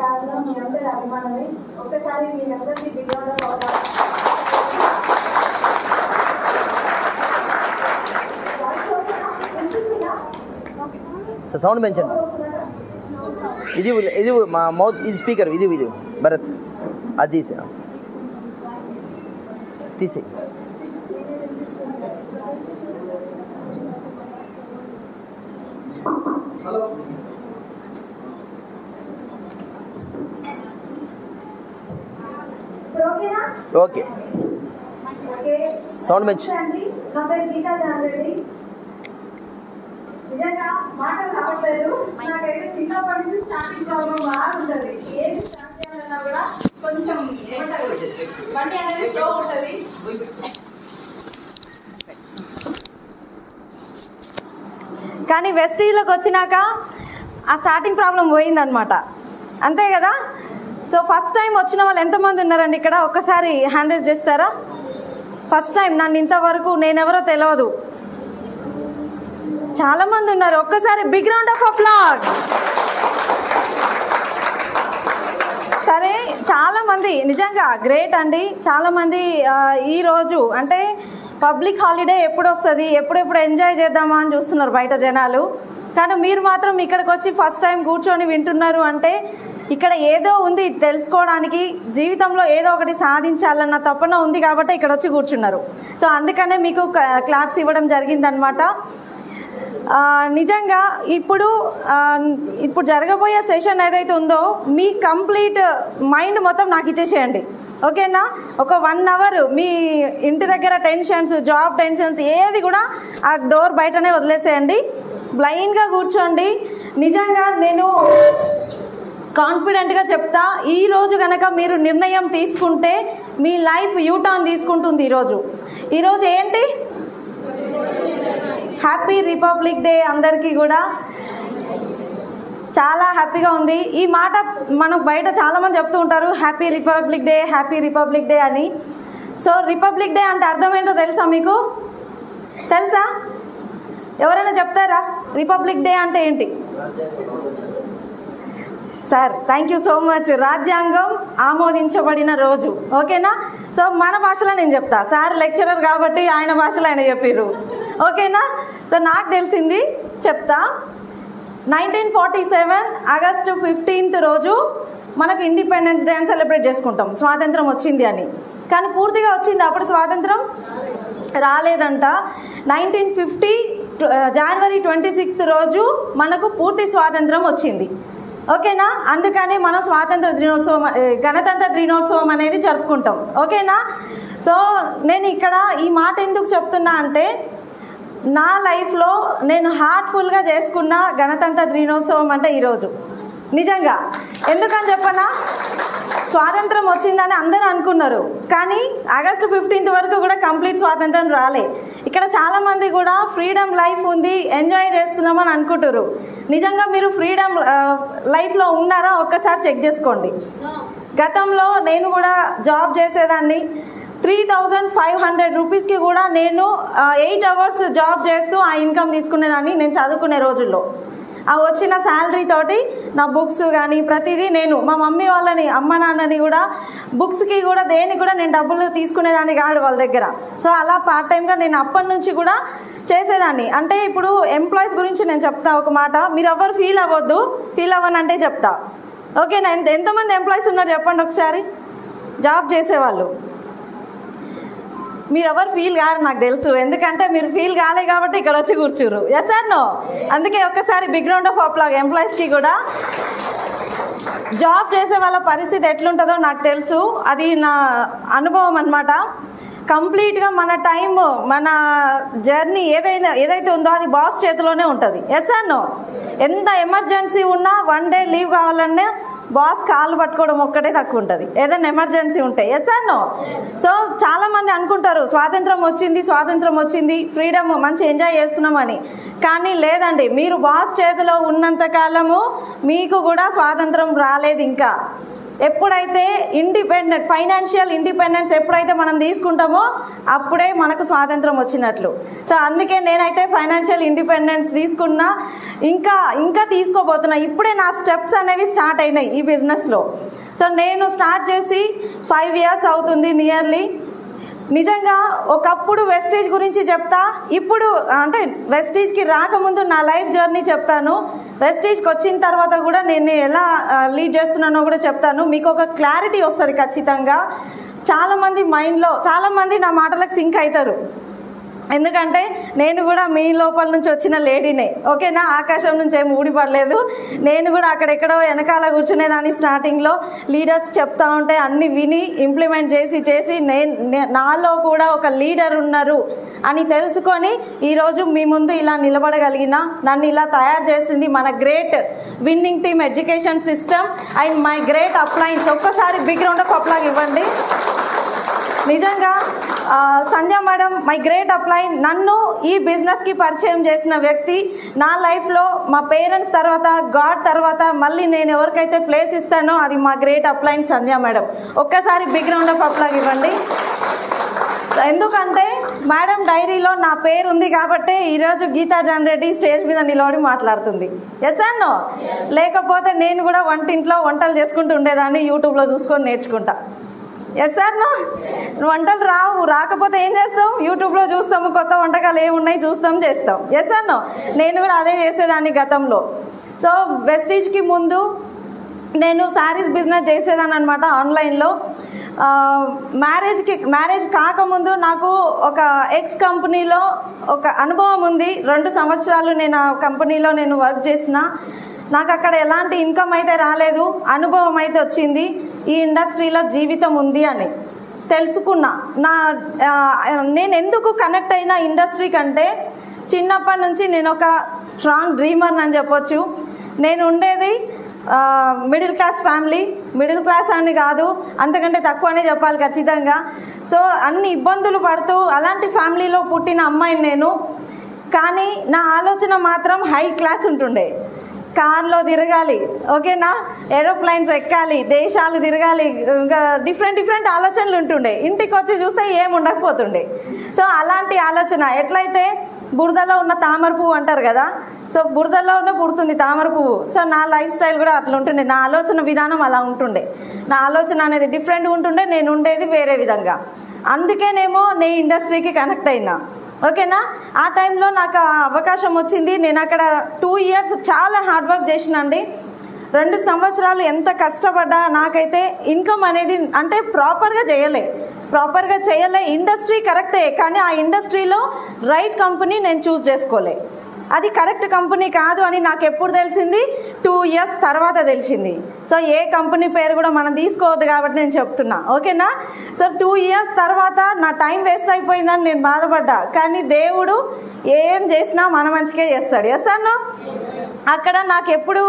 కారణం మీ అందరి అభిమానమే. ఒక్కసారి మీ అందరికీ బిగ్గా సౌండ్ పెంచండి. ఇది ఇది మా మౌత్ ఇది స్పీకర్ ఇది ఇది భరత్ అది తీసే ఓకే సౌండ్ పెంచు. నా పేరు గీతా జాన్రెడ్డి. నిజంగా మాటలు రావట్లేదు. నాకైతే చిన్నప్పటి నుంచి స్టార్టింగ్ ప్రాబ్లం బాగా ఉంటుంది. ఏది స్టార్ట్ చేయాలన్నా కూడా కొంచెం ఏమంటారు బండి అనేది స్లో ఉంటుంది. కానీ వెస్టీలోకి వచ్చినాక ఆ స్టార్టింగ్ ప్రాబ్లం పోయిందనమాట. అంతే కదా. సో ఫస్ట్ టైం వచ్చిన వాళ్ళు ఎంతమంది ఉన్నారండి ఇక్కడ? ఒక్కసారి హ్యాండ్ రైజ్ చేస్తారా? ఫస్ట్ టైం నన్ను ఇంతవరకు నేనెవరో తెలియదు చాలామంది ఉన్నారు. ఒక్కసారి బిగ్ రౌండ్ ఆఫ్ అప్లాజ్. సరే, చాలామంది నిజంగా గ్రేట్ అండి. చాలామంది ఈరోజు అంటే పబ్లిక్ హాలిడే ఎప్పుడు వస్తుంది, ఎప్పుడెప్పుడు ఎంజాయ్ చేద్దామా అని చూస్తున్నారు బయట జనాలు. కానీ మీరు మాత్రం ఇక్కడికి వచ్చి ఫస్ట్ టైం కూర్చొని వింటున్నారు అంటే ఇక్కడ ఏదో ఉంది తెలుసుకోవడానికి, జీవితంలో ఏదో ఒకటి సాధించాలన్న తపన ఉంది కాబట్టి ఇక్కడ వచ్చి కూర్చున్నారు. సో అందుకనే మీకు క్లాప్స్ ఇవ్వడం జరిగిందనమాట. నిజంగా ఇప్పుడు జరగబోయే సెషన్ ఏదైతే ఉందో మీ కంప్లీట్ మైండ్ మొత్తం నాకు ఇచ్చేసేయండి. ఓకేనా? ఒక 1 అవర్ మీ ఇంటి దగ్గర టెన్షన్స్, జాబ్ టెన్షన్స్ ఏది కూడా ఆ డోర్ బయటనే వదిలేసేయండి. బ్లైండ్గా కూర్చోండి. నిజంగా నేను కాన్ఫిడెంట్గా చెప్తా, ఈరోజు కనుక మీరు నిర్ణయం తీసుకుంటే మీ లైఫ్ యూటర్న్ తీసుకుంటుంది. ఈరోజు ఏంటి? Happy republic day. అందరికీ కూడా చాలా హ్యాపీగా ఉంది. ఈ మాట మనకు బయట చాలామంది చెప్తూ ఉంటారు, happy republic day, happy republic day అని. సో రిపబ్లిక్ డే అంటే అర్థం ఏంటో తెలుసా మీకు? తెలుసా? ఎవరైనా చెప్తారా రిపబ్లిక్ డే అంటే ఏంటి? Sir thank you so much. రాజ్యాంగం ఆమోదించబడిన రోజు. ఓకేనా? సో మన భాషలో నేను చెప్తా. సార్ లెక్చరర్ కాబట్టి ఆయన భాషలో ఆయన చెప్పారు. ఓకేనా? సో నాకు తెలిసింది చెప్తా. 1947 ఆగస్టు 15 రోజు మనకు ఇండిపెండెన్స్ డే అని సెలబ్రేట్ చేసుకుంటాం, స్వాతంత్రం వచ్చింది అని. కానీ పూర్తిగా వచ్చింది అప్పుడు స్వాతంత్రం రాలేదంట. 1950 జనవరి 26 రోజు మనకు పూర్తి స్వాతంత్రం వచ్చింది. ఓకేనా? అందుకని మనం స్వాతంత్ర దినోత్సవం, గణతంత్ర దినోత్సవం అనేది జరుపుకుంటాం. ఓకేనా? సో నేను ఇక్కడ ఈ మాట ఎందుకు చెప్తున్నా అంటే నా లైఫ్లో నేను హార్ట్ఫుల్గా చేసుకున్న గణతంత్ర దినోత్సవం అంటే ఈరోజు. నిజంగా ఎందుకని చెప్పనా, స్వాతంత్రం వచ్చిందని అందరూ అనుకున్నారు, కానీ ఆగస్టు 15 వరకు కూడా కంప్లీట్ స్వాతంత్రం రాలే. ఇక్కడ చాలామంది కూడా ఫ్రీడమ్ లైఫ్ ఉంది, ఎంజాయ్ చేస్తున్నామని అనుకుంటారు. నిజంగా మీరు ఫ్రీడమ్ లైఫ్లో ఉన్నారా ఒక్కసారి చెక్ చేసుకోండి. గతంలో నేను కూడా జాబ్ చేసేదాన్ని. 3500 రూపీస్కి కూడా నేను 8 అవర్స్ జాబ్ చేస్తూ ఆ ఇన్కమ్ తీసుకునేదాన్ని నేను చదువుకునే రోజుల్లో. ఆ వచ్చిన శాలరీ తోటి నా బుక్స్ కానీ ప్రతిదీ నేను మా మమ్మీ వాళ్ళని, అమ్మ నాన్నని కూడా బుక్స్కి కూడా దేనికి కూడా నేను డబ్బులు తీసుకునేదాన్ని కాదు వాళ్ళ దగ్గర. సో అలా పార్ట్ టైంగా నేను అప్పటి నుంచి కూడా చేసేదాన్ని. అంటే ఇప్పుడు ఎంప్లాయీస్ గురించి నేను చెప్తా ఒక మాట, మీరు ఎవరు ఫీల్ అవ్వద్దు, ఫీల్ అవ్వనంటే చెప్తా. ఓకేనా? ఎంతమంది ఎంప్లాయీస్ ఉన్నారు చెప్పండి ఒకసారి, జాబ్ చేసేవాళ్ళు. మీరు ఎవరు ఫీల్ కారు నాకు తెలుసు, ఎందుకంటే మీరు ఫీల్ కాలే కాబట్టి ఇక్కడ వచ్చి కూర్చురు. Yes sir no? అందుకే ఒక్కసారి బిగ్ రౌండ్ ఆఫ్ అప్లాజ్ ఎంప్లాయీస్కి కూడా. జాబ్ చేసే వాళ్ళ పరిస్థితి ఎట్లుంటుందో నాకు తెలుసు, అది నా అనుభవం అన్నమాట. కంప్లీట్గా మన టైం, మన జర్నీ ఏదైతే ఉందో అది బాస్ చేతిలోనే ఉంటుంది. Yes sir no? ఎంత ఎమర్జెన్సీ ఉన్నా 1 డే లీవ్ కావాలన్నా బాస్ కాళ్ళు పట్టుకోవడం ఒక్కటే తక్కువ ఉంటుంది ఏదైనా ఎమర్జెన్సీ ఉంటే. Yes sir no? సో చాలామంది అనుకుంటారు స్వాతంత్రం వచ్చింది, ఫ్రీడమ్ మంచి ఎంజాయ్ చేస్తున్నామని. కానీ లేదండి, మీరు బాస్ చేతిలో ఉన్నంత కాలము మీకు కూడా స్వాతంత్రం రాలేదు ఇంకా. ఎప్పుడైతే ఇండిపెండెంట్ ఫైనాన్షియల్ ఇండిపెండెన్స్ ఎప్పుడైతే మనం తీసుకుంటామో అప్పుడే మనకు స్వాతంత్రం వచ్చినట్లు. సో అందుకే నేనైతే ఫైనాన్షియల్ ఇండిపెండెన్స్ తీసుకున్నా, ఇంకా తీసుకోబోతున్నా. ఇప్పుడే నా స్టెప్స్ అనేవి స్టార్ట్ అయినాయి ఈ బిజినెస్లో. సో నేను స్టార్ట్ చేసి 5 years అవుతుంది నియర్లీ. నిజంగా ఒకప్పుడు వెస్టీజ్ గురించి చెప్తా, ఇప్పుడు అంటే వెస్టీజ్కి రాకముందు నా లైఫ్ జర్నీ చెప్తాను, వెస్టీజ్కి వచ్చిన తర్వాత కూడా నేను ఎలా లీడ్ చేస్తున్నానో కూడా చెప్తాను. మీకు ఒక క్లారిటీ వస్తుంది ఖచ్చితంగా. చాలామంది మైండ్లో చాలామంది నా మాటలకు సింక్ అవుతారు, ఎందుకంటే నేను కూడా మీ లోపల నుంచి వచ్చిన లేడీనే. ఓకేనా, ఆకాశం నుంచి ఏమి ఊడిపడలేదు. నేను కూడా అక్కడెక్కడో వెనకాల కూర్చునేదాన్ని స్టార్టింగ్లో. లీడర్స్ చెప్తా ఉంటే అన్ని విని ఇంప్లిమెంట్ చేసి నాలో కూడా ఒక లీడర్ ఉన్నారు అని తెలుసుకొని ఈరోజు మీ ముందు ఇలా నిలబడగలిగిన, నన్ను ఇలా తయారు చేసింది మన great winning team education system and my great appliance. ఒక్కసారి బిగ్ రౌండ్ ఆఫ్ అప్లాజ్ ఇవ్వండి. నిజంగా Sandhya madam my great appliance, నన్ను ఈ బిజినెస్కి పరిచయం చేసిన వ్యక్తి. నా లైఫ్లో మా పేరెంట్స్ తర్వాత, గాడ్ తర్వాత మళ్ళీ నేను ఎవరికైతే ప్లేస్ ఇస్తానో అది మా గ్రేట్ అప్లైన్ సంధ్య మేడం. ఒక్కసారి బిగ్ రౌండ్ ఆఫ్ అప్లాజ్ ఇవ్వండి. ఎందుకంటే మేడం డైరీలో నా పేరు ఉంది కాబట్టి ఈరోజు గీతా జాన్ రెడ్డి స్టేజ్ మీద నిలబడి మాట్లాడుతుంది. ఎస్ అన్నో, లేకపోతే నేను కూడా వంటింట్లో వంటలు చేసుకుంటూ ఉండేదాన్ని, యూట్యూబ్లో చూసుకొని నేర్చుకుంటా. ఎస్ సార్, నో వంటలు రాకపోతే ఏం చేస్తాం, యూట్యూబ్లో చూస్తాము, కొత్త వంటకాలు ఏమున్నాయి చూస్తాం, చేస్తాం. ఎస్ సార్, నో నేను కూడా అదే చేసేదాన్ని గతంలో. సో వెస్టీజ్కి ముందు నేను శారీస్ బిజినెస్ చేసేదాన్ని అనమాట ఆన్లైన్లో. మ్యారేజ్ కాకముందు నాకు ఒక ఎక్స్ కంపెనీలో ఒక అనుభవం ఉంది. 2 సంవత్సరాలు నేను ఆ కంపెనీలో వర్క్ చేసిన. నాకు అక్కడ ఎలాంటి ఇన్కమ్ అయితే రాలేదు, అనుభవం అయితే వచ్చింది. ఈ ఇండస్ట్రీలో జీవితం ఉంది అని తెలుసుకున్నా. నేను ఎందుకు కనెక్ట్ అయిన ఇండస్ట్రీ కంటే చిన్నప్పటి నుంచి నేను ఒక స్ట్రాంగ్ డ్రీమర్ అని చెప్పొచ్చు. నేను ఉండేది middle class family, middle class అని కాదు, అంతకంటే తక్కువనే చెప్పాలి ఖచ్చితంగా. సో అన్ని ఇబ్బందులు పడుతూ అలాంటి ఫ్యామిలీలో పుట్టిన అమ్మాయిని నేను. కానీ నా ఆలోచన మాత్రం హై క్లాస్ ఉంటుండే. కార్లో తిరగాలి, ఓకేనా, ఏరోప్లైన్స్ ఎక్కాలి, దేశాలు తిరగాలి, ఇంకా డిఫరెంట్ ఆలోచనలు ఉంటుండే. ఇంటికి వచ్చి చూస్తే ఏం ఉండకపోతుండే. సో అలాంటి ఆలోచన ఎట్లయితే బురదలో ఉన్న తామర పువ్వు అంటారు కదా, సో బురదలోనే పుడుతుంది తామర పువ్వు. సో నా లైఫ్ స్టైల్ కూడా అట్లా ఉంటుండే, నా ఆలోచన విధానం అలా ఉంటుండే. నా ఆలోచన అనేది డిఫరెంట్గా ఉంటుండే, నేను ఉండేది వేరే విధంగా. అందుకేనేమో నేను ఇండస్ట్రీకి కనెక్ట్ అయినా. ఓకేనా, ఆ టైంలో నాకు అవకాశం వచ్చింది. నేను అక్కడ 2 years చాలా హార్డ్ వర్క్ చేసినండి. 2 సంవత్సరాలు ఎంత కష్టపడ్డా నాకైతే ఇన్కమ్ అనేది అంటే ప్రాపర్గా చేయలే. ఇండస్ట్రీ కరెక్టే, కానీ ఆ ఇండస్ట్రీలో రైట్ కంపెనీ నేను చూస్ చేసుకోలే. అది కరెక్ట్ కంపెనీ కాదు అని నాకు ఎప్పుడు తెలిసింది, 2 years తర్వాత తెలిసింది. సో ఏ కంపెనీ పేరు కూడా మనం తీసుకోవద్దు కాబట్టి నేను చెప్తున్నా, ఓకేనా. సో 2 years తర్వాత నా టైం వేస్ట్ అయిపోయిందని నేను బాధపడ్డా. కానీ దేవుడు ఏం చేసినా మన మంచిగా చేస్తాడు. ఎస్ అన్నా, అక్కడ నాకు ఎప్పుడు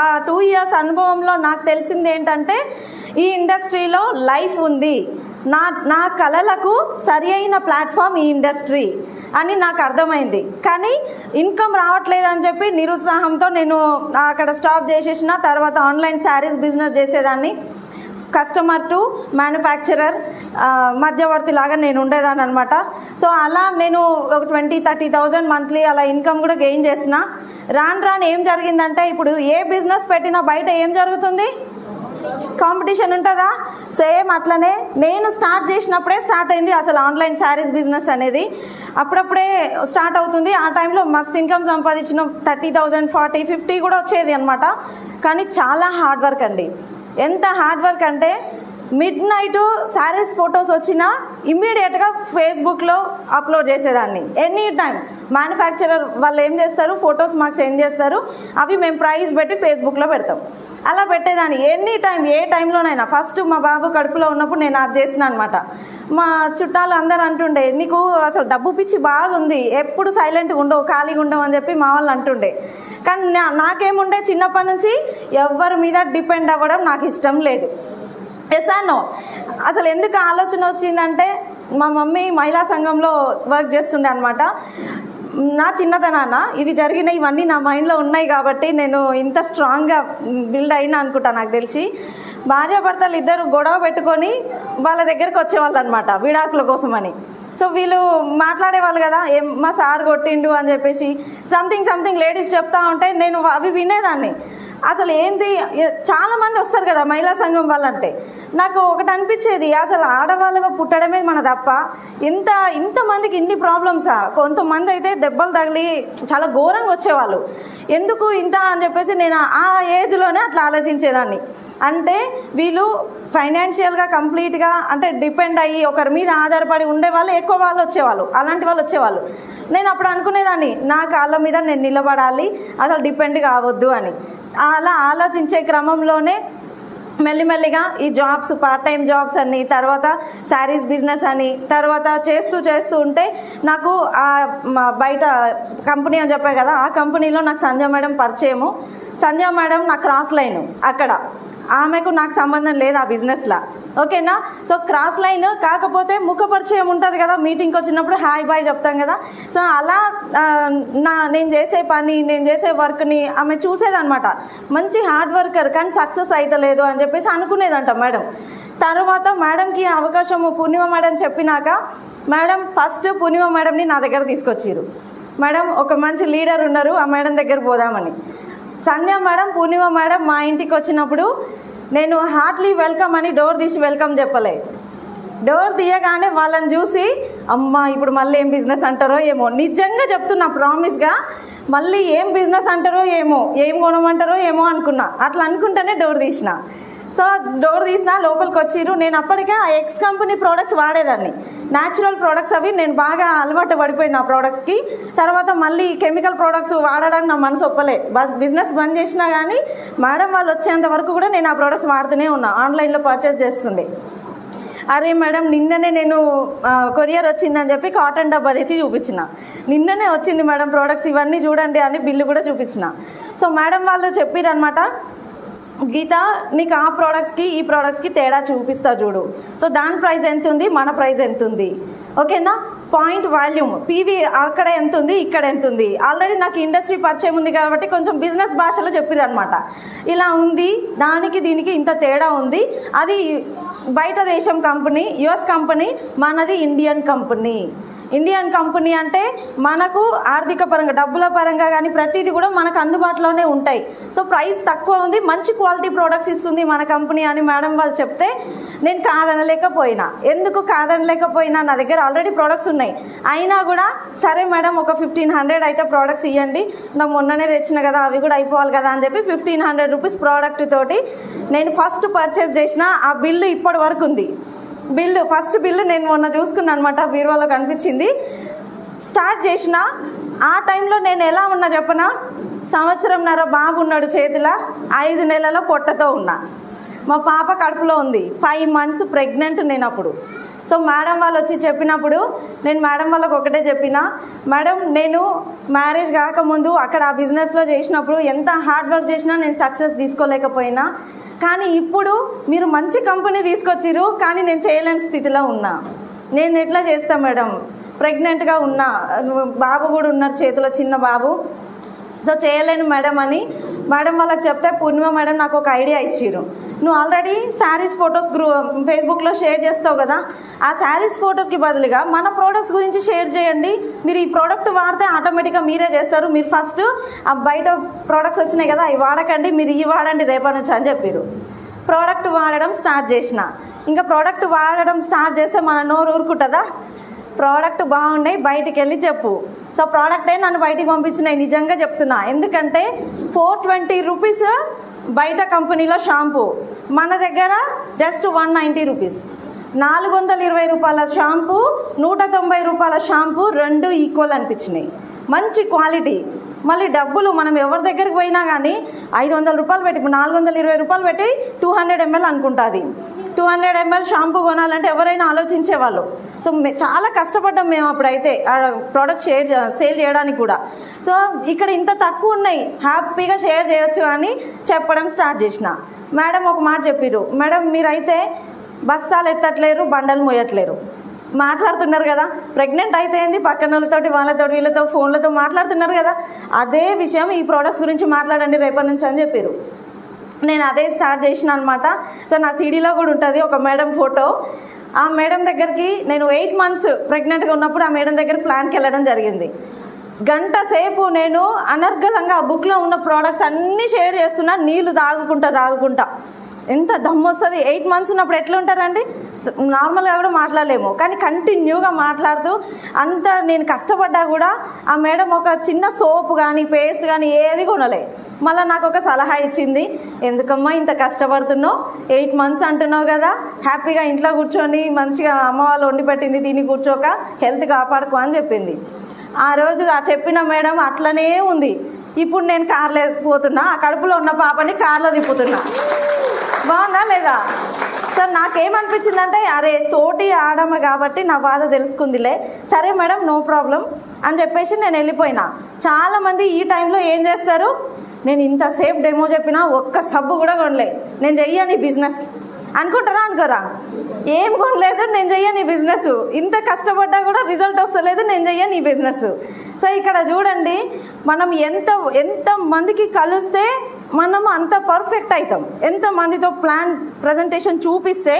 ఆ 2 years అనుభవంలో నాకు తెలిసింది ఏంటంటే ఈ ఇండస్ట్రీలో లైఫ్ ఉంది, నా కళలకు సరి అయిన ప్లాట్ఫామ్ ఈ ఇండస్ట్రీ అని నాకు అర్థమైంది. కానీ ఇన్కమ్ రావట్లేదని చెప్పి నిరుత్సాహంతో నేను అక్కడ స్టాప్ చేసేసిన. తర్వాత ఆన్లైన్ శారీస్ బిజినెస్ చేసేదాన్ని. కస్టమర్ టు మ్యానుఫ్యాక్చరర్ మధ్యవర్తి లాగా నేను ఉండేదాన్ని అనమాట. సో అలా నేను ఒక 20-30,000 మంత్లీ అలా ఇన్కమ్ కూడా గెయిన్ చేసిన. రాను ఏం జరిగిందంటే, ఇప్పుడు ఏ బిజినెస్ పెట్టినా బయట ఏం జరుగుతుంది, కాంపిటీషన్ ఉంటుందా. సేమ్ అట్లనే నేను స్టార్ట్ చేసినప్పుడే స్టార్ట్ అయింది అసలు ఆన్లైన్ శారీస్ బిజినెస్ అనేది. అప్పుడప్పుడే స్టార్ట్ అవుతుంది. ఆ టైంలో మస్తు ఇన్కమ్ సంపాదించిన 30,000, 40, 50 కూడా వచ్చేది అనమాట. కానీ చాలా హార్డ్ వర్క్ అండి. ఎంత హార్డ్ వర్క్ అంటే మిడ్ నైట్ శారీస్ ఫొటోస్ వచ్చినా ఇమ్మీడియట్గా ఫేస్బుక్లో అప్లోడ్ చేసేదాన్ని. ఎనీ టైం మ్యానుఫ్యాక్చరర్ వాళ్ళు ఏం చేస్తారు, ఫొటోస్ మాకు సెండ్ చేస్తారు, అవి మేము ప్రైస్ పెట్టి ఫేస్బుక్లో పెడతాం. అలా పెట్టేదాన్ని ఎనీ టైం, ఏ టైంలోనైనా. ఫస్ట్ మా బాబు కడుపులో ఉన్నప్పుడు నేను అది చేసిన అనమాట. మా చుట్టాలు అందరూ అంటుండే, నీకు అసలు డబ్బు పిచ్చి బాగుంది, ఎప్పుడు సైలెంట్గా ఉండవు, ఖాళీగా ఉండవు అని చెప్పి మా వాళ్ళు అంటుండే. కానీ నాకేముండే, చిన్నప్పటి నుంచి ఎవరి మీద డిపెండ్ అవ్వడం నాకు ఇష్టం లేదు. ఎస్ అన్నో, అసలు ఎందుకు ఆలోచన వచ్చిందంటే, మా మమ్మీ మహిళా సంఘంలో వర్క్ చేస్తుండే అనమాట. నా చిన్నతనాన ఇవి జరిగినాయి, ఇవన్నీ నా మైండ్లో ఉన్నాయి కాబట్టి నేను ఇంత స్ట్రాంగ్గా బిల్డ్ అయినా అనుకుంటా. నాకు తెలిసి భార్యాభర్తలు ఇద్దరు గొడవ పెట్టుకొని వాళ్ళ దగ్గరకు వచ్చేవాళ్ళు అనమాట విడాకుల కోసమని. సో వీళ్ళు మాట్లాడేవాళ్ళు కదా, మా సార్ కొట్టిండు అని చెప్పేసి సంథింగ్ లేడీస్ చెప్తా ఉంటే నేను అవి వినేదాన్ని. అసలు ఏంటి, చాలామంది వస్తారు కదా మహిళా సంఘం వాళ్ళంటే, నాకు ఒకటి అనిపించేది, అసలు ఆడవాళ్ళగా పుట్టడమే మన తప్ప, ఇంతమందికి ఇన్ని ప్రాబ్లమ్సా? కొంతమంది అయితే దెబ్బలు తగిలి చాలా ఘోరంగా వచ్చేవాళ్ళు, ఎందుకు ఇంత అని చెప్పేసి నేను ఆ ఏజ్లోనే అట్లా ఆలోచించేదాన్ని. అంటే వీళ్ళు ఫైనాన్షియల్గా కంప్లీట్గా అంటే డిపెండ్ అయ్యి ఒకరి మీద ఆధారపడి ఉండేవాళ్ళు ఎక్కువ వాళ్ళు వచ్చేవాళ్ళు, అలాంటి వాళ్ళు వచ్చేవాళ్ళు. నేను అప్పుడు అనుకునేదాన్ని, నా కాళ్ళ మీద నేను నిలబడాలి, అసలు డిపెండ్ కావద్దు అని. అలా ఆలోచించే క్రమంలోనే మెల్లిమెల్లిగా ఈ జాబ్స్, పార్ట్ టైం జాబ్స్ అని, తర్వాత శారీస్ బిజినెస్ అని, తర్వాత చేస్తూ ఉంటే నాకు బయట కంపెనీ అని చెప్పాను కదా, ఆ కంపెనీలో నాకు సంధ్య మేడం పరిచయము. సంధ్య మేడం నా క్రాస్ లైన్, అక్కడ ఆమెకు నాకు సంబంధం లేదు ఆ బిజినెస్లో, ఓకేనా. సో క్రాస్ లైన్ కాకపోతే ముఖ పరిచయం ఉంటుంది కదా, మీటింగ్కి వచ్చినప్పుడు హాయ్ బాయ్ చెప్తాం కదా. సో అలా నేను చేసే పని, నేను చేసే వర్క్ని ఆమె చూసేదనమాట. మంచి హార్డ్ వర్కర్ కానీ సక్సెస్ అవుతలేదు అని చెప్పేసి అనుకునేదంట మేడం. తర్వాత మేడంకి అవకాశం పూర్ణిమ మేడం చెప్పినాక, మేడం ఫస్ట్ పూర్ణిమ మేడంని నా దగ్గర తీసుకొచ్చారు. మేడం ఒక మంచి లీడర్ ఉన్నారు, ఆ మేడం దగ్గర పోదామని. సంధ్య మేడం, పూర్ణిమ మేడం మా ఇంటికి వచ్చినప్పుడు నేను హార్ట్లీ వెల్కమ్ అని డోర్ తీసి వెల్కమ్ చెప్పలే. డోర్ తీయగానే వాళ్ళని చూసి అమ్మ ఇప్పుడు మళ్ళీ ఏం బిజినెస్ అంటారో ఏమో, నిజంగా చెప్తున్నా ప్రామిస్గా, మళ్ళీ ఏం బిజినెస్ అంటారో ఏమో, ఏం కొనమంటారో ఏమో అనుకున్నా. అట్లా అనుకుంటేనే డోర్ తీసిన. సో డోర్ తీసిన లోపలికి వచ్చిర్రు. నేను అప్పటికే ఆ ఎక్స్ కంపెనీ ప్రోడక్ట్స్ వాడేదాన్ని, న్యాచురల్ ప్రోడక్ట్స్ అవి నేను బాగా అలవాటు పడిపోయిన ఆ ప్రోడక్ట్స్కి. తర్వాత మళ్ళీ కెమికల్ ప్రోడక్ట్స్ వాడడానికి నా మనసు ఒప్పలే. బిజినెస్ బంద్ చేసినా కానీ మేడం వాళ్ళు వచ్చేంత వరకు కూడా నేను ఆ ప్రోడక్ట్స్ వాడుతూనే ఉన్నా, ఆన్లైన్లో పర్చేస్ చేస్తుండే. అరే మేడం నిన్ననే నేను కొరియర్ వచ్చిందని చెప్పి కాటన్ డబ్బా తెచ్చి చూపించిన, నిన్ననే వచ్చింది మేడం ప్రోడక్ట్స్ ఇవన్నీ చూడండి అని బిల్లు కూడా చూపించిన. సో మేడం వాళ్ళు చెప్పారనమాట, గీత నీకు ఆ ప్రోడక్ట్స్కి ఈ ప్రోడక్ట్స్కి తేడా చూపిస్తా చూడు. సో దాని ప్రైస్ ఎంత ఉంది, మన ప్రైస్ ఎంత ఉంది, ఓకేనా. పాయింట్ వాల్యూమ్ పీవీ అక్కడ ఎంత ఉంది, ఇక్కడ ఎంత ఉంది. ఆల్రెడీ నాకు ఇండస్ట్రీ పరిచయం ఉంది కాబట్టి కొంచెం బిజినెస్ భాషలో చెప్పారు అనమాట. ఇలా ఉంది, దానికి దీనికి ఇంత తేడా ఉంది, అది బయట దేశం కంపెనీ, యుఎస్ కంపెనీ, మనది ఇండియన్ కంపెనీ. ఇండియన్ కంపెనీ అంటే మనకు ఆర్థిక పరంగా, డబ్బుల పరంగా కానీ ప్రతిదీ కూడా మనకు అందుబాటులోనే ఉంటాయి. సో ప్రైస్ తక్కువ ఉంది, మంచి క్వాలిటీ ప్రోడక్ట్స్ ఇస్తుంది మన కంపెనీ అని మేడం వాళ్ళు చెప్తే నేను కాదనలేకపోయినా. ఎందుకు కాదనలేకపోయినా, నా దగ్గర ఆల్రెడీ ప్రోడక్ట్స్ ఉన్నాయి, అయినా కూడా సరే మేడం ఒక 1500 అయితే ప్రోడక్ట్స్ ఇవ్వండి, నా మొన్ననే తెచ్చిన కదా అవి కూడా అయిపోవాలి కదా అని చెప్పి 1500 రూపీస్ ప్రోడక్ట్ తోటి నేను ఫస్ట్ పర్చేస్ చేసిన. ఆ బిల్లు ఇప్పటి వరకు ఉంది. ఫస్ట్ బిల్లు నేను మొన్న చూసుకున్నాను అనమాట, బీరువాలో కనిపించింది. స్టార్ట్ చేసిన ఆ టైంలో నేను ఎలా ఉన్నా చెప్పనా, సంవత్సరంన్నర బాబు ఉన్నాడు చేతిలో, 5 నెలల పొట్టతో ఉన్నా, మా పాప కడుపులో ఉంది, 5 months ప్రెగ్నెంట్ నేను అప్పుడు. సో మేడం వాళ్ళు వచ్చి చెప్పినప్పుడు నేను మేడం వాళ్ళకి ఒకటే చెప్పిన, మేడం నేను మ్యారేజ్ కాకముందు అక్కడ ఆ బిజినెస్లో చేసినప్పుడు ఎంత హార్డ్ వర్క్ చేసినా నేను సక్సెస్ తీసుకోలేకపోయినా, కానీ ఇప్పుడు మీరు మంచి కంపెనీ తీసుకొచ్చిరు కానీ నేను చేయలేని స్థితిలో ఉన్నా, నేను ఎట్లా చేస్తా మేడం, ప్రెగ్నెంట్గా ఉన్నా, బాబు కూడా ఉన్నారు చేతిలో, చిన్న బాబు. సో చేయలేను మేడం అని మేడం వాళ్ళకి చెప్తే పూర్ణిమ మేడం నాకు ఒక ఐడియా ఇచ్చిర్రు. నువ్వు ఆల్రెడీ శారీస్ ఫొటోస్ ఫేస్బుక్లో షేర్ చేస్తావు కదా, ఆ శారీస్ ఫొటోస్కి బదులుగా మన ప్రోడక్ట్స్ గురించి షేర్ చేయండి, మీరు ఈ ప్రోడక్ట్ వాడితే ఆటోమేటిక్గా మీరే చేస్తారు, మీరు ఫస్ట్ ఆ బయట ప్రోడక్ట్స్ వచ్చినాయి కదా అవి వాడకండి, మీరు ఇవి వాడండి రేపటి నుంచి అని చెప్పారు. ప్రోడక్ట్ వాడడం స్టార్ట్ చేసిన. ఇంకా ప్రోడక్ట్ వాడడం స్టార్ట్ చేస్తే మన నోరు ఊరుకుంటుందా, ప్రోడక్ట్ బాగున్నాయి బయటికి వెళ్ళి చెప్పు. సో ప్రోడక్టే నన్ను బయటికి పంపించినాయి, నిజంగా చెప్తున్నా. ఎందుకంటే 420 రూపీస్ బయట కంపెనీలో షాంపూ, మన దగ్గర జస్ట్ 190 రూపీస్. 420 రూపాయల షాంపూ, 190 రూపాయల షాంపూ, రెండు ఈక్వల్ అనిపించినాయి. మంచి క్వాలిటీ. మళ్ళీ డబ్బులు మనం ఎవరి దగ్గరికి పోయినా కానీ 500 రూపాయలు పెట్టి, 420 రూపాయలు పెట్టి 200 ml అనుకుంటుంది. 200 ml షాంపూ కొనాలంటే ఎవరైనా ఆలోచించేవాళ్ళు. సో చాలా కష్టపడ్డాం మేము అప్పుడైతే ఆ ప్రోడక్ట్ సేల్ చేయడానికి కూడా. సో ఇక్కడ ఇంత తక్కువ ఉన్నాయి, హ్యాపీగా షేర్ చేయొచ్చు అని చెప్పడం స్టార్ట్ చేసిన. మేడం ఒక మాట చెప్పారు, మేడం మీరైతే బస్తాలు ఎత్తట్లేరు, బండలు మోయట్లేరు, మాట్లాడుతున్నారు కదా, ప్రెగ్నెంట్ అయితే ఏంది పక్కన వాళ్ళతో వీళ్ళతో ఫోన్లతో మాట్లాడుతున్నారు కదా, అదే విషయం ఈ ప్రోడక్ట్స్ గురించి మాట్లాడండి రేపటి నుంచి అని చెప్పారు. నేను అదే స్టార్ట్ చేసిన అనమాట. సో నా సీడీలో కూడా ఉంటుంది ఒక మేడం ఫోటో. ఆ మేడం దగ్గరికి నేను 8 months ప్రెగ్నెంట్గా ఉన్నప్పుడు ఆ మేడం దగ్గర ప్లాన్కి వెళ్ళడం జరిగింది. గంట సేపు నేను అనర్గళంగా ఆ బుక్లో ఉన్న ప్రోడక్ట్స్ అన్నీ షేర్ చేస్తున్నా, నీళ్ళు తాగుకుంటా. ఎంత దమ్ము వస్తుంది. 8 months ఉన్నప్పుడు ఎట్లా ఉంటారండి, నార్మల్గా కూడా మాట్లాడలేము, కానీ కంటిన్యూగా మాట్లాడుతూ అంత నేను కష్టపడ్డా కూడా ఆ మేడం ఒక చిన్న సోప్ కానీ పేస్ట్ కానీ ఏది కొనలే. మళ్ళీ నాకు ఒక సలహా ఇచ్చింది, ఎందుకమ్మా ఇంత కష్టపడుతున్నావు, 8 months అంటున్నావు కదా, హ్యాపీగా ఇంట్లో కూర్చొని మంచిగా అమ్మ వాళ్ళు వండి పెట్టింది తిని కూర్చోక హెల్త్ కాపాడుకో అని చెప్పింది. ఆ రోజు ఆ చెప్పిన మేడం అట్లనే ఉంది. ఇప్పుడు నేను కార్లో పోతున్నా, ఆ కడుపులో ఉన్న పాపని కార్లో తిప్పుతున్నా. బాగుందా లేదా? సో నాకేమనిపించిందంటే అరే తోటి ఆడమ కాబట్టి నా బాధ తెలుసుకుందిలే, సరే మేడం నో ప్రాబ్లం అని చెప్పేసి నేను వెళ్ళిపోయినా. చాలామంది ఈ టైంలో ఏం చేస్తారు, నేను ఇంతసేపు డెమో చెప్పినా ఒక్క సబ్బు కూడా కొనలే, నేను చెయ్యని బిజినెస్ అనుకుంటారా అనుకోరా? ఏం కొనలేదు, నేను చెయ్యని బిజినెస్, ఇంత కష్టపడ్డా కూడా రిజల్ట్ వస్తలేదు, నేను చెయ్యని బిజినెస్. సో ఇక్కడ చూడండి, మనం ఎంత మందికి కలిస్తే మనం అంత పర్ఫెక్ట్ అవుతాం, ఎంతమందితో ప్లాన్ ప్రజెంటేషన్ చూపిస్తే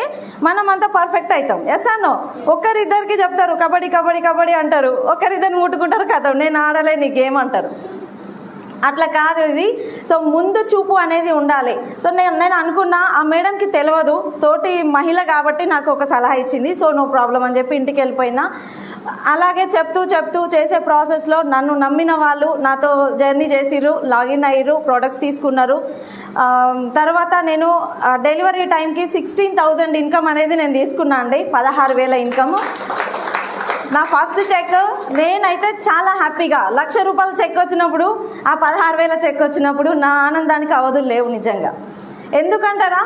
మనం అంత పర్ఫెక్ట్ అవుతాం. ఎస్ అన్నో? ఒకరిద్దరికి చెప్తారు కబడ్డీ కబడ్డీ కబడ్డీ అంటారు, ఒకరిద్దరిని ముట్టుకుంటారు కదా నేను ఆడలే నీ గేమ్ అంటారు. అట్లా కాదు ఇది. సో ముందు చూపు అనేది ఉండాలి. సో నేను అనుకున్నా ఆ మేడంకి తెలియదు, తోటి మహిళ కాబట్టి నాకు ఒక సలహా ఇచ్చింది, సో నో ప్రాబ్లం అని చెప్పి ఇంటికి వెళ్ళిపోయినా. అలాగే చెప్తూ చేసే ప్రాసెస్లో నన్ను నమ్మిన వాళ్ళు నాతో జర్నీ చేసిర్రు, లాగిన్ అయ్యారు, ప్రోడక్ట్స్ తీసుకున్నారు. తర్వాత నేను డెలివరీ టైంకి 16,000 ఇన్కమ్ అనేది నేను తీసుకున్నా అండి, 16,000 ఇన్కమ్. నా ఫస్ట్ చెక్ నేనైతే చాలా హ్యాపీగా, 1,00,000 రూపాయల చెక్ వచ్చినప్పుడు, ఆ 16,000 చెక్ వచ్చినప్పుడు నా ఆనందానికి అవధులు లేవు నిజంగా. ఎందుకంటారా,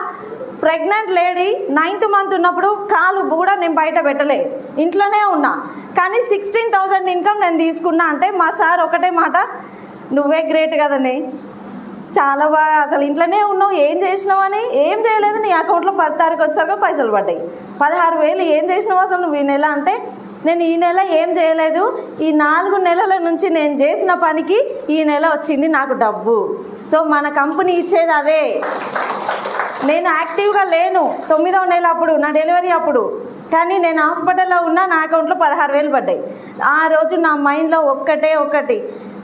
ప్రెగ్నెంట్ లేడీ 9th month ఉన్నప్పుడు కాలు కూడా నేను బయట పెట్టలే, ఇంట్లోనే ఉన్నా, కానీ 16,000 ఇన్కమ్ నేను తీసుకున్నా. అంటే మా సార్ ఒకటే మాట, నువ్వే గ్రేట్ కదండి, చాలా బాగా, అసలు ఇంట్లోనే ఉన్నావు, ఏం చేసినావు అని. ఏం చేయలేదు, నీ అకౌంట్లో 10 తారీఖు వచ్చేసరికి పైసలు పడ్డాయి. 16,000 ఏం చేసినావు అసలు నువ్వు ఈ నెల అంటే, నేను ఈ నెల ఏం చేయలేదు, ఈ 4 నెలల నుంచి నేను చేసిన పనికి ఈ నెల వచ్చింది నాకు డబ్బు. సో మన కంపెనీ ఇచ్చేది అదే. నేను యాక్టివ్గా లేను 9వ నెల అప్పుడు, నా డెలివరీ అప్పుడు, కానీ నేను హాస్పిటల్లో ఉన్నా, నా అకౌంట్లో 16,000 పడ్డాయి. ఆ రోజు నా మైండ్లో ఒక్కటి,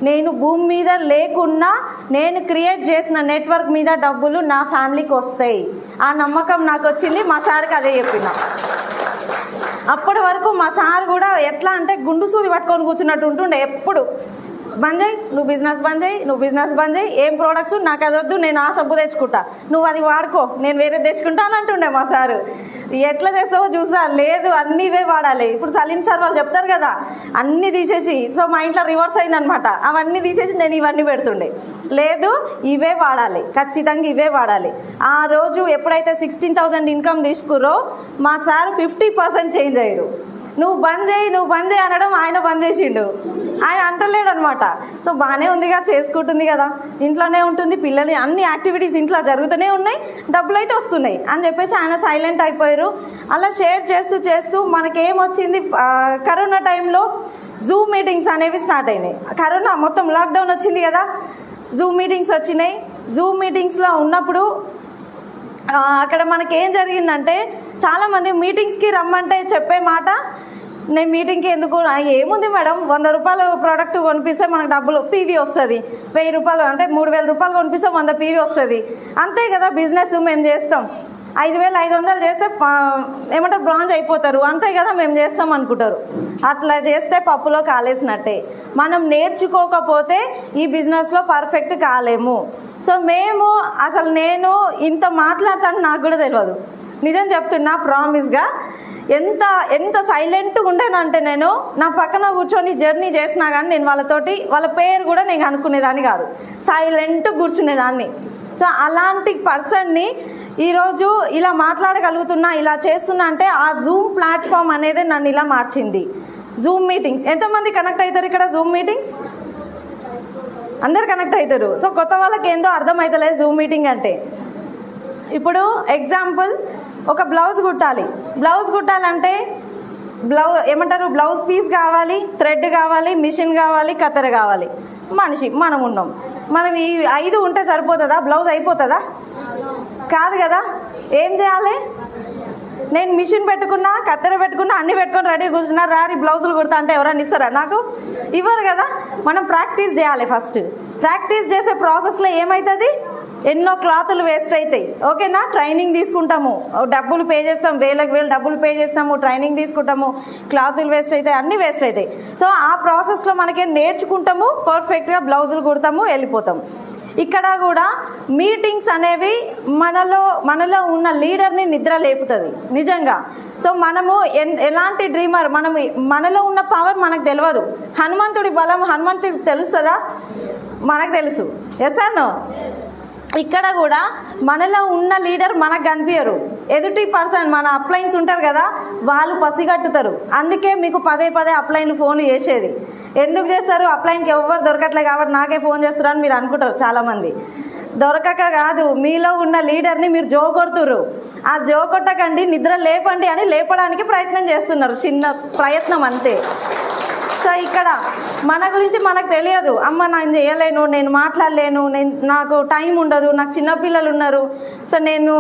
నేను భూమి మీద లేకున్నా నేను క్రియేట్ చేసిన నెట్వర్క్ మీద డబ్బులు నా ఫ్యామిలీకి వస్తాయి. ఆ నమ్మకం నాకు వచ్చింది. మా సార్కి అదే చెప్పిన. అప్పటి వరకు మా సార్ కూడా ఎట్లా అంటే గుండు సూది పట్టుకొని కూర్చున్నట్టు ఉంటుండే, ఎప్పుడు బంద్ చేయి, నువ్వు బిజినెస్ బంద్ చేయి, ఏం ప్రోడక్ట్స్ నాకు అది వద్దు, నేను ఆ సబ్బు తెచ్చుకుంటా, నువ్వు అది వాడుకో, నేను వేరే తెచ్చుకుంటా అని అంటుండే మా సారు. ఎట్లా చేస్తావో చూసా, లేదు అన్నీ ఇవే వాడాలి. ఇప్పుడు సలీం సార్ వాళ్ళు చెప్తారు కదా, అన్నీ తీసేసి, సో మా ఇంట్లో రివర్స్ అయిందనమాట, అవన్నీ తీసేసి నేను ఇవన్నీ పెడుతుండే. లేదు ఇవే వాడాలి, ఖచ్చితంగా ఇవే వాడాలి. ఆ రోజు ఎప్పుడైతే 16,000 ఇన్కమ్ తీసుకురో మా సార్ 50% చేంజ్ అయ్యారు. నువ్వు బంద్ చేయి అనడం ఆయన బంద్ చేసిండు, ఆయన అంటలేడు అనమాట. సో బాగానే ఉందిగా, చేసుకుంటుంది కదా, ఇంట్లోనే ఉంటుంది, పిల్లల్ని అన్ని యాక్టివిటీస్ ఇంట్లో జరుగుతూనే ఉన్నాయి, డబ్బులు అయితే వస్తున్నాయి అని చెప్పేసి ఆయన సైలెంట్ అయిపోయారు. అలా షేర్ చేస్తూ మనకేమొచ్చింది, కరోనా టైంలో జూమ్ మీటింగ్స్ అనేవి స్టార్ట్ అయినాయి. కరోనా మొత్తం లాక్డౌన్ వచ్చింది కదా, జూమ్ మీటింగ్స్ వచ్చినాయి. జూమ్ మీటింగ్స్లో ఉన్నప్పుడు అక్కడ మనకేం జరిగిందంటే, చాలామంది మీటింగ్స్కి రమ్మంటే చెప్పే మాట, నేను మీటింగ్కి ఎందుకు, ఏముంది మేడం 100 రూపాయలు ప్రోడక్ట్ కొనిపిస్తే మనకు డబ్బులు పీవీ వస్తుంది, 1000 రూపాయలు అంటే 3,000 రూపాయలు కొనిపిస్తే 100 పీవీ వస్తుంది, అంతే కదా బిజినెస్ మేము చేస్తాం. 5,500 చేస్తే ఏమంటారు బ్రాంజ్ అయిపోతారు, అంతే కదా మేము చేస్తాం అనుకుంటారు. అట్లా చేస్తే పప్పులో కాలేసినట్టే. మనం నేర్చుకోకపోతే ఈ బిజినెస్లో పర్ఫెక్ట్ కాలేము. సో నేను ఇంత మాట్లాడతాను నాకు కూడా తెలియదు, నిజం చెప్తున్నా ప్రామిస్గా. ఎంత సైలెంట్గా ఉండేనంటే, నేను నా పక్కన కూర్చొని జర్నీ చేసినా కానీ నేను వాళ్ళ పేరు కూడా నేను అనుకునేదాన్ని కాదు, సైలెంట్ కూర్చునేదాన్ని. సో అలాంటి పర్సన్ని ఈరోజు ఇలా మాట్లాడగలుగుతున్నా, ఇలా చేస్తున్నా అంటే ఆ జూమ్ ప్లాట్ఫామ్ అనేది నన్ను ఇలా మార్చింది. జూమ్ మీటింగ్స్ ఎంతమంది కనెక్ట్ అవుతారు ఇక్కడ? జూమ్ మీటింగ్స్ అందరు కనెక్ట్ అవుతారు. సో కొత్త వాళ్ళకి ఏందో అర్థమవుతలేదు జూమ్ మీటింగ్ అంటే. ఇప్పుడు ఎగ్జాంపుల్, ఒక బ్లౌజ్ కుట్టాలంటే ఏమంటారు, బ్లౌజ్ పీస్ కావాలి, థ్రెడ్ కావాలి, మిషన్ కావాలి, కత్తెర కావాలి, మనిషి మనం ఉన్నాం. మనం ఈ 5 ఉంటే సరిపోతుందా? బ్లౌజ్ అయిపోతుందా? కాదు కదా. ఏం చేయాలి? నేను మిషన్ పెట్టుకున్నా, కత్తెర పెట్టుకున్నా, అన్ని పెట్టుకొని రెడీ కూర్చున్నా, రారి బ్లౌజులు కుడతా అంటే ఎవరైనా ఇస్తారా? నాకు ఇవ్వరు కదా. మనం ప్రాక్టీస్ చేయాలి. ఫస్ట్ ప్రాక్టీస్ చేసే ప్రాసెస్లో ఏమవుతుంది, ఎన్నో క్లాతులు వేస్ట్ అవుతాయి. ఓకేనా. ట్రైనింగ్ తీసుకుంటాము, డబ్బులు పే చేస్తాం, వేలకు వేలు డబ్బులు పే చేస్తాము, ట్రైనింగ్ తీసుకుంటాము, క్లాతులు వేస్ట్ అవుతాయి, అన్నీ వేస్ట్ అవుతాయి. సో ఆ ప్రాసెస్లో మనకి నేర్చుకుంటాము, పర్ఫెక్ట్గా బ్లౌజులు కుడతాము, వెళ్ళిపోతాం. ఇక్కడ కూడా మీటింగ్స్ అనేవి మనలో ఉన్న లీడర్ని నిద్ర లేపుతుంది నిజంగా. సో మనము ఎలాంటి డ్రీమర్, మనలో ఉన్న పవర్ మనకు తెలియదు. హనుమంతుడి బలం హనుమంతుడికి తెలుస్తుందా? మనకు తెలుసు. ఎస్ అన్నో. ఇక్కడ కూడా మనలో ఉన్న లీడర్ మనకు కనిపించరు. ఎదుటి పర్సన్, మన అప్లైన్స్ ఉంటారు కదా, వాళ్ళు పసిగట్టుతారు. అందుకే మీకు పదే అప్లైన్లు ఫోన్లు చేసేది. ఎందుకు చేస్తారు? అప్లైన్కి ఎవరు దొరకట్లే కాబట్టి నాకే ఫోన్ చేస్తారు అని మీరు అనుకుంటారు చాలామంది. దొరకక కాదు, మీలో ఉన్న లీడర్ని మీరు జో కొడుతురు. ఆ జో కొట్టకండి, నిద్ర లేపండి అని లేపడానికి ప్రయత్నం చేస్తున్నారు. చిన్న ప్రయత్నం అంతే. సో ఇక్కడ మన గురించి మనకు తెలియదు. అమ్మ నేను చేయలేను, నేను మాట్లాడలేను, నాకు టైం ఉండదు, నాకు చిన్నపిల్లలు ఉన్నారు, సో నేను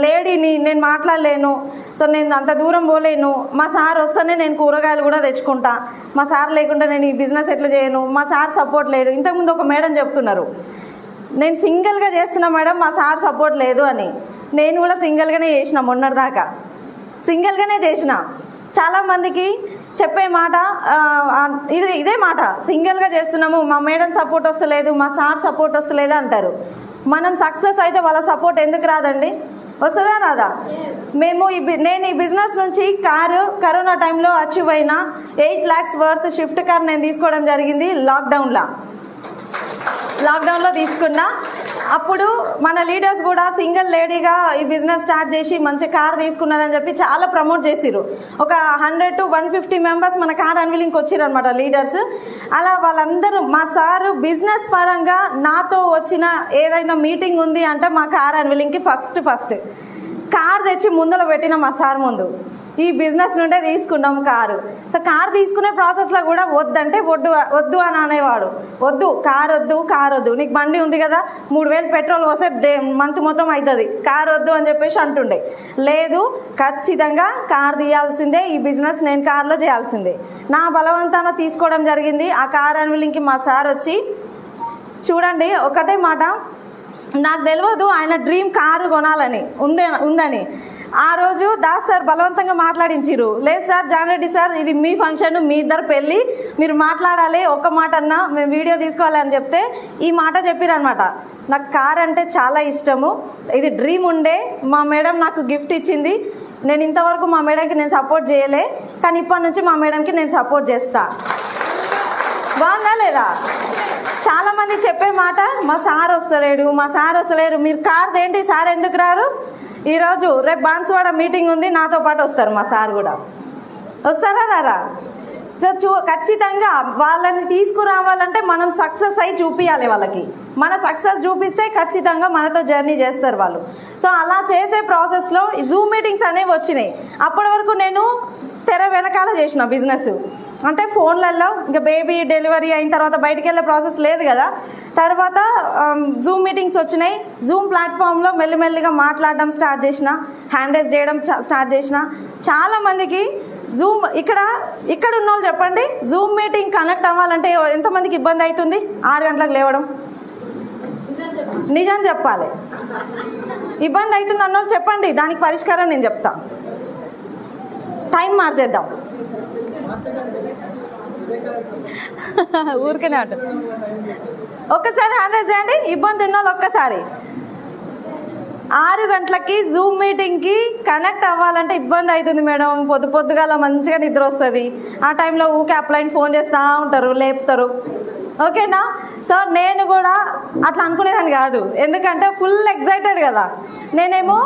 లేడీని, నేను మాట్లాడలేను, సో నేను అంత దూరం పోలేను, మా సార్ వస్తేనే నేను కూరగాయలు కూడా తెచ్చుకుంటా, మా సార్ లేకుండా నేను ఈ బిజినెస్ ఎట్లా చేయను, మా సార్ సపోర్ట్ లేదు. ఇంతకుముందు ఒక మేడం చెప్తున్నారు, నేను సింగిల్గా చేస్తున్నా మేడం, మా సార్ సపోర్ట్ లేదు అని. నేను కూడా సింగిల్గానే చేసిన, మొన్నటిదాకా సింగిల్గానే చేసిన. చాలామందికి చెప్పే మాట ఇదే మాట, సింగిల్గా చేస్తున్నాము, మా మేడం సపోర్ట్ వస్తలేదు, మా సార్ సపోర్ట్ వస్తలేదు అంటారు. మనం సక్సెస్ అయితే వాళ్ళ సపోర్ట్ ఎందుకు రాదండి? వస్తుందా రాదా? నేను ఈ బిజినెస్ నుంచి కరోనా టైంలో అచీవ్ అయిన 8 lakhs వర్త్ షిఫ్ట్ కార్ నేను తీసుకోవడం జరిగింది. లాక్డౌన్లో తీసుకున్నా. అప్పుడు మన లీడర్స్ కూడా సింగిల్ లేడీగా ఈ బిజినెస్ స్టార్ట్ చేసి మంచి కార్ తీసుకున్నారని చెప్పి చాలా ప్రమోట్ చేసిరు. ఒక 100 to 150 మెంబర్స్ మన కార్ అన్వీలింగ్కి వచ్చిరు అనమాట లీడర్స్. అలా వాళ్ళందరూ, మా సారు బిజినెస్ పరంగా నాతో వచ్చిన ఏదైనా మీటింగ్ ఉంది అంటే మా కార్ అన్వీలింగ్కి ఫస్ట్ కార్ తెచ్చి ముందులో పెట్టిన మా సార్ ముందు. ఈ బిజినెస్ నుండే తీసుకున్నాం కారు. సో కార్ తీసుకునే ప్రాసెస్లో కూడా వద్దంటే వద్దు అని అనేవాడు. కార్ వద్దు, నీకు బండి ఉంది కదా, 3000 పెట్రోల్ పోస్తే మంత్ మొత్తం అవుతుంది, కార్ వద్దు అని చెప్పేసి అంటుండే. లేదు, ఖచ్చితంగా కార్ తీయాల్సిందే, ఈ బిజినెస్ నేను కార్లో చేయాల్సిందే. నా బలవంతాన తీసుకోవడం జరిగింది. ఆ కార్ అన్వీలింగ్కి మా సార్ వచ్చి, చూడండి ఒకటే మాట, నాకు తెలియదు ఆయన డ్రీమ్ కారు కొనాలని ఉందని. ఆ రోజు దాస్ సార్ బలవంతంగా మాట్లాడించిరు. లేదు సార్, జాన్రెడ్డి సార్, ఇది మీ ఫంక్షన్, మీ ఇద్దరు పెళ్ళి, మీరు మాట్లాడాలి, ఒక్క మాట అన్నా మేము వీడియో తీసుకోవాలి అని చెప్తే ఈ మాట చెప్పిరనమాట. నాకు కార్ అంటే చాలా ఇష్టము, ఇది డ్రీమ్ ఉండే, మా మేడం నాకు గిఫ్ట్ ఇచ్చింది, నేను ఇంతవరకు మా మేడంకి నేను సపోర్ట్ చేయలే, కానీ ఇప్పటి నుంచి మా మేడంకి నేను సపోర్ట్ చేస్తా. బాగుందా లేదా? చాలామంది చెప్పే మాట, మా సార్ వస్తలేరు, మీరు కార్ ఏంటి, సార్ ఎందుకు రారు? ఈరోజు రేపు బాన్సువాడ మీటింగ్ ఉంది, నాతో పాటు వస్తారు, మా సార్ కూడా వస్తారా రారా? సో ఖచ్చితంగా వాళ్ళని తీసుకురావాలంటే మనం సక్సెస్ అయి చూపించాలి వాళ్ళకి. మన సక్సెస్ చూపిస్తే ఖచ్చితంగా మనతో జర్నీ చేస్తారు వాళ్ళు. సో అలా చేసే ప్రాసెస్లో జూమ్ మీటింగ్స్ అనేవి వచ్చినాయి. అప్పటి వరకు నేను తెర వెనకాల చేసిన బిజినెస్, అంటే ఫోన్లలో ఇంకా బేబీ డెలివరీ అయిన తర్వాత బయటికి వెళ్ళే ప్రాసెస్ లేదు కదా. తర్వాత జూమ్ మీటింగ్స్ వచ్చినాయి. జూమ్ ప్లాట్ఫామ్లో మెల్లిమెల్లిగా మాట్లాడడం స్టార్ట్ చేసిన, హ్యాండ్ రైజ్ చేయడం స్టార్ట్ చేసిన. చాలామందికి జూమ్ ఇక్కడ ఉన్న వాళ్ళు చెప్పండి, జూమ్ మీటింగ్ కనెక్ట్ అవ్వాలంటే ఎంతమందికి ఇబ్బంది అవుతుంది? 6 గంటలకు లేవడం. నిజం చెప్పాలి, ఇబ్బంది అవుతుంది అన్న వాళ్ళు చెప్పండి, దానికి పరిష్కారం నేను చెప్తా. టైం మార్చేద్దాం, ఊరికేనే అంట. ఒక్కసారి హ్యాండ్ రైజ్ చేయండి, ఇబ్బంది ఉన్న వాళ్ళు ఒక్కసారి. 6 గంటలకి జూమ్ మీటింగ్కి కనెక్ట్ అవ్వాలంటే ఇబ్బంది అవుతుంది మేడం, పొద్దుగాల మంచిగా నిద్ర వస్తుంది, ఆ టైంలో ఊకే అప్లైన్ ఫోన్ చేస్తూ ఉంటారు, లేపుతారు. ఓకేనా? సో నేను కూడా అట్లా అనుకునేదాన్ని కాదు, ఎందుకంటే ఫుల్ ఎగ్జైటెడ్ కదా. నేనేమో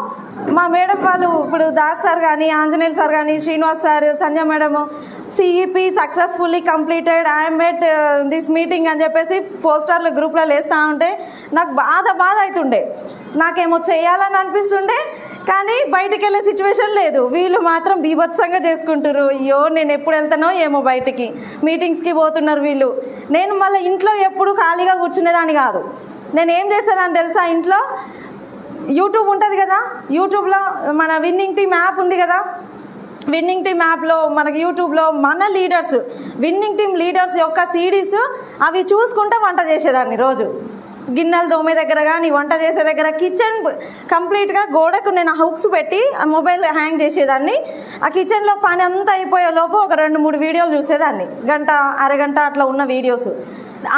మా మేడం వాళ్ళు, ఇప్పుడు దాస్ సార్ కానీ, ఆంజనేయులు సార్ కానీ, Srinivas sir, Sanjay madam, CEP successfully completed, I'm at this meeting అని చెప్పేసి పోస్టర్లు గ్రూప్లో వేస్తూ ఉంటే నాకు బాధ అవుతుండే. నాకేమో చేయాలని అనిపిస్తుండే, కానీ బయటికి వెళ్ళే సిచ్యువేషన్ లేదు. వీళ్ళు మాత్రం బీభత్సంగా చేసుకుంటారు. అయ్యో నేను ఎప్పుడు వెళ్తానో ఏమో బయటికి, మీటింగ్స్కి పోతున్నారు వీళ్ళు. నేను మళ్ళీ ఇంట్లో ఎప్పుడు ఖాళీగా కూర్చునేదాన్ని కాదు. నేను ఏం చేసేదాన్ని తెలుసా, ఇంట్లో యూట్యూబ్ ఉంటుంది కదా, యూట్యూబ్లో మన విన్నింగ్ టీమ్ యాప్ ఉంది కదా, విన్నింగ్ టీమ్ యాప్లో మనకి యూట్యూబ్లో మన లీడర్స్, విన్నింగ్ టీమ్ లీడర్స్ యొక్క సిడీస్ అవి చూసుకుంటూ వంట చేసేదాన్ని. రోజు గిన్నెలు దోమే దగ్గర కానీ వంట చేసే దగ్గర కిచెన్ కంప్లీట్గా గోడకు నేను హుక్స్ పెట్టి మొబైల్ హ్యాంగ్ చేసేదాన్ని. ఆ కిచెన్లో పని అంతా అయిపోయే లోపు ఒక 2-3 వీడియోలు చూసేదాన్ని, గంట అరగంట అట్లా ఉన్న వీడియోస్.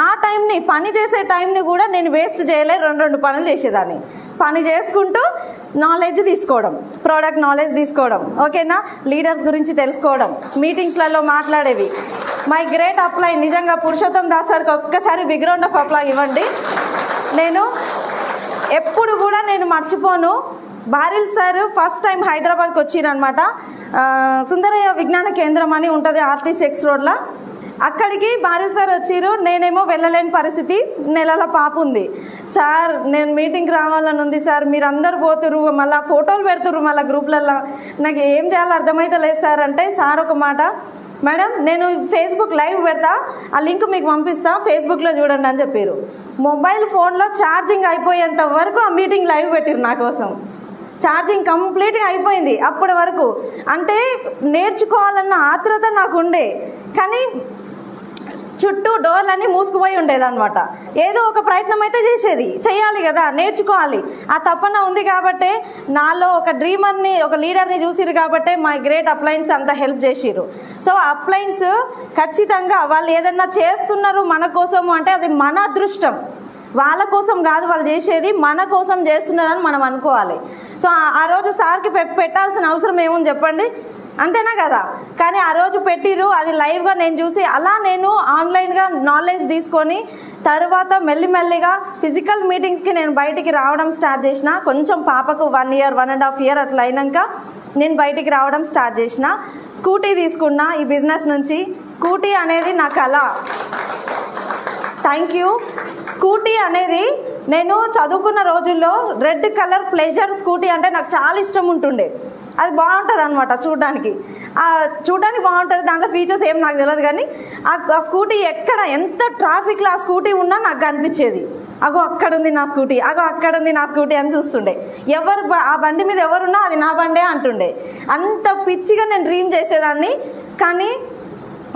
ఆ టైంని, పని చేసే టైంని కూడా నేను వేస్ట్ చేయలే, 2 పనులు చేసేదాన్ని. పని చేసుకుంటూ నాలెడ్జ్ తీసుకోవడం, ప్రోడక్ట్ నాలెడ్జ్ తీసుకోవడం, ఓకేనా, లీడర్స్ గురించి తెలుసుకోవడం, మీటింగ్స్లలో మాట్లాడేవి. మై గ్రేట్ అప్లైన్, నిజంగా పురుషోత్తం దాస్ సార్కి ఒక్కసారి బిగ్ రౌండ్ ఆఫ్ అప్లై ఇవ్వండి. నేను ఎప్పుడు కూడా నేను మర్చిపోను, బారిల్ సార్ ఫస్ట్ టైం హైదరాబాద్కి వచ్చిరనమాట. సుందరయ్య విజ్ఞాన కేంద్రం అని ఉంటుంది RT6 రోడ్లో. అక్కడికి బారిల్ సార్ వచ్చిర్రు. నేనేమో వెళ్ళలేని పరిస్థితి, నెలల పాప ఉంది. సార్ నేను మీటింగ్కి రావాలని ఉంది సార్, మీరు అందరు పోతురు, మళ్ళీ ఫోటోలు పెడుతురు మళ్ళీ గ్రూప్లలో, నాకు ఏం చేయాలో అర్థమైతే లేదు సార్ అంటే, సార్ ఒక మాట, మేడం నేను ఫేస్బుక్ లైవ్ పెడతా, ఆ లింక్ మీకు పంపిస్తా, ఫేస్బుక్లో చూడండి అని చెప్పారు. మొబైల్ ఫోన్లో ఛార్జింగ్ అయిపోయేంత వరకు ఆ మీటింగ్ లైవ్ పెట్టారు నా కోసం. ఛార్జింగ్ కంప్లీట్గా అయిపోయింది అప్పటి వరకు. అంటే నేర్చుకోవాలన్న ఆత్రుత నాకు ఉండే, కానీ చుట్టూ డోర్లన్నీ మూసుకుపోయి ఉండేదన్నమాట. ఏదో ఒక ప్రయత్నం అయితే చేయాలి కదా, నేర్చుకోవాలి, ఆ తపన ఉంది కాబట్టే, నాలో ఒక డ్రీమర్ని, ఒక లీడర్ని చూసిరు కాబట్టే మై గ్రేట్ అప్లయన్స్ అంత హెల్ప్ చేసిరు. సో అప్లయన్స్ ఖచ్చితంగా వాళ్ళు ఏదన్నా చేస్తున్నారు మన కోసము అంటే అది మన అదృష్టం, వాళ్ళ కోసం కాదు వాళ్ళు చేసేది, మన కోసం చేస్తున్నారని మనం అనుకోవాలి. సో ఆ రోజు సార్కి పెట్టాల్సిన అవసరం ఏముంది చెప్పండి, అంతేనా కదా. కానీ ఆ రోజు పెట్టిరు, అది లైవ్గా నేను చూసి, అలా నేను ఆన్లైన్గా నాలెడ్జ్ తీసుకొని తర్వాత మెల్లిమెల్లిగా ఫిజికల్ మీటింగ్స్కి నేను బయటికి రావడం స్టార్ట్ చేసిన. కొంచెం పాపకు 1 year 1.5 year అట్లా అయినాక నేను బయటికి రావడం స్టార్ట్ చేసిన. స్కూటీ తీసుకున్నా ఈ బిజినెస్ నుంచి. స్కూటీ అనేది నా కళ. Thank you. స్కూటీ అనేది నేను చదువుకున్న రోజుల్లో రెడ్ కలర్ ప్లెజర్ స్కూటీ అంటే నాకు చాలా ఇష్టం ఉంటుండే. అది బాగుంటుంది అనమాట, చూడడానికి బాగుంటుంది. దాంట్లో ఫీచర్స్ ఏం నాకు తెలియదు, కానీ ఆ స్కూటీ ఎక్కడ ఎంత ట్రాఫిక్లో ఆ స్కూటీ ఉన్నా నాకు కనిపించేది. అగో అక్కడుంది నా స్కూటీ, అగో అక్కడుంది నా స్కూటీ అని చూస్తుండే. ఎవరు ఆ బండి మీద ఎవరున్నా అది నా బండే అంటుండే. అంత పిచ్చిగా నేను డ్రీమ్ చేసేదాన్ని. కానీ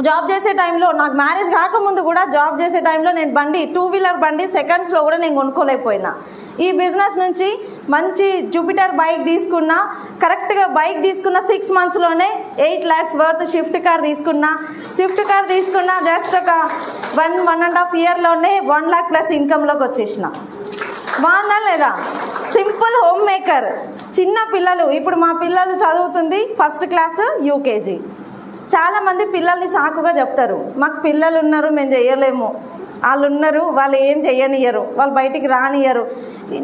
జాబ్ చేసే టైంలో, నాకు మ్యారేజ్ కాకముందు కూడా జాబ్ చేసే టైంలో నేను బండి, 2-wheeler బండి సెకండ్స్లో కూడా నేను కొనుక్కోలేకపోయినా. ఈ బిజినెస్ నుంచి మంచి జూపిటర్ బైక్ తీసుకున్నా. కరెక్ట్గా బైక్ తీసుకున్న 6 monthsలోనే 8 lakhs వర్త్ స్విఫ్ట్ కార్ తీసుకున్నా. జస్ట్ ఒక 1.5 yearలోనే 1 lakh plus ఇన్కమ్లోకి వచ్చేసిన. బాగుందా లేదా? Simple home maker. చిన్న పిల్లలు, ఇప్పుడు మా పిల్లలు చదువుతుంది 1st class UKG. చాలామంది పిల్లల్ని సాకుగా చెప్తారు, మాకు పిల్లలు ఉన్నారు మేము చేయలేము, వాళ్ళు ఉన్నారు వాళ్ళు ఏం చెయ్యనియ్యరు, వాళ్ళు బయటికి రానియ్యరు.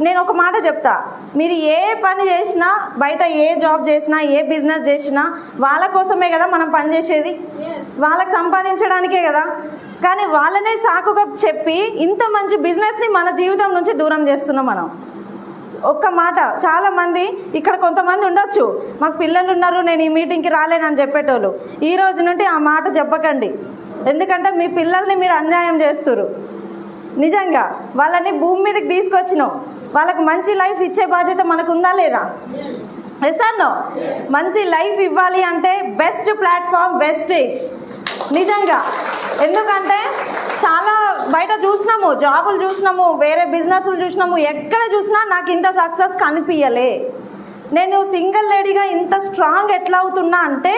నేను ఒక మాట చెప్తా, మీరు ఏ పని చేసినా, బయట ఏ జాబ్ చేసినా, ఏ బిజినెస్ చేసినా వాళ్ళ కోసమే కదా మనం పని చేసేది, వాళ్ళకి సంపాదించడానికే కదా. కానీ వాళ్ళనే సాకుగా చెప్పి ఇంత మంచి బిజినెస్ని మన జీవితం నుంచి దూరం చేస్తున్నాం మనం. ఒక్క మాట, చాలామంది ఇక్కడ కొంతమంది ఉండొచ్చు, మాకు పిల్లలు ఉన్నారు నేను ఈ మీటింగ్కి రాలేనని చెప్పేటోళ్ళు. ఈ రోజు నుండి ఆ మాట చెప్పకండి, ఎందుకంటే మీ పిల్లల్ని మీరు అన్యాయం చేస్తున్నారు. నిజంగా వాళ్ళని భూమి మీదకి తీసుకొచ్చినాం, వాళ్ళకు మంచి లైఫ్ ఇచ్చే బాధ్యత మనకు ఉందా లేదా? Yes or no? మంచి లైఫ్ ఇవ్వాలి అంటే బెస్ట్ ప్లాట్ఫామ్ వెస్టేజ్. నిజంగా, ఎందుకంటే చాలా బయట చూసినాము, జాబులు చూసినాము, వేరే బిజినెస్లు చూసినాము, ఎక్కడ చూసినా నాకు ఇంత సక్సెస్ కనిపించలే. నేను సింగిల్ లేడీగా ఇంత స్ట్రాంగ్ ఎట్లా అవుతున్నా అంటే,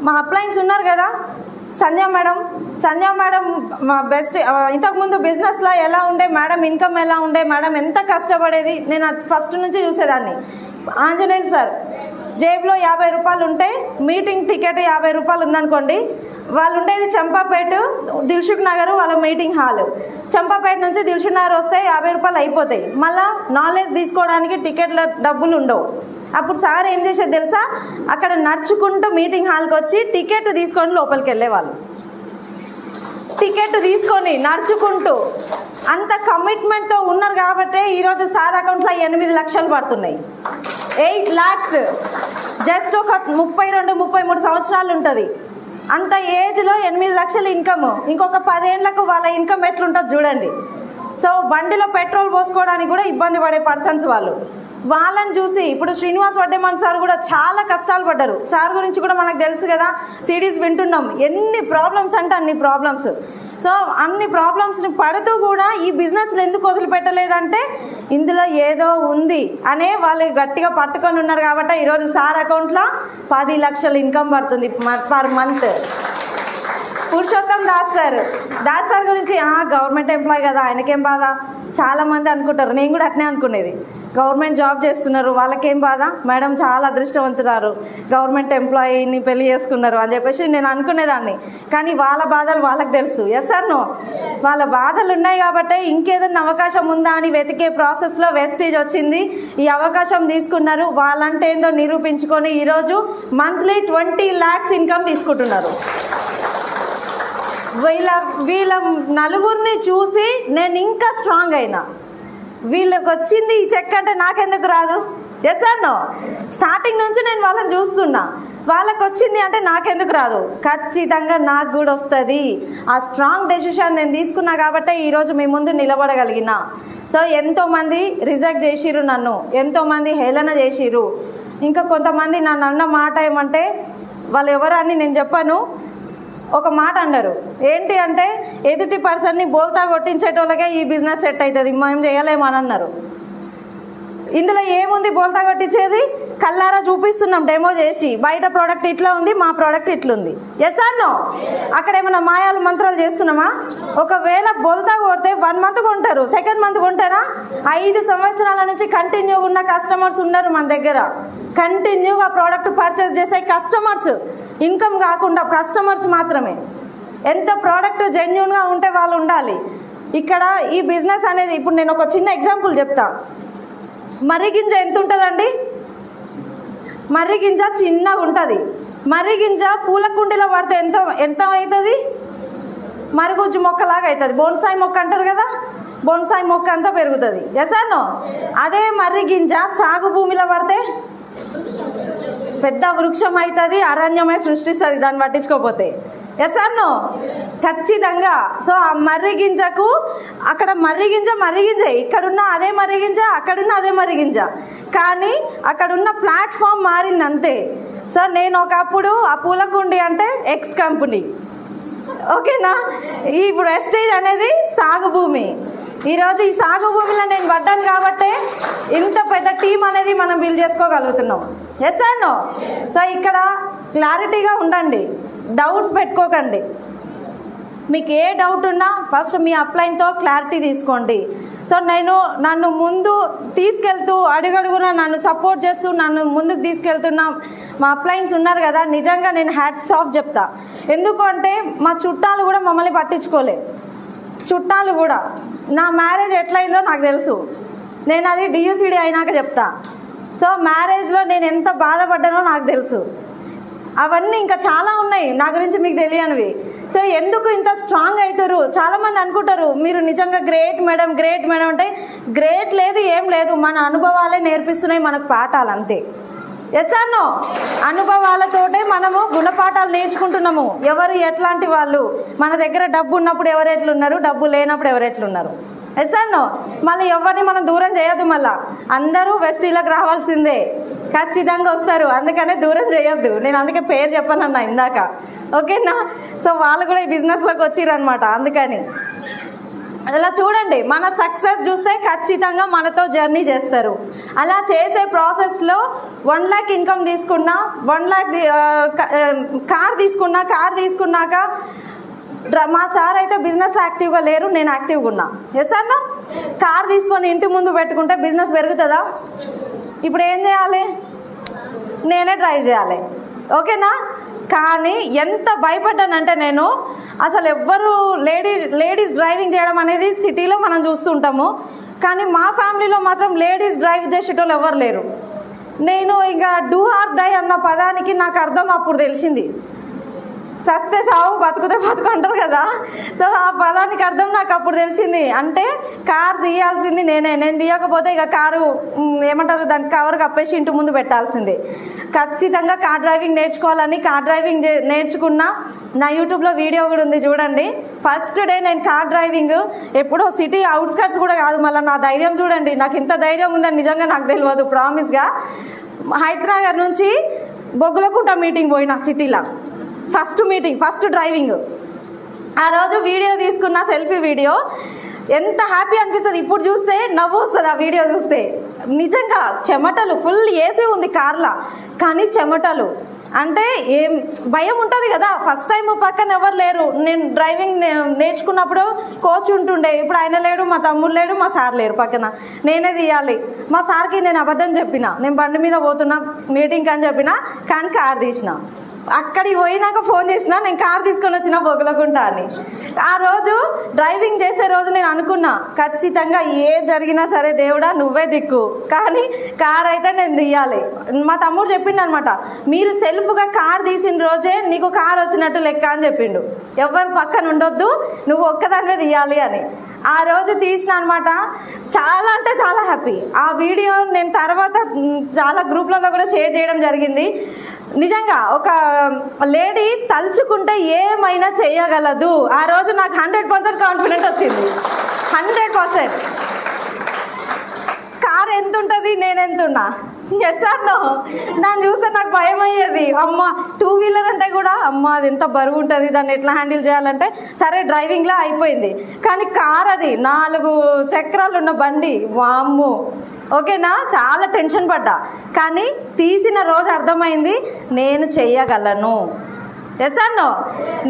మా అప్లయన్స్ ఉన్నారు కదా, సంధ్య మేడం మా బెస్ట్. ఇంతకుముందు బిజినెస్లో ఎలా ఉండే మేడం, ఇన్కమ్ ఎలా ఉండే మేడం, ఎంత కష్టపడేది, నేను ఫస్ట్ నుంచి చూసేదాన్ని. ఆంజనేయులు సార్ జేబులో 50 రూపాయలు ఉంటే, మీటింగ్ టికెట్ 50 రూపాయలు ఉందనుకోండి, వాళ్ళు ఉండేది చంపాపేట దిల్సుఖ్ నగర్ వాళ్ళ మీటింగ్ హాల్. చంపాపేట నుంచి దిల్సుఖ్ నగర్ వస్తే 50 రూపాయలు అయిపోతాయి. మళ్ళీ నాలెడ్జ్ తీసుకోవడానికి టికెట్ల డబ్బులు ఉండవు. అప్పుడు సార్ ఏం చేసేది తెలుసా, అక్కడ నడుచుకుంటూ మీటింగ్ హాల్కి వచ్చి టికెట్ తీసుకొని లోపలికి వెళ్ళేవాళ్ళు. టికెట్ తీసుకొని నడుచుకుంటూ అంత కమిట్మెంట్తో ఉన్నారు కాబట్టి ఈరోజు సార్ అకౌంట్లో 8 లక్షలు పడుతున్నాయి. 8 lakhs జస్ట్ ఒక 32-33 సంవత్సరాలు ఉంటుంది. అంత ఏజ్లో 8 లక్షల ఇన్కమ్. ఇంకొక 10 ఏళ్లకు వాళ్ళ ఇన్కమ్ ఎట్లుంటుంది చూడండి. సో బండిలో పెట్రోల్ పోసుకోవడానికి కూడా ఇబ్బంది పడే పర్సన్స్ వాళ్ళని చూసి ఇప్పుడు శ్రీనివాస్ వడ్డేమాన్ సార్ కూడా చాలా కష్టాలు పడ్డారు. సార్ గురించి కూడా మనకు తెలుసు కదా, సిడీస్ వింటున్నాం. ఎన్ని ప్రాబ్లమ్స్ అంటే అన్ని ప్రాబ్లమ్స్. సో అన్ని ప్రాబ్లమ్స్ని పడుతూ కూడా ఈ బిజినెస్లు ఎందుకు వదిలిపెట్టలేదంటే ఇందులో ఏదో ఉంది అనే వాళ్ళు గట్టిగా పట్టుకొని ఉన్నారు కాబట్టి ఈరోజు సార్ అకౌంట్లో 10 లక్షల ఇన్కమ్ పడుతుంది per month. Purushottam Das sir గురించి గవర్నమెంట్ ఎంప్లాయీ కదా ఆయనకేం బాధ, చాలామంది అనుకుంటారు. నేను కూడా అట్నే అనుకునేది. గవర్నమెంట్ జాబ్ చేస్తున్నారు వాళ్ళకేం బాధ, మేడం చాలా అదృష్టవంతున్నారు గవర్నమెంట్ ఎంప్లాయీని పెళ్లి చేసుకున్నారు అని చెప్పేసి నేను అనుకునేదాన్ని. కానీ వాళ్ళ బాధలు వాళ్ళకి తెలుసు. Yes or no? వాళ్ళ బాధలు ఉన్నాయి కాబట్టి ఇంకేదన్నా అవకాశం ఉందా అని వెతికే ప్రాసెస్లో వెస్టేజ్ వచ్చింది. ఈ అవకాశం తీసుకున్నారు. వాళ్ళంటే ఏందో నిరూపించుకొని ఈరోజు మంత్లీ 20 lakhs ఇన్కమ్ తీసుకుంటున్నారు. వీళ్ళ నలుగురిని చూసి నేను ఇంకా స్ట్రాంగ్ అయినా. వీళ్ళకి వచ్చింది ఈ చెక్ అంటే నాకెందుకు రాదు? Yes or no? స్టార్టింగ్ నుంచి నేను వాళ్ళని చూస్తున్నా. వాళ్ళకి వచ్చింది అంటే నాకెందుకు రాదు? ఖచ్చితంగా నాకు కూడా వస్తుంది. ఆ స్ట్రాంగ్ డెసిషన్ నేను తీసుకున్నా కాబట్టి ఈరోజు మీ ముందు నిలబడగలిగిన. సో ఎంతోమంది రిజెక్ట్ చేసిర్రు నన్ను, ఎంతోమంది హేళన చేసిర్రు. ఇంకా కొంతమంది నన్ను అన్న మాట ఏమంటే, వాళ్ళు ఎవరు అని నేను చెప్పాను, ఒక మాట అన్నారు. ఏంటి అంటే ఎదుటి పర్సన్ని బోల్తా కొట్టించేటోళ్ళకే ఈ బిజినెస్ సెట్ అవుతుంది, మేము చేయలేమని అన్నారు. ఇందులో ఏముంది బోల్తా కొట్టించేది? కల్లారా చూపిస్తున్నాం డెమో చేసి, బయట ప్రోడక్ట్ ఇట్లా ఉంది, మా ప్రోడక్ట్ ఇట్లుంది. Yes or no? అక్కడ ఏమైనా మాయాలు మంత్రాలు చేస్తున్నామా? ఒకవేళ బోల్తా కొడితే 1 month కొంటారు, 2nd month కొంటారా? 5 సంవత్సరాల నుంచి కంటిన్యూగా ఉన్న కస్టమర్స్ ఉన్నారు మన దగ్గర. కంటిన్యూగా ప్రోడక్ట్ పర్చేస్ చేసే కస్టమర్స్, ఇన్కమ్ కాకుండా కస్టమర్స్ మాత్రమే. ఎంత ప్రోడక్ట్ జెన్యూన్గా ఉంటే వాళ్ళు ఉండాలి. ఇక్కడ ఈ బిజినెస్ అనేది ఇప్పుడు నేను ఒక చిన్న ఎగ్జాంపుల్ చెప్తా. మర్రి గింజ ఎంత ఉంటుందండి? మర్రి గింజ చిన్నగా ఉంటుంది. మర్రి గింజ పూల కుండీలో పడితే ఎంత అవుతుంది? మరుగుజ్జు మొక్కలాగా అవుతుంది. బోన్సాయి మొక్క అంటారు కదా, బోన్సాయి మొక్క అంతా పెరుగుతుంది. Yes or no? అదే మర్రి గింజ సాగు భూమిలో పడితే పెద్ద వృక్షం అవుతుంది, అరణ్యమై సృష్టిస్తుంది దాన్ని పట్టించుకోకపోతే. Yes or no? ఖచ్చితంగా. సో ఆ మర్రి గింజకు అక్కడ మర్రి గింజ, ఇక్కడున్న అదే మర్రి గింజ, అక్కడున్న అదే మర్రి గింజ, కానీ అక్కడున్న ప్లాట్ఫామ్ మారింది అంతే. సో నేను ఒకప్పుడు ఆ పూలకుండి అంటే ఎక్స్ కంపెనీ, ఓకేనా? ఇప్పుడు ఎస్టేజ్ అనేది సాగు భూమి. ఈరోజు ఈ సాగు భూమిలో నేను పడ్డాను కాబట్టి ఇంత పెద్ద టీం అనేది మనం బిల్డ్ చేసుకోగలుగుతున్నాం. Yes or no? సో ఇక్కడ క్లారిటీగా ఉండండి, డౌట్స్ పెట్టుకోకండి. మీకు ఏ డౌట్ ఉన్నా ఫస్ట్ మీ అప్లైన్తో క్లారిటీ తీసుకోండి. సో నన్ను ముందు తీసుకెళ్తూ అడుగడుగున నన్ను సపోర్ట్ చేస్తూ నన్ను ముందుకు తీసుకెళ్తున్నా మా అప్లైన్స్ ఉన్నారు కదా, నిజంగా నేను హ్యాట్స్ ఆఫ్ చెప్తా. ఎందుకు అంటే మా చుట్టాలు కూడా మమ్మల్ని పట్టించుకోలే. చుట్టాలు కూడా నా మ్యారేజ్ ఎట్లయిందో నాకు తెలుసు, నేను అది డియూసిడి అయినాక చెప్తా. సో మ్యారేజ్లో నేను ఎంత బాధపడ్డానో నాకు తెలుసు. అవన్నీ ఇంకా చాలా ఉన్నాయి నా గురించి మీకు తెలియనివి. సో ఎందుకు ఇంత స్ట్రాంగ్ అవుతారు? చాలామంది అనుకుంటారు మీరు నిజంగా గ్రేట్ మేడం అంటే. గ్రేట్ లేదు, ఏం లేదు, మన అనుభవాలే నేర్పిస్తున్నాయి మనకు పాఠాలు అంతే. Yes or no? అనుభవాలతోటే మనము గుణపాఠాలు నేర్చుకుంటున్నాము. ఎవరు ఎట్లాంటి వాళ్ళు, మన దగ్గర డబ్బు ఉన్నప్పుడు ఎవరు ఎట్లున్నారు, డబ్బు లేనప్పుడు ఎవరు ఎట్లున్నారు. Yes or no? మళ్ళీ ఎవరిని మనం దూరం చేయొద్దు. మళ్ళీ అందరూ వెస్టీలకు రావాల్సిందే, ఖచ్చితంగా వస్తారు, అందుకనే దూరం చేయొద్దు. నేను అందుకే పేరు చెప్పనన్నా ఇందాక, ఓకేనా? సో వాళ్ళు కూడా ఈ బిజినెస్లోకి వచ్చిరనమాట. అందుకని అలా చూడండి, మన సక్సెస్ చూస్తే ఖచ్చితంగా మనతో జర్నీ చేస్తారు. అలా చేసే ప్రాసెస్లో 1 lakh ఇన్కమ్ తీసుకున్నా, 1 lakh కార్ తీసుకున్నాక మా సార్ అయితే బిజినెస్లో యాక్టివ్గా లేరు, నేను యాక్టివ్గా ఉన్నా. ఎస్ అన్న? కార్ తీసుకొని ఇంటి ముందు పెట్టుకుంటే బిజినెస్ పెరుగుతుందా? ఇప్పుడు ఏం చేయాలి? నేనే డ్రైవ్ చేయాలి, ఓకేనా? కానీ ఎంత భయపడ్డానంటే నేను, అసలు ఎవ్వరు లేడీస్ డ్రైవింగ్ చేయడం అనేది సిటీలో మనం చూస్తుంటాము, కానీ మా ఫ్యామిలీలో మాత్రం లేడీస్ డ్రైవ్ చేసేటోళ్ళు ఎవరు లేరు. నేను ఇంకా డూ ఆర్ డై అన్న పదానికి నాకు అర్థం అప్పుడు తెలిసింది. చస్తే సావు బతుకుతే బతుకు అంటారు కదా. సో ఆ పదానికి అర్థం నాకు అప్పుడు తెలిసింది. అంటే కారు తీయాల్సింది నేను తీయకపోతే ఇక కారు ఏమంటారు దాన్ని కవర్ కప్పేసి ఇంటి ముందు పెట్టాల్సింది. ఖచ్చితంగా కార్ డ్రైవింగ్ నేర్చుకోవాలని కార్ డ్రైవింగ్ నేర్చుకున్నా. నా యూట్యూబ్లో వీడియో కూడా ఉంది చూడండి. ఫస్ట్ డే నేను కార్ డ్రైవింగ్ ఎప్పుడో సిటీ అవుట్స్కట్స్ కూడా కాదు. మళ్ళీ నా ధైర్యం చూడండి, నాకు ఇంత ధైర్యం ఉందని నిజంగా నాకు తెలియదు ప్రామిస్గా. హైదరాబాద్ నుంచి బొగ్గులకుంట మీటింగ్ పోయినా సిటీలో. First driving. ఆ రోజు వీడియో తీసుకున్న సెల్ఫీ వీడియో. ఎంత హ్యాపీ అనిపిస్తుంది ఇప్పుడు చూస్తే, నవ్వు వస్తుంది ఆ వీడియో చూస్తే. నిజంగా చెమటలు, ఫుల్ ఏసీ ఉంది కార్లో కానీ చెమటలు. అంటే ఏం భయం ఉంటుంది కదా, ఫస్ట్ టైం పక్కన ఎవరు లేరు. నేను డ్రైవింగ్ నేర్చుకున్నప్పుడు కోచ్ ఉంటుండే, ఇప్పుడు ఆయన లేడు, మా తమ్ముడు లేడు, మా సార్ లేరు పక్కన, నేనే తీయాలి. మా సార్కి నేను అబద్ధం చెప్పిన, నేను బండి మీద పోతున్నా మీటింగ్కి అని చెప్పిన, కానీ కార్ తీసిన. అక్కడికి పోయినాక ఫోన్ చేసిన, నేను కార్ తీసుకొని వచ్చిన బొగ్గులకుంట అని. ఆ రోజు డ్రైవింగ్ చేసే రోజు నేను అనుకున్నా, ఖచ్చితంగా ఏ జరిగినా సరే దేవుడా నువ్వే దిక్కు, కానీ కార్ అయితే నేను తీయాలి. మా తమ్ముడు చెప్పిండు అనమాట, మీరు సెల్ఫ్గా కార్ తీసిన రోజే నీకు కార్ వచ్చినట్టు లెక్క అని చెప్పిండు. ఎవరు పక్కన ఉండొద్దు, నువ్వు ఒక్కదానివే తీయాలి అని. ఆ రోజు తీసిన అనమాట. చాలా అంటే చాలా హ్యాపీ. ఆ వీడియో నేను తర్వాత చాలా గ్రూప్లలో కూడా షేర్ చేయడం జరిగింది. నిజంగా ఒక లేడీ తలుచుకుంటే ఏమైనా చేయగలదు. ఆ రోజు నాకు 100% కాన్ఫిడెంట్ వచ్చింది. 100%. కార్ ఎంత ఉంటుంది, నేను ఎంత ఉన్నా? Yes or no? దాన్ని చూస్తే నాకు భయం అయ్యేది. అమ్మ 2 వీలర్ అంటే కూడా అమ్మ అది ఎంత బరువు ఉంటుంది, దాన్ని ఎట్లా హ్యాండిల్ చేయాలంటే సరే డ్రైవింగ్లో అయిపోయింది. కానీ కార్ అది 4 చక్రాలు ఉన్న బండి, వామ్ము, ఓకేనా, చాలా టెన్షన్ పడ్డా. కానీ తీసిన రోజు అర్థమైంది నేను చెయ్యగలను. Yes or no?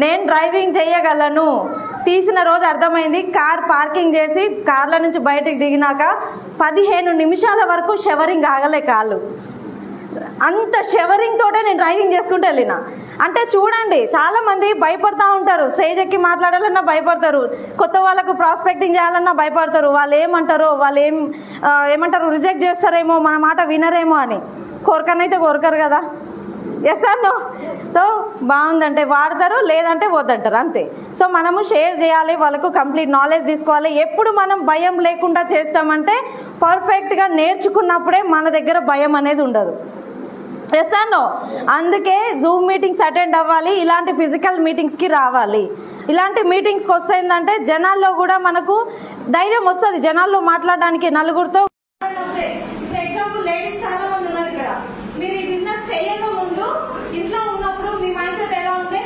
నేను డ్రైవింగ్ చెయ్యగలను. తీసిన రోజు అర్థమైంది. కార్ పార్కింగ్ చేసి కార్ల నుంచి బయటకు దిగినాక 15 నిమిషాల వరకు షవరింగ్ ఆగలే కాళ్ళు. అంత షవరింగ్ తోటే నేను డ్రైవింగ్ చేసుకుంటూ వెళ్ళిన. అంటే చూడండి, చాలా మంది భయపడతా ఉంటారు, స్టేజ్ ఎక్కి మాట్లాడాలన్నా భయపడతారు, కొత్త వాళ్ళకు ప్రాస్పెక్టింగ్ చేయాలన్నా భయపడతారు. వాళ్ళు ఏమంటారో, వాళ్ళు ఏమంటారు, రిజెక్ట్ చేస్తారేమో, మన మాట వినరేమో అని. కోరకనైతే కోరకరు కదా. Yes or no? సో బాగుందంటే వాడతారు, లేదంటే వద్దంటారు, అంతే. సో మనము షేర్ చేయాలి, వాళ్ళకు కంప్లీట్ నాలెడ్జ్ తీసుకోవాలి. ఎప్పుడు మనం భయం లేకుండా చేస్తామంటే పర్ఫెక్ట్గా నేర్చుకున్నప్పుడే మన దగ్గర భయం అనేది ఉండదు. Yes or no? అందుకే జూమ్ మీటింగ్స్ అటెండ్ అవ్వాలి, ఇలాంటి ఫిజికల్ మీటింగ్స్కి రావాలి. ఇలాంటి మీటింగ్స్కి వస్తుందంటే జనాల్లో కూడా మనకు ధైర్యం వస్తుంది, జనాల్లో మాట్లాడడానికి, నలుగురితో. ఎగ్జాంపుల్ లేడీస్ చాలా మంది ఉన్నారు ఇక్కడ. మీరు ఈ బిజినెస్ చేయక ముందు ఇంట్లో ఉన్నప్పుడు మీ మైండ్ సెట్ ఎలా ఉంటే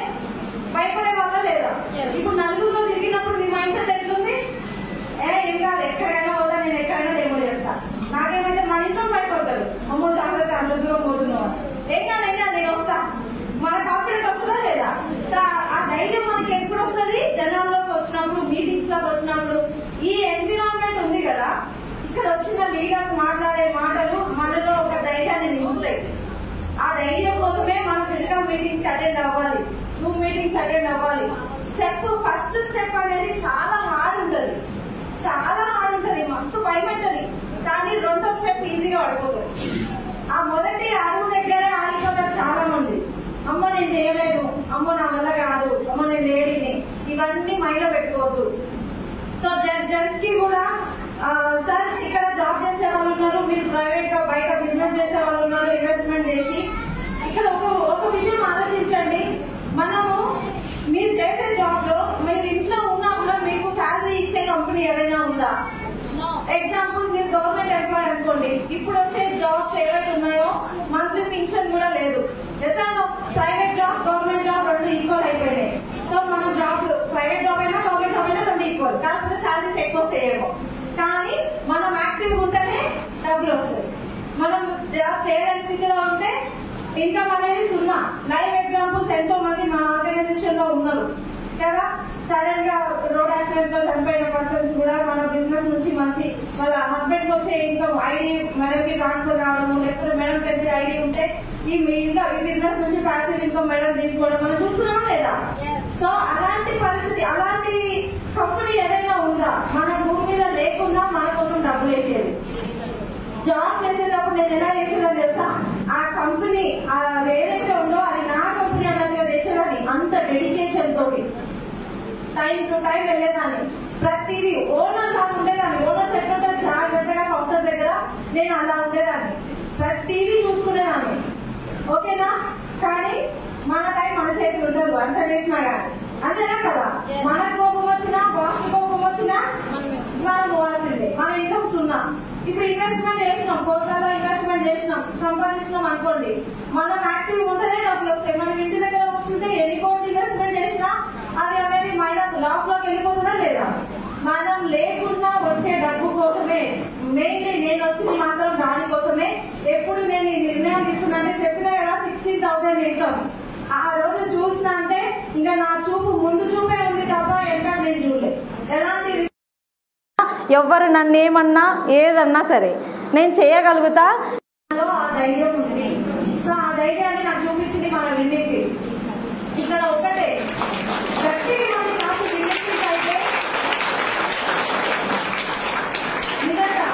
భయపడే వాళ్ళ లేదా? ఇప్పుడు నలుగురిలో తిరిగినప్పుడు మీ మైండ్ సెట్ ఎట్లుంది? ఏం కాదు, ఎక్కడైనా పోదా, నేను ఎక్కడైనా డెమో చేస్తా. నాకేమైతే మన ఇంట్లో భయపడతారు, అమ్మో జాగ్రత్త అంత దూరం పోతున్నావు, ఏం కాదు నేను వస్తా. మన కాన్ఫిడెంట్ వస్తుందా లేదా? ఆ ధైర్యం మనకి ఎప్పుడు వస్తుంది? జనాల్లోకి వచ్చినప్పుడు, మీటింగ్స్ లోకి వచ్చినప్పుడు. ఈ ఎన్విరాన్మెంట్ ఉంది కదా, ఇక్కడ వచ్చిన లీడర్స్ మాట్లాడే మాటలు మనలో ఒక ధైర్యాన్ని నింపుతాయి. ఆ ధైర్యం కోసమే మనం ఫిజికల్ మీటింగ్స్ అటెండ్ అవ్వాలి, జూమ్ మీటింగ్స్ అటెండ్ అవ్వాలి. ఫస్ట్ స్టెప్ అనేది చాలా హార్డ్ ఉంటుంది, మస్తు భయం అవుతుంది. కానీ 2వ స్టెప్ ఈజీగా పడిపోతుంది. ఆ మొదటి అడుగు దగ్గరే ఆగిపోతారు చాలా మంది. అమ్మో నేను చేయలేను, అమ్మో నా వల్ల కాదు, అమ్మో నేను లేడీని, ఇవన్నీ మైండ్ లో పెట్టుకోవద్దు. సో జెంట్స్ కి కూడా సార్ ఇక్కడ జాబ్ చేసే వాళ్ళు ఉన్నారు, మీరు ప్రైవేట్ గా బయట బిజినెస్ చేసే వాళ్ళు ఉన్నారు, ఇన్వెస్ట్మెంట్ చేసి. ఇక్కడ ఒక విషయం ఆలోచించండి, మనము మీరు చేసే జాబ్ లో మీరు ఇంట్లో ఉన్నా కూడా మీకు శాలరీ ఇచ్చే కంపెనీ ఏదైనా ఉందా? ఎగ్జాంపుల్ మీరు గవర్నమెంట్ ఎంప్లాయ్ అనుకోండి, ఇప్పుడు వచ్చే జాబ్స్ ఏవైతే ఉన్నాయో మంత్లీ పింఛన్ కూడా లేదు. Private job, government job 2 equal అయిపోయినాయి. సో మనం జాబ్, ప్రైవేట్ జాబ్ అయినా గవర్నమెంట్ జాబ్ అయినా 2 ఈక్వల్, కాకపోతే శాలరీస్ ఎక్కువ వస్తాయేమో. కానీ మనం యాక్టివ్ ఉంటేనే డబ్బులు వస్తాయి. మనం జాబ్ చేయలేని స్థితిలో ఉంటే ఇన్కమ్ అనేది 0. లైవ్ ఎగ్జాంపుల్స్ ఎంతో మంది మన ఆర్గనైజేషన్ లో ఉన్నారు కదా. సడన్ గా రోడ్ యాక్సిడెంట్ లో చనిపోయిన పర్సన్స్ కూడా మన బిజినెస్ నుంచి మంచి వాళ్ళ హస్బెండ్ కి వచ్చే ఇన్కమ్ ఐడి మేడం కి ట్రాన్స్ఫర్ కావడము, లేకపోతే మేడం పెద్ద ఐడి ఉంటే ఈ బిజినెస్ నుంచి ప్యాసివ్ ఇన్కమ్ మేడం తీసుకోవడం మనం చూస్తున్నామా లేదా? సో అలాంటి పరిస్థితి, అలాంటి కంపెనీ ఏదైనా ఉందా మన భూమి మీద లేకుండా మన కోసం డబ్బులు వేసేది? జాబ్ చేసేటప్పుడు నేను ఎలా చేసేదని తెలుసా? ఆ కంపెనీ ఏదైతే ఉందో అది నా కంపెనీ అన్నట్టుగా చేసేదాన్ని. అంత డెడికేషన్ టైం టు టైం వెళ్ళేదాన్ని. ప్రతిదీ ఓనర్ లాగా ఉండేదాన్ని. ఓనర్స్ ఎట్లుంటారు జాగ్రత్తగా కౌంటర్ దగ్గర, నేను అలా ఉండేదాన్ని. ప్రతిదీ చూసుకునేదాన్ని. ఓకేనా? కానీ మన టైం మన చేతులు ఉండదు, అంత చేసినా కానీ. అంతేనా కదా? మన కోపం వచ్చినా, బాస్ కోపం వచ్చినా మనం పోవాల్సిందే. మన ఇన్కమ్స్ ఉన్నా. ఇప్పుడు ఇన్వెస్ట్మెంట్ చేసినాం, కోట్లలో ఇన్వెస్ట్మెంట్ చేసినాం, సంపాదిస్తున్నాం అనుకోండి, మనం యాక్టివ్ ఉంటేనే డబ్బులు వస్తాయి. మనం ఇంటి దగ్గర కూర్చుంటే ఎన్ని కోట్లు ఇన్వెస్ట్మెంట్ చేసినా అది అనేది మైనస్, లాస్ లోకి వెళ్ళిపోతుందా లేదా? మనం లేకుండా వచ్చే డబ్బు కోసమే, మెయిన్లీ నేను వచ్చింది మాత్రం దానికోసమే. ఎప్పుడు నేను ఈ నిర్ణయం తీసుకున్నా చెప్పినా కదా 16,000 ఇన్కమ్. ఆ రోజు చూసినా అంటే ఇంకా నా చూపు ముందు చూపే ఉంది తప్ప ఎంత నేను చూడలేదు. ఎలాంటి ఎవరు నన్ను ఏమన్నా ఏదన్నా సరే నేను చేయగలుగుతా, ఆ ధైర్యం ఉంది. సో ఆ ధైర్యాన్ని నాకు చూపించింది మన విన్నింటి. ఇక్కడ ఒకటే గట్టిగా మన నాకు విన్నింటి అయితే నిజంగా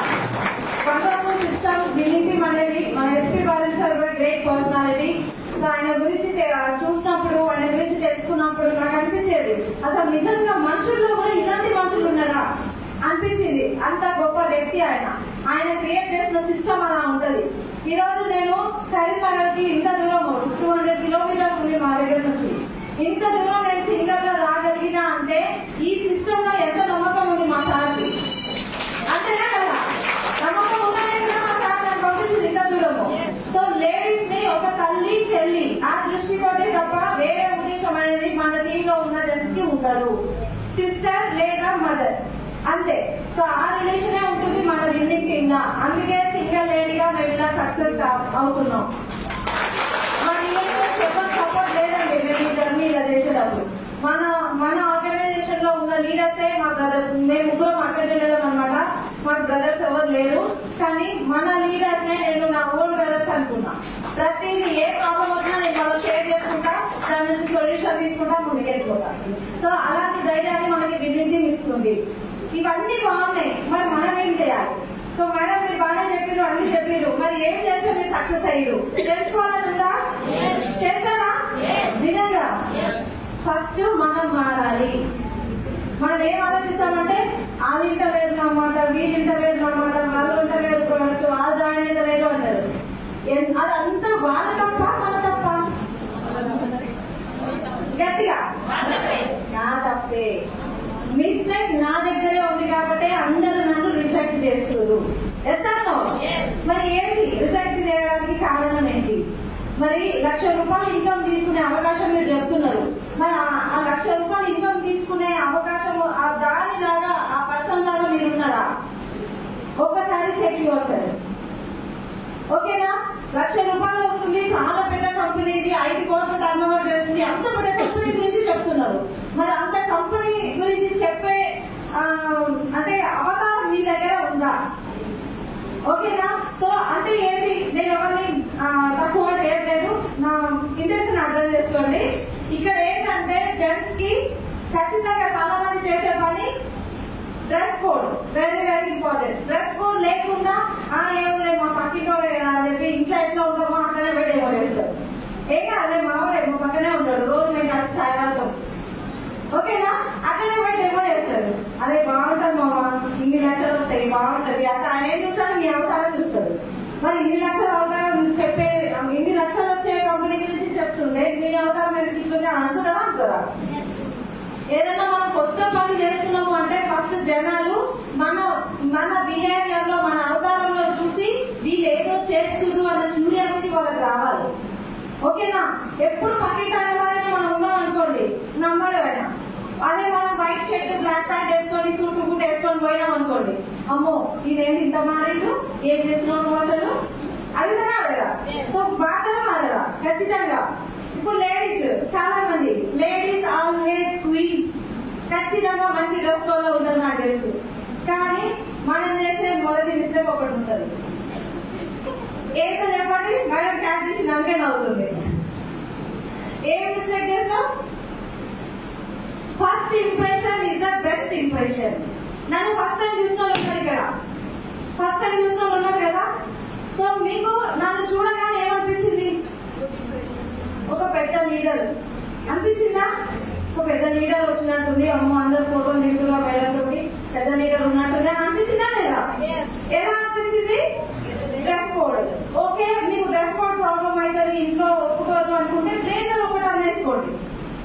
కంట్రోల్ సిస్టమ్ విన్నింటి అనేది మన SP Balan sir great personality. ఆయన గురించి చూసినప్పుడు, ఆయన గురించి తెలుసుకున్నప్పుడు నాకు అనిపించేది అసలు నిజంగా మనుషుల్లో కూడా ఇలాంటి మనుషులు ఉన్నారా అనిపించింది. అంత గొప్ప వ్యక్తి ఆయన. ఆయన క్రియేట్ చేసిన సిస్టమ్ అలా ఉంటది. ఈ రోజు నేను కరీంనగర్ కి ఇంత దూరం 200 కిలోమీటర్స్ ఉంది మా దగ్గర నుంచి. ఇంత దూరం నేను సింగల్ గా రాగలిగినా అంటే ఈ సిస్టమ్ లో ఎంత నమ్మకం ఉంది మా సార్కి. అంతేనా కదా? నమ్మకం ఉన్నదే కదా మా సార్ నాకు పంపించింది ఇంత దూరము. సో లేడీస్ ని ఒక తల్లి చెల్లి ఆ దృష్టితోటి తప్ప వేరే ఉద్దేశం అనేది మన టీంలో ఉన్న జెంట్స్ కి ఉండదు. సిస్టర్ లేదా మదర్ అంతే. సో ఆ రిలేషనే ఉంటుంది మన విన్నింగ్ టీమ్. అందుకే సింగిల్ లేడీగా మేము ఇలా సక్సెస్ అవుతున్నాం. మన ఎవరు సపోర్ట్ లేదండి మేము ఈ జర్నీ ఇలా చేసేటప్పుడు. మన ఆర్గనైజేషన్ లో ఉన్న లీడర్సే మా బ్రదర్స్. మేము ముగ్గురం అక్క చెల్లెలం అనమాట. మాకు బ్రదర్స్ ఎవరు లేరు. కానీ మన లీడర్స్ నే నేను నా ఓన్ బ్రదర్స్ అనుకున్నా. ప్రతిదీ ఏ ప్రాబ్లం వచ్చినా నేను వాళ్ళు షేర్ చేసుకుంటా, దాని నుంచి సొల్యూషన్ తీసుకుంటా, ముందుకెళ్ళిపోతా. సో అలాంటి ధైర్యాన్ని మనకి విన్నింగ్ టీమ్ ఇస్తుంది. ఇవన్నీ బాగున్నాయి, మరి మనం ఏం చేయాలి? సో మేడం మీరు బాగానే చెప్పారు, అన్ని చెప్పారు, మరి ఏం చేస్తే మీరు సక్సెస్ అయ్యారు తెలుసుకోవాలని ఉందా? చేస్తారా నిజంగా? ఫస్ట్ మనం మారాలి. మనం ఏం ఆలోచిస్తామంటే వాళ్ళు ఇంత వేరు అన్నమాట, వీళ్ళు ఇంత వేరు అన్నమాట, వాళ్ళు ఇంత వేరు ప్రొడక్ట్, ఆ జాయిన్ ఇంత వేరు అంటారు. అదంతా వాళ్ళ తప్ప మన తప్ప? గట్టిగా నా తప్పే. మిస్టేక్ నా దగ్గరే ఉంది కాబట్టి అందరూ నన్ను రిజెక్ట్ చేస్తున్నారు. మరి ఏంటి రిజెక్ట్ చేయడానికి కారణం ఏంటి? మరి ₹1,00,000 ఇన్కమ్ తీసుకునే అవకాశం మీరు చెప్తున్నారు. మరి ఆ ₹1,00,000 ఇన్కమ్ తీసుకునే అవకాశం దానిలాగా ఆ పర్సన్ లాగా మీరున్నారా? ఒక్కసారి చెక్ యువర్. ఓకేనా? ₹1,00,000 వస్తుంది, చాలా పెద్ద కంపెనీ ఇది, 5 కోట్లు టర్న్ ఓవర్ చేస్తుంది, అంత పెద్ద కంపెనీ గురించి చెప్తున్నారు. మరి అంత కంపెనీ గురించి చెప్పే అంటే అవతారం మీ దగ్గర ఉందా? ఓకేనా? సో అంటే ఏంటి, నేను ఎవరిని తక్కువగా చేయట్లేదు, నా ఇంటెన్షన్ అర్థం చేసుకోండి. ఇక్కడ ఏంటంటే జెంట్స్ కి ఖచ్చితంగా చాలా మంది చేసే పని dress code very very important. Dress code లేకుండా ఏమో మా పక్కింటోడే కదా అని చెప్పి ఇంట్లో ఎట్లా ఉంటామో అక్కడే పెట్టి ఏమో చేస్తారు. ఏం కాదు, మావాడే మా పక్కనే ఉంటాడు, రోజు మేము కలిసి చాయ్ తాగుతాం. ఓకేనా? అక్కడే పెట్టి ఏమో చేస్తారు. అదే బాగుంటది మామ, ఇన్ని లక్షలు వస్తాయి, బాగుంటది అట్లా. ఆయన ఏం చూస్తాడు? మీ అవతారం చూస్తాడు. మరి ఇన్ని లక్షల అవతారం చెప్పే, ఇన్ని లక్షలు వచ్చే కంపెనీ గురించి చెప్తుండే మీ అవతారం ఎందుకు ఇట్లుంటే అనుకుంటారా? అనుకోరా? ఏదైనా మనం కొత్త పని చేస్తున్నాము అంటే ఫస్ట్ జనాలు మన బిహేవియర్ లో, మన అవతారంలో చూసి వీళ్ళు ఏదో చేస్తున్నారు అన్న క్యూరియాసిటీ వాళ్ళకి రావాలి. ఓకేనా? ఎప్పుడు పక్కింటానే మనం ఉన్నాం అనుకోండి, నమ్మలేమైనా. అదే మనం వైట్ షర్ట్ బ్లాక్ ప్యాంట్ వేసుకొని సూట్ బూట్ వేసుకొని పోయినాం అనుకోండి, అమ్మో ఇదేంటి ఇంత మారిండు, ఏం చేస్తున్నావు అసలు అడుగుతారా? అడగరా? సో మాత్రం అడగరా ఖచ్చితంగా. ఇప్పుడు లేడీస్ చాలా మంది, లేడీస్ ఆల్వేస్ క్వీన్స్. ఖచ్చితంగా మంచి డ్రెస్ కోడ్ లో ఉంటుంది నాకు తెలుసు. కానీ మనం చేసే మొదటి మిస్టేక్ ఒకటి ఉంటుంది. ఏదో చెప్పండి మేడం, క్యాచ్ చేసి దానికే నవ్వుతుంది. ఏం మిస్టేక్ చేస్తాం? First impression is the best impression. నన్ను ఫస్ట్ టైం చూసిన వాళ్ళు ఉన్నారు ఇక్కడ, ఫస్ట్ టైం చూసిన వాళ్ళు ఉన్నారు కదా. సో మీకు నన్ను చూడగానే ఏమనిపించింది? ఒక పెద్ద లీడర్ అనిపించిందా? సో పెద్ద లీడర్ వచ్చినట్టుంది, అమ్మో అందరు ఫోటోలు దిగుతున్నా మేడం తోటి, పెద్ద లీడర్ ఉన్నట్టుంది అని అనిపించిందా లేదా? ఎలా అనిపించింది? Dress code. ఓకే, మీకు డ్రెస్ కోడ్ ప్రాబ్లం అవుతుంది, ఇంట్లో ఒప్పుకోరు అనుకుంటే బ్లేజర్ ఒకటి అనేసుకోండి,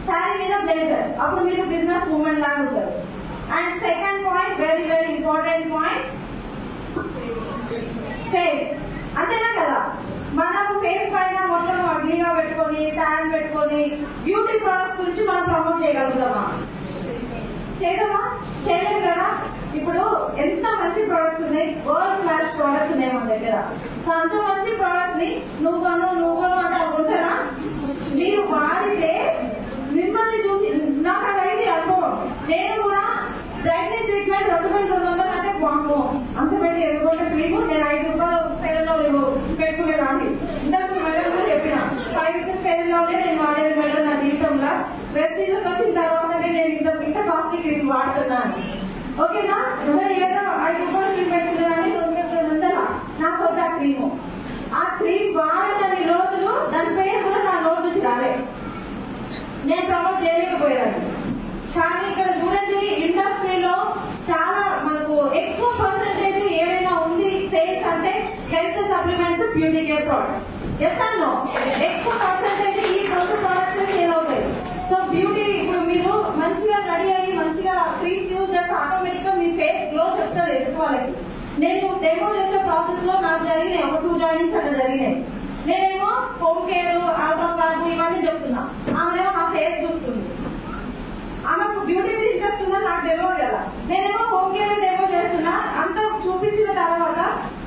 శారీ మీద బ్లేజర్, అప్పుడు మీరు బిజినెస్ మూమెంట్ లాగా ఉంటారు. And second point, very very important point, face. అంతేనా కదా? మనము ఫేస్ పైన మొత్తం అగ్లీగా పెట్టుకొని ట్యాన్ పెట్టుకొని బ్యూటీ ప్రొడక్ట్స్ గురించి మనం ప్రమోట్ చేయగలుగుతామా? చేయగలమా? చేయలేదు కదా. ఇప్పుడు ఎంత మంచి ప్రొడక్ట్స్ ఉన్నాయి, వరల్డ్ క్లాస్ ప్రొడక్ట్స్ ఉన్నాయి మన దగ్గర. అంత మంచి ప్రొడక్ట్స్ ని నువ్వు అంటే అనుకుంటారా? మీరు వాడితే మిమ్మల్ని చూసి నాకు అది అయింది అనుభవం. నేను కూడా బ్రైట్నింగ్ ట్రీట్మెంట్ 2200 అంటే బాంబు అంత పెట్టి ఎందుకంటే క్రీము నేను 5 రూపాయలు ఫెయిల్లో పెట్టుకునేదాన్ని. ఇందాక మేడం కూడా చెప్పిన 5 రూపీస్ ఫెయిల్లోనే నేను వాడేది మేడం నా జీవితంలో. వెస్టీజ్కి వచ్చిన తర్వాతనే నేను ఇంత కాస్ట్లీ క్రీమ్ వాడుతున్నాను. ఓకేనా? ఏదో 5 రూపాయలు క్రీమ్ పెట్టుకునేదాన్ని, 2200 నాకు వద్ద ఆ క్రీము. ఆ క్రీమ్ వాడని రోజులు దాని పేరు కూడా నా నోట్ నుంచి రాలేదు, నేను ప్రమోట్ చేయలేకపోయాను. కానీ ఇక్కడ చూడండి, ఇండస్ట్రీలో చాలా మనకు ఎక్కువ పర్సెంటేజ్ ఏదైనా ఉంది సేల్స్ అంటే health supplements, beauty care products. Yes and no? ఎక్కువ పర్సెంటేజ్ ఈ 2 ప్రొడక్ట్స్ సేల్ అవుతాయి. సో బ్యూటీ, ఇప్పుడు మీరు మంచిగా రెడీ అయ్యి మంచిగా క్రీమ్స్ యూజ్ చేస్తే ఆటోమేటిక్ గా మీ ఫేస్ గ్లో చెప్తుంది ఎదుటి వాళ్ళకి. నేను డెమో చేసే ప్రాసెస్ లో నాకు జరిగినాయి ఒక 2 జాయినింగ్స్ అట్లా జరిగినాయి. నేనేమో హోమ్ కేర్, అల్ట్రాస్వాబ్ ఇవన్నీ చెప్తున్నా, ఆమెనేమో నా ఫేస్ చూస్తుంది. ఆమెకు బ్యూటీ మీద ఇంట్రెస్ట్ ఉందని నాకు తెలియదు కదా. నేనేమో హోమ్ కేర్ డెమో చేస్తున్నా, అంతా చూపించిన తర్వాత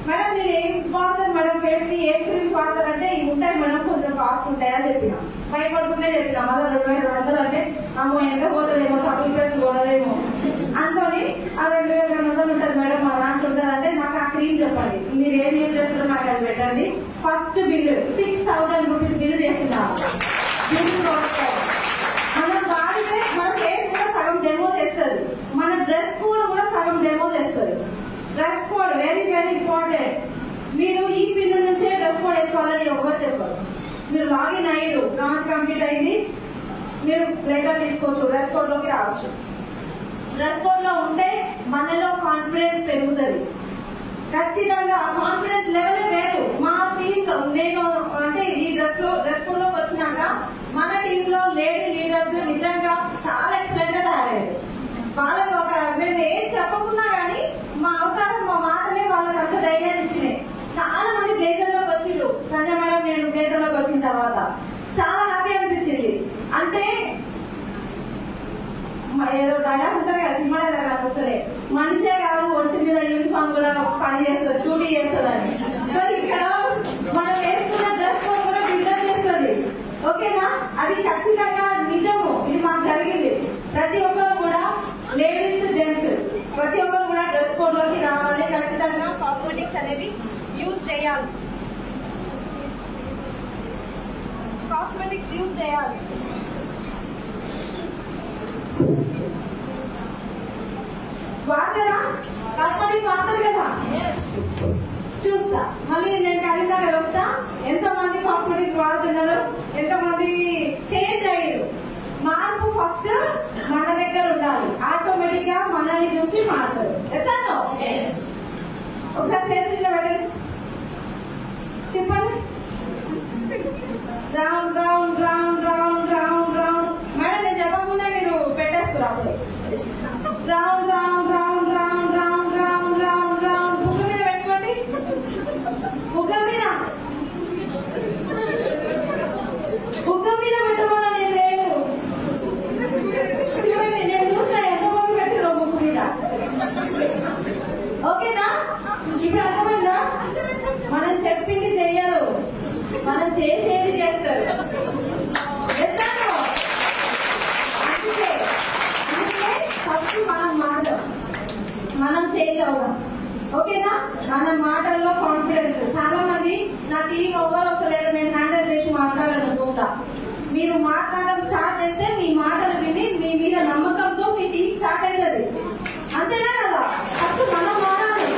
మేడం మీరు ఏం వాడతారు మేడం ఫేస్ కి, ఏం క్రీమ్స్ వాడతారంటే ఇవి ఉంటాయి మేడం, కొంచెం కాస్ట్ ఉంటాయి అని చెప్పిన. భయపడుతుంటే చెప్పిన. మళ్ళీ 2200 అంటే అమ్మో ఎంత పోతుందేమో, సబ్బుల పేస్ట్ కొనలేమో అనుకొని ఆ 2200 ఉంటుంది మేడం మా దాంట్లో ఉంటుంది అంటే నాకు ఆ క్రీమ్ చెప్పండి, మీరు ఏం యూజ్ చేస్తారో నాకు అది పెట్టండి. ఫస్ట్ బిల్ 6000 రూపీస్ బిల్ చేస్తున్నాము. మనం వాడితే మన ఫేస్ కూడా సగం డెమో చేస్తుంది, మన డ్రెస్ కోడ్ కూడా సగం డెమో చేస్తుంది. Dress code very very important. మీరు ఈ పిన్ నుంచే డ్రెస్ కోడ్ వేసుకోవాలని ఎవరు చెప్పరు. మీరు లాగిన్ అయ్యారు, లాంచ్ కంప్లీట్ అయింది, మీరు లెటర్ తీసుకోవచ్చు, డ్రెస్ కోడ్ లోకి రావచ్చు. డ్రెస్ కోడ్ లో ఉంటే మనలో కాన్ఫిడెన్స్ పెరుగుతుంది. ఖచ్చితంగా ఆ కాన్ఫిడెన్స్ లెవెలే వేరు. మా టీమ్ లో నేను అంటే ఈ డ్రెస్ కోడ్ లోకి వచ్చినాక మన టీమ్ లో లేడీ లీడర్స్ నిజంగా చాలా ఎక్సలెంట్ గా తయారయ్యారు. వాళ్ళకి ఒక మేము ఏం చెప్పకున్నా గానీ మా అవతారం, మా మాటలే వాళ్ళకి అంత ధైర్యాన్ని ఇచ్చినాయి. చాలా మంది బ్లేజర్ లోకి వచ్చిండ్రు. సంజయ్ మేడం నేను బ్లేజర్ లోకి వచ్చిన తర్వాత చాలా హ్యాపీ అనిపించింది. అంటే ఏదో డైలాగ్ ఉంటుంది కదా, సినిమా డైలాగ్ నాకు వస్తుంది, మనిషే కాదు ఒంటి మీద యూనిఫామ్ కూడా పని చేస్తుంది, డ్యూటీ చేస్తుంది అని. సో ఇక్కడ మనం వేసుకున్న డ్రెస్ కోడ్ కూడా బిల్డప్ చేస్తుంది. ఓకేనా? అది ఖచ్చితంగా నిజము, ఇది మాకు జరిగింది. ప్రతి ఒక్కరు కూడా లేడీస్ జెంట్స్ ప్రతి ఒక్కరు కూడా డ్రెస్ కోడ్ లోకి రావాలి. ఖచ్చితంగా కాస్మెటిక్స్ అనేవి యూజ్ చేయాలి, కాస్మెటిక్స్ యూజ్ చేయాలి. వాడతారా? కాస్మెటిక్స్ వాడతారు కదా? చూస్తా మళ్ళీ నేను కరీంనగర్ వస్తా, ఎంతో మంది కాస్మెటిక్స్ వాడుతున్నారు, ఎంతో మంది చేంజ్ అయ్యారు. మార్పు ఫస్ట్ మన దగ్గర ఉండాలి, ఆటోమేటిక్ గా మనల్ని చూసి మారుతారు. ఒకసారి చేతుల్లో పెట్టండి, తిప్పండి. Round round round round round round. Madam నేను చెప్పకుండా మీరు పెట్టేస్తారు అప్పుడు. Round round round round round round round round. బుగ్గ మీద పెట్టుకోండి, బుగ్గ మీద పెట్టమన్నా నేను లేదు. చూడండి నేను చూసిన ఎంతమంది పెట్టారో బుక్ మీద. ఓకేనా? ఇప్పుడు అర్థమైందా? మనం చెప్పింది చెయ్యరు, మనం చేసేది చేస్తారు. అందుకే ఫస్ట్ మనం మాట్లాడదాం, మనం చేంజ్ అవుదాం. ఓకేనా? మన మాటల్లో కాన్ఫిడెన్స్. చాలా మంది నా టీం ఎవరు వస్తలేరు, నేను హ్యాండిల్ చేసి మాట్లాడాను చూడ. మీరు మాట్లాడడం స్టార్ట్ చేస్తే మీ మాటలు విని మీ మీద నమ్మకంతో మీ టీం స్టార్ట్ అవుతుంది. అంతేనా కదా? ఫస్ట్ మనం మారాలి,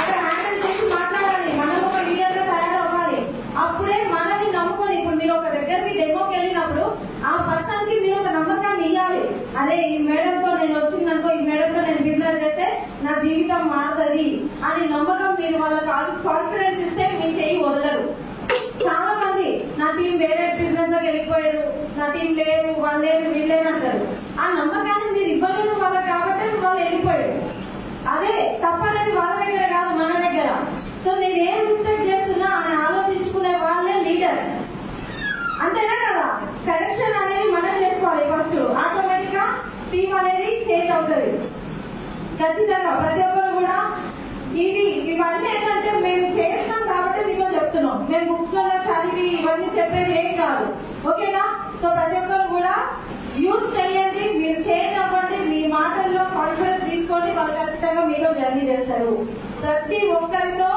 అక్కడ హ్యాండిల్ చేసి మాట్లాడాలి, మనం ఒక లీడర్ గా తయారవ్వాలి. అప్పుడే మనని నమ్ముకొని ఇప్పుడు మీరు ఒక దగ్గరికి డెమోకి వెళ్ళినప్పుడు ఆ పర్సన్ కి మీరు ఒక నమ్మకాన్ని ఇవ్వాలి. అదే ఈ మేడంతో నేను వచ్చిందనుకో, ఈ మేడంతో నేను బిజినెస్ చేస్తే నా జీవితం మారుతుంది అని నమ్మకం మీరు వాళ్ళకి కాన్ఫిడెన్స్ ఇస్తే మీ చేయి వదలరు. చాలా మంది నా టీం వేరే బిజినెస్ లోకి వెళ్ళిపోయారు, నా టీం లేరు, వాళ్ళు లేరు, వీళ్ళు లేరు అంటారు. ఆ నమ్మకాన్ని మీరు ఇవ్వలేదు వాళ్ళకి కాబట్టి వాళ్ళు వెళ్ళిపోయారు. అదే తప్పనేది వాళ్ళ దగ్గర కాదు, మన దగ్గర. సో నేను ఏం మిస్టేక్ చేస్తున్నా అని ఆలోచించుకునే వాళ్ళే లీడర్. అంతేనా కదా? సెలక్షన్ అనేది మనం చేసుకోవాలి ఫస్ట్. ఆటోమేటిక్ గా టీం అనేది చేంజ్ అవుతుంది. ఖచ్చితంగా ప్రతి ఒక్కరు కూడా ఇవన్నీ ఏంటంటే మేము చేస్తున్నాం కాబట్టి మీతో చెప్తున్నాం. మేము బుక్స్ లో చదివి ఇవన్నీ చెప్పేది ఏం కాదు. ఓకేనా? సో ప్రతి ఒక్కరు కూడా యూజ్ చేయండి, మీరు చేంజ్ అవ్వండి, మీ మాటల్లో కాన్ఫిడెన్స్ తీసుకోండి. వాళ్ళు ఖచ్చితంగా మీతో జర్నీ చేస్తారు. ప్రతి ఒక్కరితో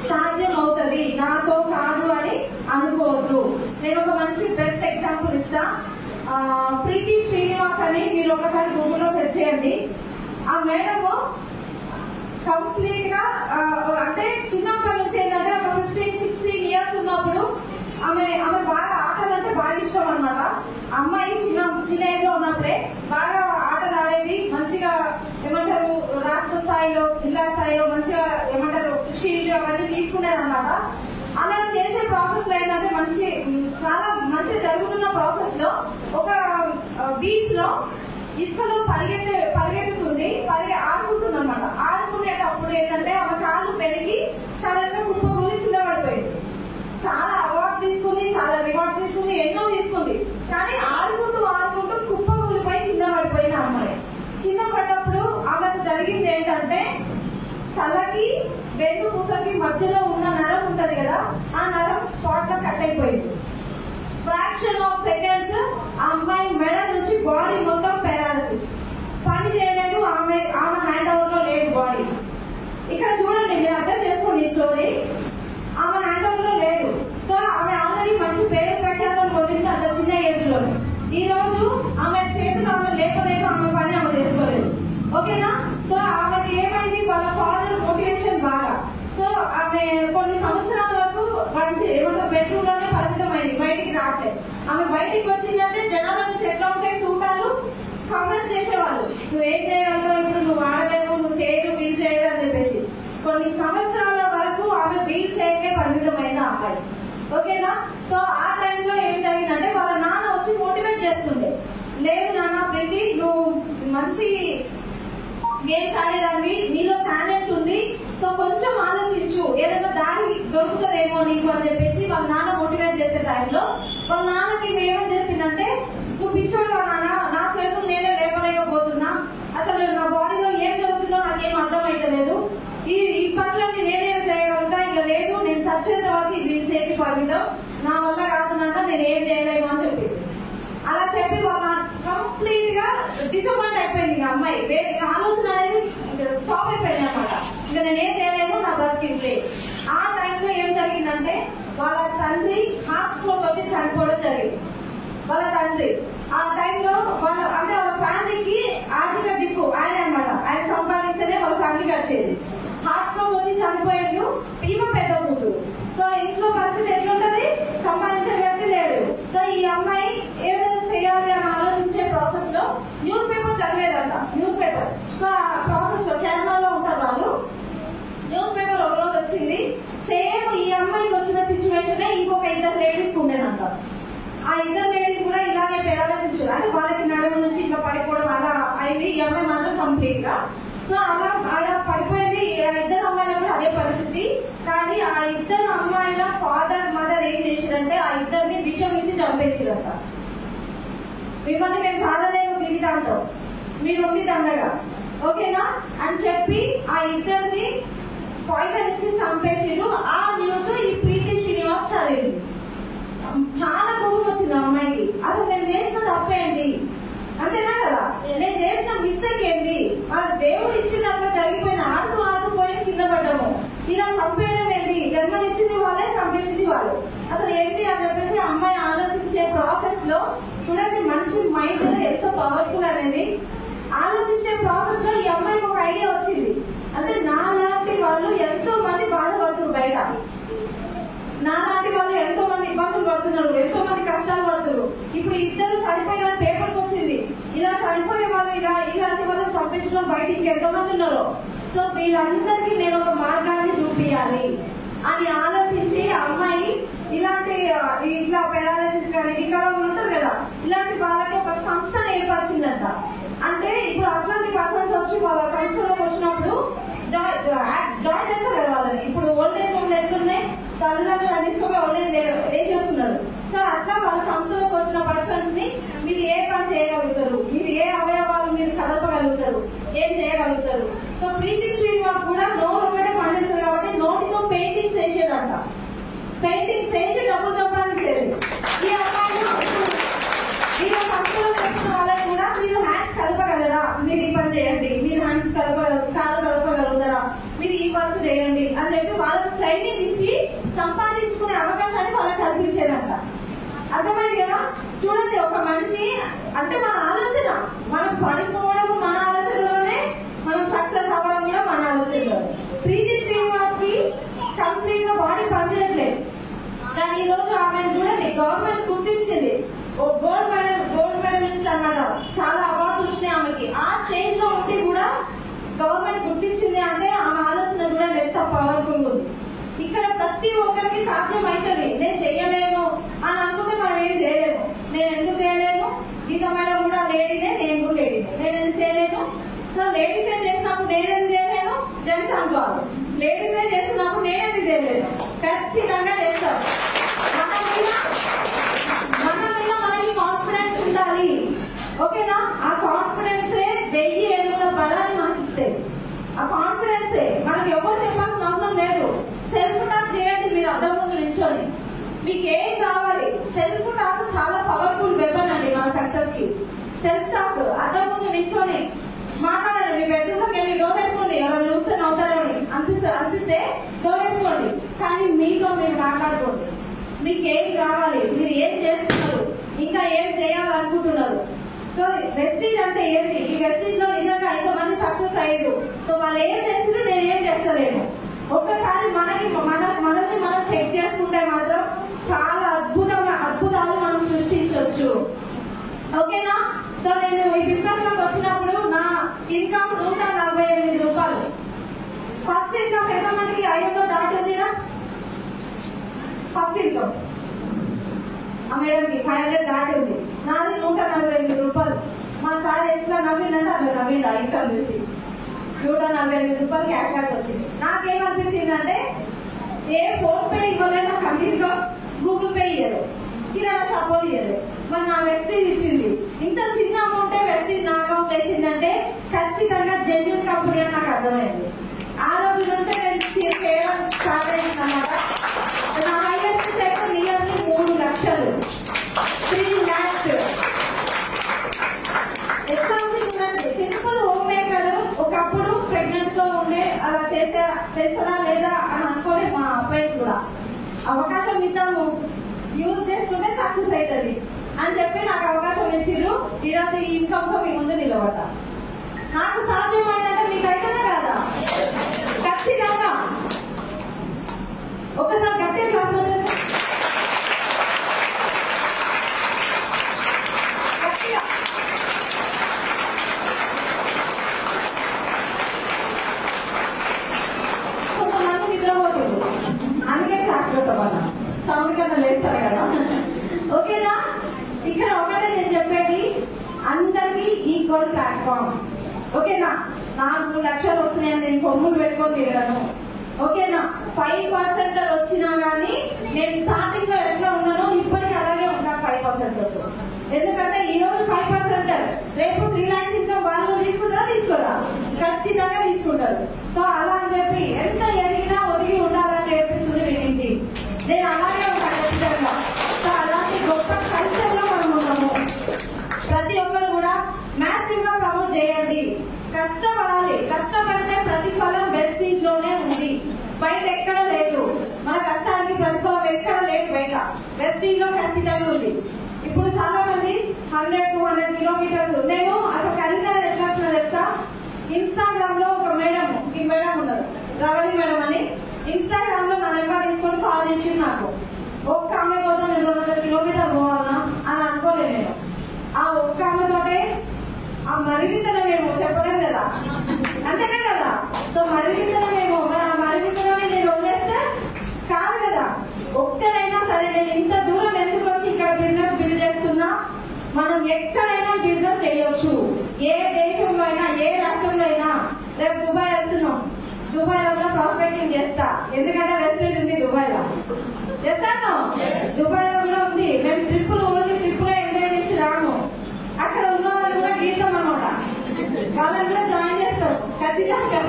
సాధ్యం అవుతుంది, నాతో కాదు అని అనుకోవద్దు. నేను ఒక మంచి బెస్ట్ ఎగ్జాంపుల్ ఇస్తా. ప్రీతి శ్రీనివాస్ అని మీరు ఒకసారి గూగుల్లో సెర్చ్ చేయండి. ఆ మేడము కంప్లీట్ గా అంటే చిన్నప్పటి నుంచి ఏంటంటే ఒక 15-16 ఇయర్స్ ఉన్నప్పుడు ఆమె బాగా ఆటలు అంటే బాగా ఇష్టం అనమాట. అమ్మాయి చిన్న ఏజ్ లో ఉన్నప్పుడే బాగా ఆటలు ఆడేది. మంచిగా ఏమంటారు రాష్ట్ర స్థాయిలో, జిల్లా స్థాయిలో మంచిగా ఏమంటారు షీల్డ్ అవన్నీ తీసుకునేది అనమాట. అలా చేసే ప్రాసెస్ లో ఏంటంటే చాలా మంచి జరుగుతున్న ప్రాసెస్ లో ఒక బీచ్ లో ఇసుకలో పరిగెత్తుతుంది, ఆడుకుంటుంది అనమాట. ఆడుకునేటప్పుడు ఏంటంటే ఆమె కాళ్ళు పెరిగి సడన్ గా కుప్పకూలి కింద పడిపోయింది. చాలా అవార్డ్స్ తీసుకుంది, చాలా రివార్డ్స్ తీసుకుంది, ఎన్నో తీసుకుంది. కానీ ఆడుకుంటూ కుప్పకూలిపై కింద పడిపోయిన అమ్మాయి. కింద పడ్డప్పుడు ఆమెకు జరిగింది ఏంటంటే తలకి వెన్నుపూసకి మధ్యలో ఉన్న నరం ఉంటది కదా, ఆ నరం స్పాట్ లో కట్ అయిపోయింది. ఫ్రాక్షన్ ఆఫ్ సెకండ్స్ ఆ అమ్మాయి మెడ నుంచి బాడీ మొత్తం పారాలిసిస్. పని చేయలేదు, ఆమె హ్యాండ్ ఓవర్ లో లేదు బాడీ. ఇక్కడ చూడండి, మీరు అర్థం చేసుకోండి ఈ స్టోరీ. ఆమె హ్యాండ్ ఓవర్ లో లేదు. సో ఆమె ఆల్రెడీ మంచి పేరు ప్రఖ్యాతం పొందింది అంత చిన్న ఏజ్ లో. ఈ రోజు ఆమె చేతులు ఆమె లేపలేదు, ఆమె పని ఆమె చేసుకోలేదు. ఓకేనా? సో ఆమెకి ఏమైంది, వాళ్ళ ఫాదర్ మోటివేషన్ బాగా. సో ఆమె కొన్ని సంవత్సరాల వరకు బెడ్రూమ్ లోనే పరిమితమైంది, బయటికి రావట్లేదు. ఆమె బయటికి వచ్చిందంటే జనాల నుంచి ఎట్లా ఉంటాయి తూటాలు, కామెంట్స్ చేసేవాళ్ళు, నువ్వేం చేయగలవు, ఇప్పుడు నువ్వు ఆడలేవు, నువ్వు చేయరు, వీలు చేయరు అని చెప్పేసి. కొన్ని సంవత్సరాల వరకు ఆమె వీల్ చైర్కే పరిమితమైన అమ్మాయి. ఓకేనా? సో ఆ టైంలో ఏం జరిగిందంటే వాళ్ళ నాన్న వచ్చి మోటివేట్ చేస్తుండే, లేదు నాన్న ప్రీతి, నువ్వు మంచి గేమ్స్ ఆడేదాన్ని, నీలో టాలెంట్ ఉంది, సో కొంచెం ఆలోచించు, ఏదైనా దారి దొరుకుతుందేమో నీకు అని చెప్పేసి వాళ్ళ నాన్న మోటివేట్ చేసే టైంలో వాళ్ళ నాన్నకి ఏమని చెప్పిందంటే, నువ్వు పిచ్చోడుగా నాన్న, నా చేతులు నేనే లేపలేకపోతున్నా, అసలు నా బాడీలో ఏం జరుగుతుందో నాకేం అర్థమైతలేదు, ఈ పనులన్నీ నేనేదో చేయగలుగుతా, ఇంకా లేదు నేను సచ్చేంత వరకు వీళ్ళు చేతి పరిమితం, నా వల్ల కాదు నాన్న, నేను ఏం చేయలేను అని చెప్పింది. అలా చెప్పి వాళ్ళ కంప్లీట్ గా డిసప్పాయింట్ అయిపోయింది. ఇక అమ్మాయి ఆలోచన అనేది స్టాప్ అయిపోయింది అనమాట. ఇక నేనేం చేయలేను, నా బ్రతికింది. ఆ టైంలో ఏం జరిగిందంటే వాళ్ళ తండ్రి హార్ట్ స్ట్రోక్ వచ్చి చనిపోవడం జరిగింది. వాళ్ళ తండ్రి ఆ టైంలో వాళ్ళ ఫ్యామిలీకి ఆర్థిక దిక్కు ఆయన అనమాట. ఆయన సంపాదిస్తేనే వాళ్ళ ఫ్యామిలీకి వచ్చేది. హార్ట్ స్ట్రోక్ వచ్చి చనిపోయాడు, ఈమె పెద్ద కూతురు. సో ఇంట్లో పరిస్థితి ఎట్లుంటది, సంపాదించే వ్యక్తి లేడు. సో ఈ అమ్మాయి ఏదైనా చేయాలి అని ఆలోచించే ప్రాసెస్ లో న్యూస్ పేపర్ చదివేదంట. న్యూస్ పేపర్, సో ఆ ప్రాసెస్ లో కేరళలో ఉంటారు వాళ్ళు. న్యూస్ పేపర్ ఒక రోజు వచ్చింది, సేమ్ ఈ అమ్మాయికి వచ్చిన సిచ్యువేషన్ ఇంకొక 2 లేడీస్ ఉండేనంట. ఆ 2 లేడీస్ కూడా ఇలాగే పెరాలసిస్, అంటే వాళ్ళకి నడుము నుంచి ఇట్లా పడిపోవడం అలా అయింది. ఈ అమ్మాయి మాత్రం కంప్లీట్ గా సో అలా పడిపోయింది. 2 అమ్మాయిల కూడా అదే పరిస్థితి. కానీ ఆ 2 అమ్మాయిల ఫాదర్ మదర్ ఏం చేసిరంటే ఆ 2ని విషం ఇచ్చి చంపేసిరంట. మిమ్మల్ని మేము సాధలేము జీవితాంతం, మీరుంది దండగా, ఓకేనా అని చెప్పి ఆ 2ని పాయిజన్ ఇచ్చి చంపేసిరు. ఆ న్యూస్ ఈ ప్రీతి శ్రీనివాస్ చదివింది. చాలా కోపం వచ్చింది ఆ అమ్మాయికి. అసలు నేను చేసిన తప్పేంటి, అంతేనా కదా, నేను చేసిన మిస్టేక్ ఏంటి, దేవుడు ఇచ్చినట్టుగా జరిగిపోయిన ఆడుతూ పోయి కింద పడ్డాము, ఇలా చంపేయడం ఏంటి, జన్మనిచ్చింది వాళ్ళే, చంపేసింది వాళ్ళు, అసలు ఏంటి అని చెప్పేసి అమ్మాయి ఆలోచించే ప్రాసెస్ లో చూడండి, మనిషి మైండ్ ఎంత పవర్ఫుల్ అనేది. ఆలోచించే ప్రాసెస్ లో ఈ అమ్మాయికి ఒక ఐడియా వచ్చింది. అంటే నాలాంటి వాళ్ళు ఎంతో మంది బాధపడుతున్నారు బయట, నాలాంటి వాళ్ళు ఎంతో మంది ఇబ్బందులు పడుతున్నారు పడుతున్నారు, ఎంతో మంది కష్టాలు పడుతున్నారు. ఇప్పుడు ఇద్దరు చనిపోయిన పేపర్కి వచ్చింది. ఇలా చనిపోయే వాళ్ళు ఇలాంటి వాళ్ళని చంపించడం బయటికి ఎంతో మంది ఉన్నారు. సో వీళ్ళందరికీ నేను ఒక మార్గాన్ని చూపించాలి అని ఆలోచించి అమ్మాయి ఇట్లా పెరాలసిస్ కానీ వికలాంగులు ఉంటారు కదా, ఇలాంటి వాళ్ళకి ఒక సంస్థను ఏర్పరిచిందంట. అంటే ఇప్పుడు అట్లాంటి పర్సన్స్ వచ్చి వాళ్ళ సంస్థలోకి వచ్చినప్పుడు జాయిన్ చేస్తారు కదా వాళ్ళని. ఇప్పుడు ఓల్డ్ ఏజ్ హోమ్ ఎట్లున్నాయి, తల్లిదండ్రులు తీసుకుపోయి ఓల్డ్ ఏజ్ వేసేస్తున్నారు. సో అట్లా వాళ్ళ సంస్థలోకి వచ్చిన పర్సన్స్ ని మీరు ఏ పని చేయగలుగుతారు, మీరు ఏ అవయవాలు మీరు కదపగలుగుతారు, ఏం చేయగలుగుతారు. సో ప్రీతి శ్రీనివాస్ కూడా నోరు ఒకటే పనిచేస్తారు కాబట్టి నోటితో పెయింటింగ్స్ వేసేదంట. పెయింటింగ్స్ వేసి డబ్బులు సంపాదించేది. ఈ అమ్మాయిలు మీరు సంస్థలోకి వచ్చిన వాళ్ళకి కూడా మీరు హ్యాండ్స్ కలపగలరా, మీరు ఈ పని చేయండి, మీరు హ్యాండ్స్ కాలు కలపగలుగుతారా, మీరు ఈ వర్క్ చేయండి అని చెప్పి వాళ్ళకి ట్రైనింగ్ ఇచ్చి సంపాదించుకునే అవకాశాన్ని వాళ్ళకి కల్పించేదంట. అర్థమైంది కదా? చూడండి, ఒక మనిషి అంటే మన ఆలోచన, మనం పడిపోవడం మన ఆలోచనలోనే, మనం సక్సెస్ అవ్వడం కూడా మన ఆలోచనలో. ప్రీతి శ్రీనివాస్ కి కంప్లీట్ గా బాడీ పనిచేయట్లేదు, కానీ ఈ రోజు ఆమె చూడండి గవర్నమెంట్ గుర్తించింది. గోల్డ్ మెడలిస్ట్ అన్నమాట. చాలా అవార్డ్స్ వచ్చినాయి ఆమెకి. ఆ స్టేజ్ లో ఉండి కూడా గవర్నమెంట్ గుర్తించింది అంటే ఆమె ఆలోచన కూడా ఎంత పవర్ఫుల్ ఉంది. ఇక్కడ ప్రతి ఒక్కరికి సాధ్యం అవుతుంది. నేను చెయ్యలేను అని అనుకుంటే మనం ఏం చేయలేము. నేను ఎందుకు చేయలేను, గీత మేడం కూడా లేడీనే, నేను కూడా లేడీనే, నేను ఎందుకు చేయలేను. సో లేడీస్ ఏ చేసినప్పుడు నేను ఎందుకు చేయలేను, జెంట్స్ అనుకోవాలి. లేడీస్ ఏ చేస్తున్నప్పుడు నేను ఎందుకు చేయలేను, ఖచ్చితంగా చేస్తాను. మన మీద మనకి కాన్ఫిడెన్స్ ఉండాలి. ఓకేనా? ఆ కాన్ఫిడెన్సే 1000 ఏనుగుల బలాన్ని మనకి ఇస్తుంది. ఆ కాన్ఫిడెన్సే మనకి ఎవరు చెప్పాల్సిన అవసరం లేదు. సెల్ఫ్ టాక్ చేయండి మీరు అద్దం ముందు నిల్చొని. మీకు ఏం కావాలి, సెల్ఫ్ టాక్ చాలా పవర్ఫుల్ వెపన్ అండి మన సక్సెస్ కి. సెల్ఫ్ టాక్ అద్దం ముందు నిల్చొని మాట్లాడండి. మీ బెడ్రూమ్ లోకి వెళ్ళి డోర్ వేసుకోండి. ఎవరైనా చూస్తే నవ్వుతారని అనిపిస్తే డోర్ వేసుకోండి, కానీ మీతో మీరు మాట్లాడుకోండి. మీకు ఏం కావాలి, మీరు ఏం చేస్తున్నారు, ఇంకా ఏం చేయాలనుకుంటున్నారు. సో వెస్టీజ్ అంటే ఏంటి? ఈ వెస్టీజ్ లో నిజంగా ఎంతమంది సక్సెస్ అయ్యారు. సో వాళ్ళు ఏం చేస్తారు, నేనేం చేస్తలేను. ఒక్కసారి మనల్ని మనం చెక్ చేసుకుంటే మాత్రం చాలా అద్భుతాలు మనం సృష్టించవచ్చు. ఓకేనా? సో నేను ఈ బిజినెస్ లోకి వచ్చినప్పుడు నా ఇన్కమ్ 148 రూపాయలు. ఫస్ట్ ఇన్కమ్ ఎంత మందికి 500 దాటిందినా? ఫస్ట్ ఇన్కమ్ ఆ మేడంకి 500 దాటి ఉంది. నాది 148 రూపాయలు. మా సార్ ఎట్లా నవ్విందంటే అట్లా నవ్విండు ఆ ఇన్కమ్ చూసి. 148 రూపాయలు క్యాష్ బ్యాక్ వచ్చింది. నాకేమనిపించింది అంటే, ఏ ఫోన్ పే ఇవ్వలేదు నాకు, కంటిన్యూగా గూగుల్ పే ఇయ్యలేదు, కిరాణా షాప్ వాళ్ళు ఇయ్యలేదు, మరి నా వెస్టీజ్ ఇచ్చింది. ఇంత చిన్న అమౌంటే వెస్టీజ్ నా అకౌంట్ వేసిందంటే ఖచ్చితంగా జెన్యూన్ కంపెనీ అని నాకు అర్థమైంది. ఆ రోజు నుంచే నేను చేయడం స్టార్ట్ అయింది అన్నమాట. నా హైయెస్ట్ చెక్ నియర్లీ 3 లక్షలు, 3 lakhs. సింపుల్ హోమ్ మేకర్ ఒకప్పుడు ప్రెగ్నెంట్ తో ఉండే అలా చేస్తుందా లేదా అని అనుకోలే మా అబ్బాయిస్ కూడా. అవకాశం ఇద్దాము, యూజ్ చేసుకుంటే సక్సెస్ అవుతుంది అని చెప్పి నాకు అవకాశం ఇచ్చిర్రు. ఈరోజు ఈ ఇన్కమ్ తో మీ ముందు నిలబడ్డా. నాకు సాధ్యమైందంటే మీకు అవుతుందా కాదా? ఖచ్చితంగా. ఒకసారి గట్టిగా కాకుండా కొంతమంది నిద్రపోతుంది, అందుకే క్లాస్ పెట్టమన్నా. సౌండ్ కన్నా లేస్తారు కదా. ఓకేనా? ఇక్కడ ఒకటే నేను చెప్పేది, అందరికీ ఈక్వల్ ప్లాట్ఫామ్. ఓకేనా? నాకు 3 లక్షలు వస్తున్నాయని నేను కొమ్ములు పెట్టుకొని తిరగను. ఓకేనా? 5% వచ్చినా గానీ నేను స్టార్టింగ్ లో ఎట్లా ఉన్నానో ఇప్పటికీ అలాగే ఉంటాను 5%. ఎందుకంటే ఈ రోజు 5%, రేపు 3 lakhs ఇన్కమ్ వాళ్ళు తీసుకుంటారా తీసుకోరా? ఖచ్చితంగా తీసుకుంటారు. సో అలా అని చెప్పి ఎంత ఎదిగినా ఒదిగి ఉండాలని నేర్పిస్తుంది వీటింటి. నేను అలాగే ఉంటాను ఖచ్చితంగా. సో అలాంటి గొప్ప కల్చర్ లో మనం ఉన్నాము. ప్రతి ఒక్కరు కూడా మ్యాసివ్ గా ప్రమోట్ చేయండి. కష్టపడాలి. కష్టపడితే ప్రతిఫలం వెస్టీజ్ లోనే ఉంది, బయట ఎక్కడ లేదు. మన కష్టానికి ప్రతిఫలం ఎక్కడ లేదు, బయట వెస్టీజ్ లో ఖచ్చితంగా ఉంది. ఇప్పుడు చాలా మంది 100-200 కిలోమీటర్స్. నేను అసలు కరీంనగర్ ఎట్లా వచ్చినా తెలుసా? ఇన్స్టాగ్రామ్ లో ఒక మేడం, ఈ మేడం ఉన్నారు రవలి మేడం అని, ఇన్స్టాగ్రామ్ లో నా నెంబర్ తీసుకొని కాల్ చేసింది నాకు. ఒక్క ఆమె కోసం నేను 200 మరిగితనమేమో చెప్పలేం కదా, అంతేనా కదా. సో మరిగితనమేమో, మరి ఆ మరిగితనమే నేను వదిలేస్తే కాదు కదా. ఒక్కరైనా సరే నేను ఇంత దూరం ఎందుకు వచ్చి ఇక్కడ బిజినెస్ బిల్డ్ చేస్తున్నా, మనం ఎక్కడైనా బిజినెస్ చేయొచ్చు, ఏ దేశంలో అయినా ఏ రాష్ట్రంలో అయినా. రేపు దుబాయ్ వెళ్తున్నాం, దుబాయ్ లో కూడా ప్రాస్పెక్టింగ్ చేస్తా, ఎందుకంటే వెస్టేజ్ ఉంది దుబాయ్ లో. చేస్తాను, దుబాయ్ లో కూడా ఉంది. మేము ట్రిప్పులు ఓన్లీ ట్రిప్పులే ఎంజాయ్ చేసి రాము, అక్కడ ఉన్న వాళ్ళు కూడా గీతాం అనమాట, వాళ్ళని కూడా జాయిన్ చేస్తాం ఖచ్చితంగా.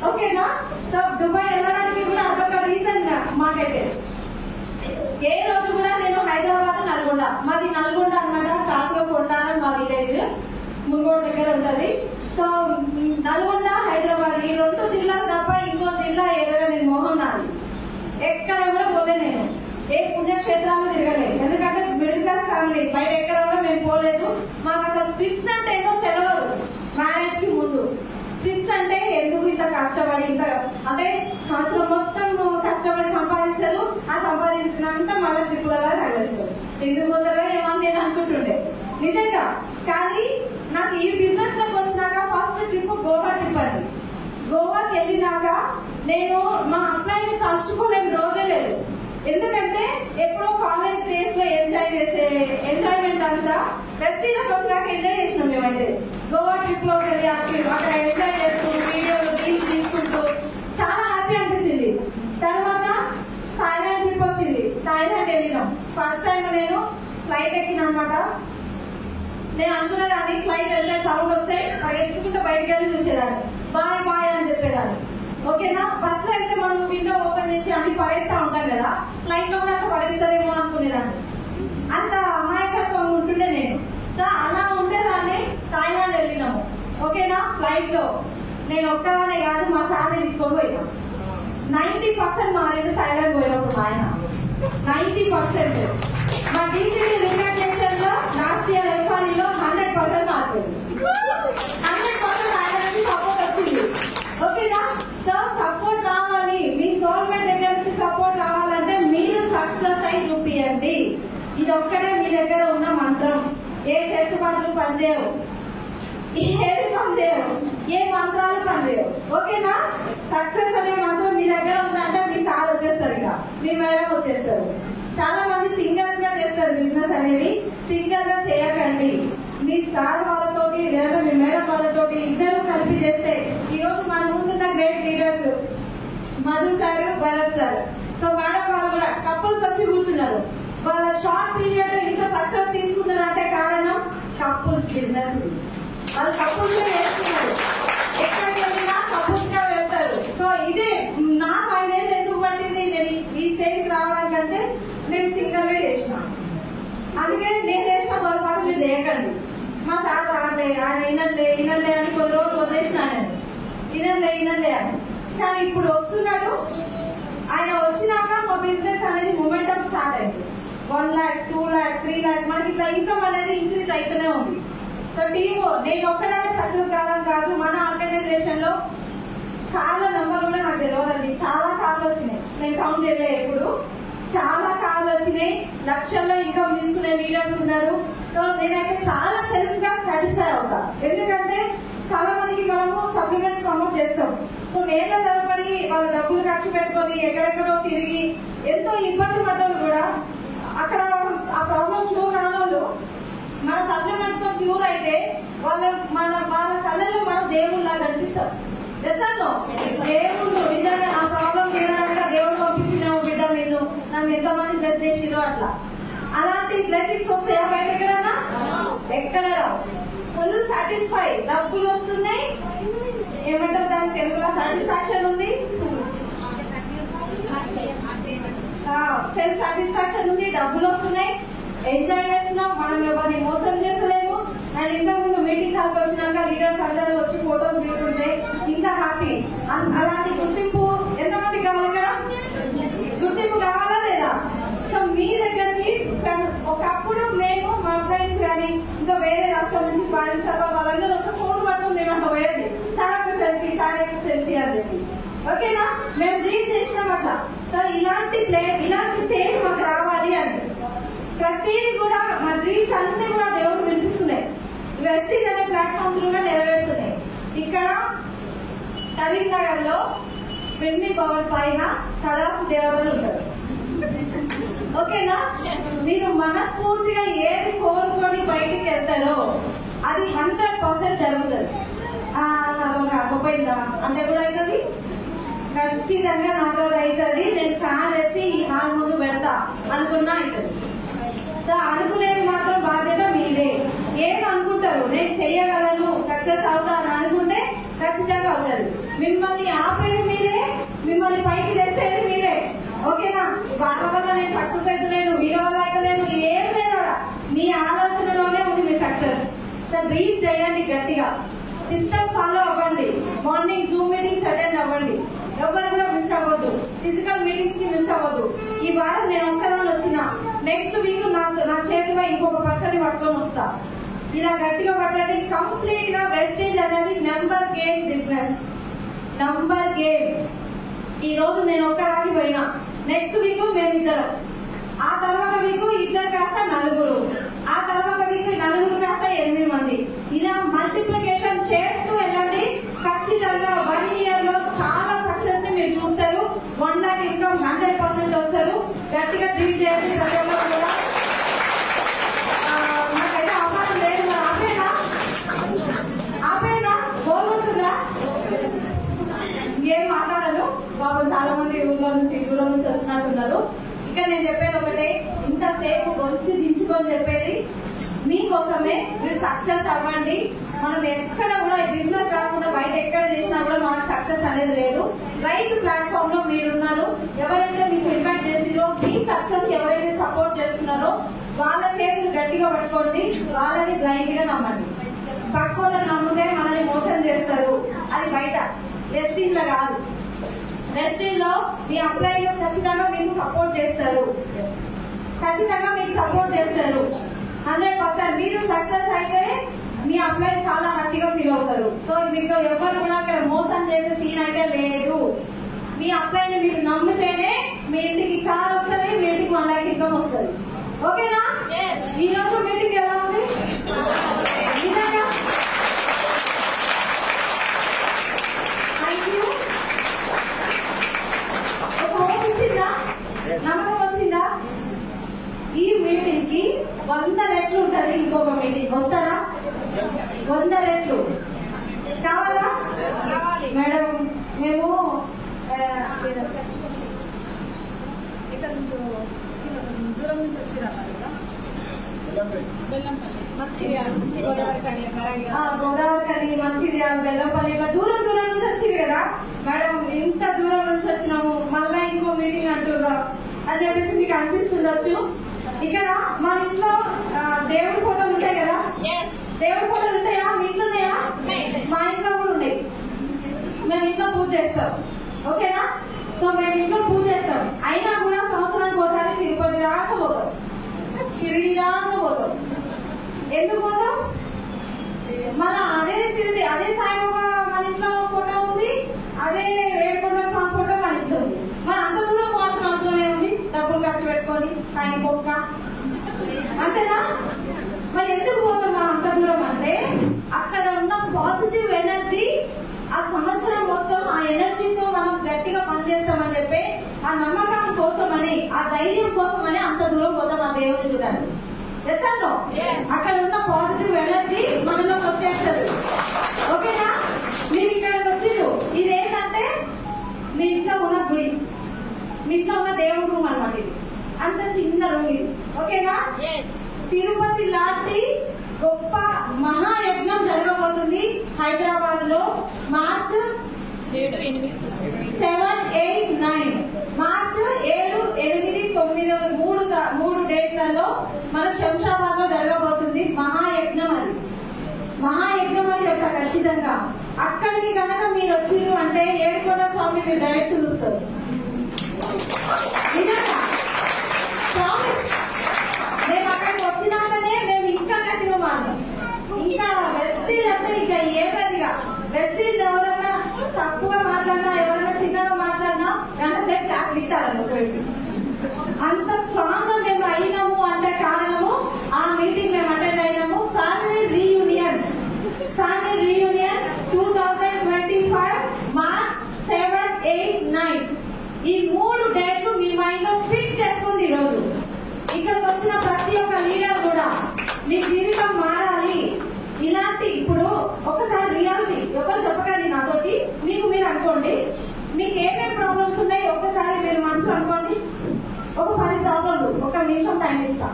ఓకేనా. సో దుబాయ్ వెళ్ళడానికి కూడా అదొక రీజన్ మాకైతే. ఏ రోజు కూడా నేను హైదరాబాద్ నల్గొండ, మాది నల్గొండ అనమాట, కాకులో కొంటారని మా విలేజ్ మున్గోడు దగ్గర ఉంటది. సో నల్గొండ హైదరాబాద్ ఈ 2 జిల్లాలు తప్ప ఇంకో జిల్లా ఏదైనా నేను మోహం నాది. ఎక్కడ కూడా పోలే, నేను ఏ పుణ్యక్షేత్రాలు తిరగలేదు, ఎందుకంటే మిడిల్ క్లాస్ ఫ్యామిలీ, బయట ఎక్కడ కూడా మేము పోలేదు. మాకు అసలు ట్రిప్స్ అంటే ఏదో తెలియదు. మ్యారేజ్ కి ముందు ట్రిప్స్ అంటే ఎందుకు ఇంత కష్టపడి, ఇంత అంటే సంవత్సరం మొత్తం కష్టపడి సంపాదిస్తారు, ఆ సంపాదించినంత మళ్ళీ ట్రిప్పులలో తగలేస్తారు. ఎందుకు పోతారో ఏమని నేను అనుకుంటుండే నిజంగా. కానీ నాకు ఈ బిజినెస్ లోకి వచ్చినాక ఫస్ట్ ట్రిప్ గోవా ట్రిప్ అండి. గోవాకి వెళ్ళినాక నేను మా అమ్మాయిని తలుచుకోలేని రోజే లేదు, ఎందుకంటే ఎప్పుడో కాలేజ్ డేస్ లో ఎంజాయ్ చేసే ఎంజాయ్మెంట్ అంతా ఫెస్టివల్కి వచ్చినాక ఎంజాయ్ చేసినాం మేమైతే. గోవా ట్రిప్ లోకి వెళ్ళి అక్కడ ఎంజాయ్ చేస్తూ వీడియోలు రీల్స్ తీసుకుంటూ చాలా హ్యాపీ అనిపించింది. తర్వాత థాయిలాండ్ ట్రిప్ వచ్చింది, థాయిలాండ్ వెళ్ళినాం. ఫస్ట్ టైం నేను ఫ్లైట్ ఎక్కిన అనమాట. నేను అనుకునేదాన్ని ఫ్లైట్ వెళ్తే సౌండ్ వస్తే ఎత్తుకుంటూ బయటకు వెళ్ళి చూసేదాన్ని, బాయ్ బాయ్ అని చెప్పేదాన్ని. ఓకేనా. బస్ లో అయితే మనం విండో ఓపెన్ చేసి అన్ని పడేస్తా ఉంటాం కదా, ఫ్లైట్ లో కూడా అట్లా పడేస్తారేమో అనుకునేదాన్ని, అంత అమాయకత్వం ఉంటుండే నేను. సో అలా ఉండేదాన్ని. థాయిలాండ్ వెళ్ళినాము. ఓకేనా. ఫ్లైట్ లో నేను ఒక్కదానే కాదు, మా సార్ని తీసుకొని పోయినా. 90% మారింది థాయిలాండ్ పోయినప్పుడు మా ఆయన, 90%. మా డీసీడీ రిలాక్సేషన్ లో లాస్ట్ ఇయర్ ఎఫ్ఆర్ఈలో 100% మారిపోయింది. 100% థాయిలాండ్ సపోర్ట్ వచ్చింది. ఓకేనా. సో సపోర్ట్ రావాలి, మీ సోల్మేట్ దగ్గర నుంచి సపోర్ట్ రావాలంటే మీరు సక్సెస్ అయి చూపియండి. ఇది ఒక్కడే మీ దగ్గర ఉన్న మంత్రం. ఏ చెట్టు పనులు పనిచేయవు, ఏమి పనిచేయవు, ఏ మంత్రాలు పనిచేయవు. ఓకేనా. సక్సెస్ అనే మంత్రం మీ దగ్గర ఉందంటే మీ సార్ వచ్చేస్తారు, ఇక మీ మేడం వచ్చేస్తారు. చాలా మంది సింగర్స్ గా చేస్తారు బిజినెస్ అనేది, సింగర్ గా చేయకండి. మీ సార్ వాళ్ళతోటి లేదా మీ మేడం వాళ్ళతోటి ఇద్దరు కలిపి చేస్తే, ఈ రోజు మన ముందున్న great leaders Madhu sir, Bharat sir, so madam వాళ్ళు కూడా కపుల్స్ వచ్చి కూర్చున్నారు. వాళ్ళ షార్ట్ పీరియడ్ ఇంత సక్సెస్ తీసుకున్నారు అంటే కారణం కపుల్స్ బిజినెస్. వాళ్ళు కపుల్స్ గా చేస్తున్నారు, ఎక్కడికి వెళ్ళినా కపుల్స్ గా వెళ్తారు. సో ఇదే నాకు 5 ఏళ్ళు ఎందుకు పట్టింది నేను ఈ స్టేజ్కి రావడానికంటే మేము సింగర్ గా చేసినాం. అందుకే నేను చేసిన పొరపాటు మీరు చేయకండి. మా సార్ రాండి, ఆయన వినండి వినండి అని కొద్ది రోజులు వదిలేసిన, ఆయన వినండి అని. కానీ ఇప్పుడు వస్తున్నాడు. ఆయన వచ్చినాక మా బిజినెస్ అనేది మొమెంటం స్టార్ట్ అయింది. 1 lakh, 2 lakh, 3 lakh మనకి ఇట్లా ఇన్కమ్ అనేది ఇంక్రీజ్ అయితేనే ఉంది. సో టీము నేను ఒక్కదానే సక్సెస్ కావడం కాదు, మన ఆర్గనైజేషన్ లో కార్ల నెంబర్ కూడా నాకు తెలియదండి. చాలా కార్లు వచ్చినాయి, నేను కౌంట్ చేయలేదు ఎప్పుడు. చాలా కార్లు వచ్చినాయి, లక్షల్లో ఇన్కమ్ తీసుకునే లీడర్స్ ఉన్నారు. సో నేనైతే చాలా సెల్ఫ్ గా సాటిస్ఫై అవుతా, ఎందుకంటే చాలా మందికి మనము సప్లిమెంట్స్ ప్రమోట్ చేస్తాం. సో నేల తరబడి వాళ్ళు డబ్బులు ఖర్చు పెట్టుకొని ఎక్కడెక్కడో తిరిగి ఎంతో ఇబ్బంది పడ్డారు కూడా. అక్కడ ఆ ప్రాబ్లం క్యూర్ కానోళ్ళు మన సప్లిమెంట్స్ తో క్యూర్ అయితే వాళ్ళ కళ్ళలో మనం దేవుళ్ళలా కనిపిస్తాం. దేవుళ్ళు నిజంగా నా ప్రాబ్లం తీరడానికి దేవుడు పంపించిన బిడ్డ నిన్ను నన్ను ఎంతమంది బ్లెస్ చేసిరో అట్లా. అలాంటి బ్లెస్సింగ్స్ వస్తాయా బయట ఎక్కడన్నా? ఎక్కడ రావు. ఫుల్ సాటిస్ఫై, డబ్బులు వస్తున్నాయి, ఏమంటారు దానికి తెలుగులో సాటిస్ఫాక్షన్ ఉంది, సెల్ఫ్ సాటిస్ఫాక్షన్ ఉంది, డబ్బులు వస్తున్నాయి, ఎంజాయ్ చేస్తున్నాం, మనం ఎవరిని మోసం చేస్తలేము. అండ్ ఇంకా ముందు మీటింగ్ హాల్కి వచ్చినాక లీడర్స్ అందరూ వచ్చి ఫోటోస్ తీసుకుంటే ఇంకా హ్యాపీ. అలాంటి గుర్తింపు ఎంతమంది కావాలి కదా? గుర్తింపు కావాలా లేదా? సో మీ దగ్గరికి ఒకప్పుడు మేము మా ఫ్రెండ్స్ కానీ ఇంకా వేరే రాష్ట్రం నుంచి పారిన సభ వాళ్ళందరూ వస్తే ఫోన్ పట్టుకుని మేము అట్లా పోయేది, సార్ ఒక సెల్ఫీ అని చెప్పి. ఓకేనా, మేము రీచ్ చేసినాం అట్లా. సో ఇలాంటి స్టేజ్ మాకు రావాలి అని ప్రతిదీ కూడా మా డ్రీమ్స్ అన్ని కూడా దేవుడు వినిపిస్తున్నాయి. వెస్టీజ్ అనే ప్లాట్ఫామ్ త్రూగా నెరవేరుతున్నాయి. ఇక్కడ కరీంనగర్ లో ఫిల్మీ భవన్ పైన కళాసు దేవతలు ఉంటారు. ఓకేనా? మీరు మనస్ఫూర్తిగా ఏది కోరుకొని బయటికి వెళ్తారో అది 100% జరుగుతుంది. నాతో రాకపోయిందా అంటే కూడా అవుతుంది, ఖచ్చితంగా నాతో అవుతుంది. నేను ఫ్యాన్ తెచ్చి ఈ హాల్ ముందు పెడతా అనుకున్నా అవుతుంది. అనుకునేది మాత్రం బాధ్యత మీదే. ఏం అనుకుంటారు నేను చెయ్యగలను, సక్సెస్ అవుతాను అనుకుంటే ఖచ్చితంగా అవుతుంది. మిమ్మల్ని ఆపేది మీరే, మిమ్మల్ని పైకి తెచ్చేది మీరే. ఓకేనా? వాళ్ళ వల్ల నేను సక్సెస్ అవుతలేను, వీళ్ళ వల్ల అవుతలేను, ఏం లేదు. మీ ఆలోచనలోనే ఉంది మీ సక్సెస్. రీచ్ చేయండి గట్టిగా, సిస్టమ్ ఫాలో అవ్వండి, మార్నింగ్ జూమ్ మీటింగ్స్ అటెండ్ అవ్వండి, ఎవరు కూడా మిస్ అవ్వద్దు, ఫిజికల్ మీటింగ్స్ కి మిస్ అవ్వద్దు. ఈ వారం నేను ఒక్కదాని వచ్చిన, నెక్స్ట్ వీక్ నా చేతిలో ఇంకొక పర్సన్ పట్టుకొని వస్తా. ఇలా గట్టిగా పట్టండి. కంప్లీట్ గా వెస్టేజ్ అనేది number game business, number game. ఈ రోజు నేను ఒక్కదానికి పోయినా, నెక్స్ట్ వీక్ మేమిద్దరం, ఆ తర్వాత వీక్ ఇద్దరు కాస్త నలుగురు, ఆ తర్వాత వీక్ నలుగురు కాస్త 8 మంది. ఇలా మల్టిప్లికేషన్ చేస్తూ వెళ్ళండి. ఖచ్చితంగా 1 year లో చాలా సక్సెస్ ని మీరు చూస్తారు. 1 lakh ఇన్కమ్ 100% వస్తారు. గట్టిగా ట్రీట్ చేయండి ప్రతి ఒక్కరు కూడా. నాకైతే అవకాశం లేదు. మరి ఆపేనా బాగుంటుందా? ఇంకేం మాట్లాడను. పాపం చాలా మంది ఊర్లో నుంచి దూరం నుంచి వచ్చినట్టున్నారు. ఇక్కడ నేను చెప్పేది ఒకటే, ఇంతసేపు గొంతు దించుకొని చెప్పేది మీకోసమే. మీరు సక్సెస్ అవ్వండి. మనం ఎక్కడ కూడా బిజినెస్ కాకుండా బయట ఎక్కడ చేసినా కూడా మనకు సక్సెస్ అనేది లేదు. రైట్ ప్లాట్ఫామ్ లో మీరున్నారు. ఎవరైతే మీకు ఇన్వైట్ చేసిరో, మీ సక్సెస్ ఎవరైతే సపోర్ట్ చేస్తున్నారో వాళ్ళ చేతులు గట్టిగా పట్టుకోండి, వాళ్ళని బ్లైండ్ గా నమ్మండి. పక్కోళ్ళని నమ్మితే మనల్ని మోసం చేస్తారు. అది బయట, వెస్టీజ్ లో కాదు. వెస్టీజ్ లో మీ అప్లైలో ఖచ్చితంగా మీకు సపోర్ట్ చేస్తారు, ఖచ్చితంగా మీకు సపోర్ట్ చేస్తారు 100%. మీరు సక్సెస్ అయితే మీ అప్లై చాలా హ్యాపీగా ఫీల్ అవుతారు. సో మీకు ఎవరు కూడా అక్కడ మోసం చేసే సీన్ అయితే లేదు. మీ అప్లైని మీరు నమ్మితేనే మీ ఇంటికి కార్ వస్తుంది, మీ ఇంటికి 1 lakh ఇన్కమ్ వస్తుంది. ఓకేనా? ఈ రోజు మీటింగ్ ఎలా ఉంది? నిజంగా థ్యాంక్ యూ. ఒక హోప్ ఇచ్చిందా? నమ్మకం వచ్చిందా? ఈ మీటింగ్ కి 100 రెట్లు ఉంటది. ఇంకొక మీటింగ్ వస్తారా? 100 రెట్లు కావాలా? మేడం మేము ఇక్కడ నుంచి దూరం నుంచి వచ్చిరాలి కదా, గోదావరికని, మంచిర్యాల, బెల్లంపల్లి, ఇలా దూరం దూరం నుంచి వచ్చిరు కదా మేడం. ఇంత దూరం నుంచి వచ్చినాము, మళ్ళా ఇంకో మీటింగ్ అంటున్నాం అని చెప్పేసి మీకు అనిపిస్తుండొచ్చు. ఇక్కడ మన ఇంట్లో దేవుడి ఫోటోలు ఉంటాయి కదా, దేవుడి ఫోటోలు ఉంటాయా? మీ ఇంట్లో ఉన్నాయా? మా ఇంట్లో కూడా ఉన్నాయి. మేము ఇంట్లో పూజ చేస్తాం. ఓకేనా? సో మేము ఇంట్లో పూజ చేస్తాం. అయినా కూడా సంవత్సరానికి ఒకసారి తిరుపతి దాకా పోతాం, షిరిడి దాకా పోతాం. ఎందుకు పోతాం? మన అదే షిరిడి, అదే సాయిబాబా మన ఇంట్లో ఫోటో ఉంది, అదే ఏడుకొండ స్వామి ఫోటో మన ఇంట్లో ఉంది. మన అంత దూరం పోవాల్సిన అవసరం ఏముంది? డబ్బులు ఖర్చు పెట్టుకొని టైం పోక, అంతేనా? మరి ఎందుకు పోతాం మనం అంత దూరం అంటే, అక్కడ ఉన్న పాజిటివ్ ఎనర్జీ ఆ సంవత్సరం మొత్తం ఆ ఎనర్జీతో మనం గట్టిగా పనిచేస్తామని చెప్పి, ఆ నమ్మకం కోసమని, ఆ ధైర్యం కోసమని అంత దూరం పోతాం ఆ దేవుని చూడాలి. అక్కడ ఉన్న పాజిటివ్ ఎనర్జీ మనలోకి వచ్చేస్తుంది. ఓకేనా? మీరు ఇక్కడ వచ్చిండ్రు, ఇదేంటంటే మీ ఇంట్లో ఉన్న గుడి, మీ ఇంట్లో ఉన్న దేవుడి రూమ్ అనమాట. ఇది అంత చిన్న రూమ్ ఇది. ఓకేనా? తిరుపతి లాంటి గొప్ప మహాయజ్ఞం జరగబోతుంది హైదరాబాద్ లో మార్చ్ 7, 8, 9 మార్చ్ 7, 8, 9 మూడు డేట్లలో మన శంషాబాద్ లో జరగబోతుంది మహాయజ్ఞం. అది మహాయజ్ఞం అని చెప్తా ఖచ్చితంగా. అక్కడికి కనుక మీరు వచ్చిర్రు అంటే ఏడుకొండ స్వామి మీరు డైరెక్ట్ చూస్తారు. నిజంగా మేము అక్కడికి వచ్చినాకనే మేము ఇంకా గట్టిగా మాట్లాం. ఇంకా వెస్టీజ్ అంటే ఇక ఏమదిగా వెస్టీజ్ ఎవరన్నా తక్కువ మాట్లాడినా, ఎవరైనా చిన్నగా మాట్లాడినా గంట సేపు క్లాస్ ఇస్తారని అంత స్ట్రాంగ్ గా మేము అయినాము అంటే కారణము ఆ మీటింగ్ మేము అటెండ్ అయినాము. ఫ్యామిలీ రీయూనియన్ మీకు ఏమేమి ప్రాబ్లమ్స్ ఉన్నాయి ఒక్కసారి మీరు మనసులో అనుకోండి. ఒక 10 ప్రాబ్లంలు, 1 నిమిషం టైం ఇస్తా.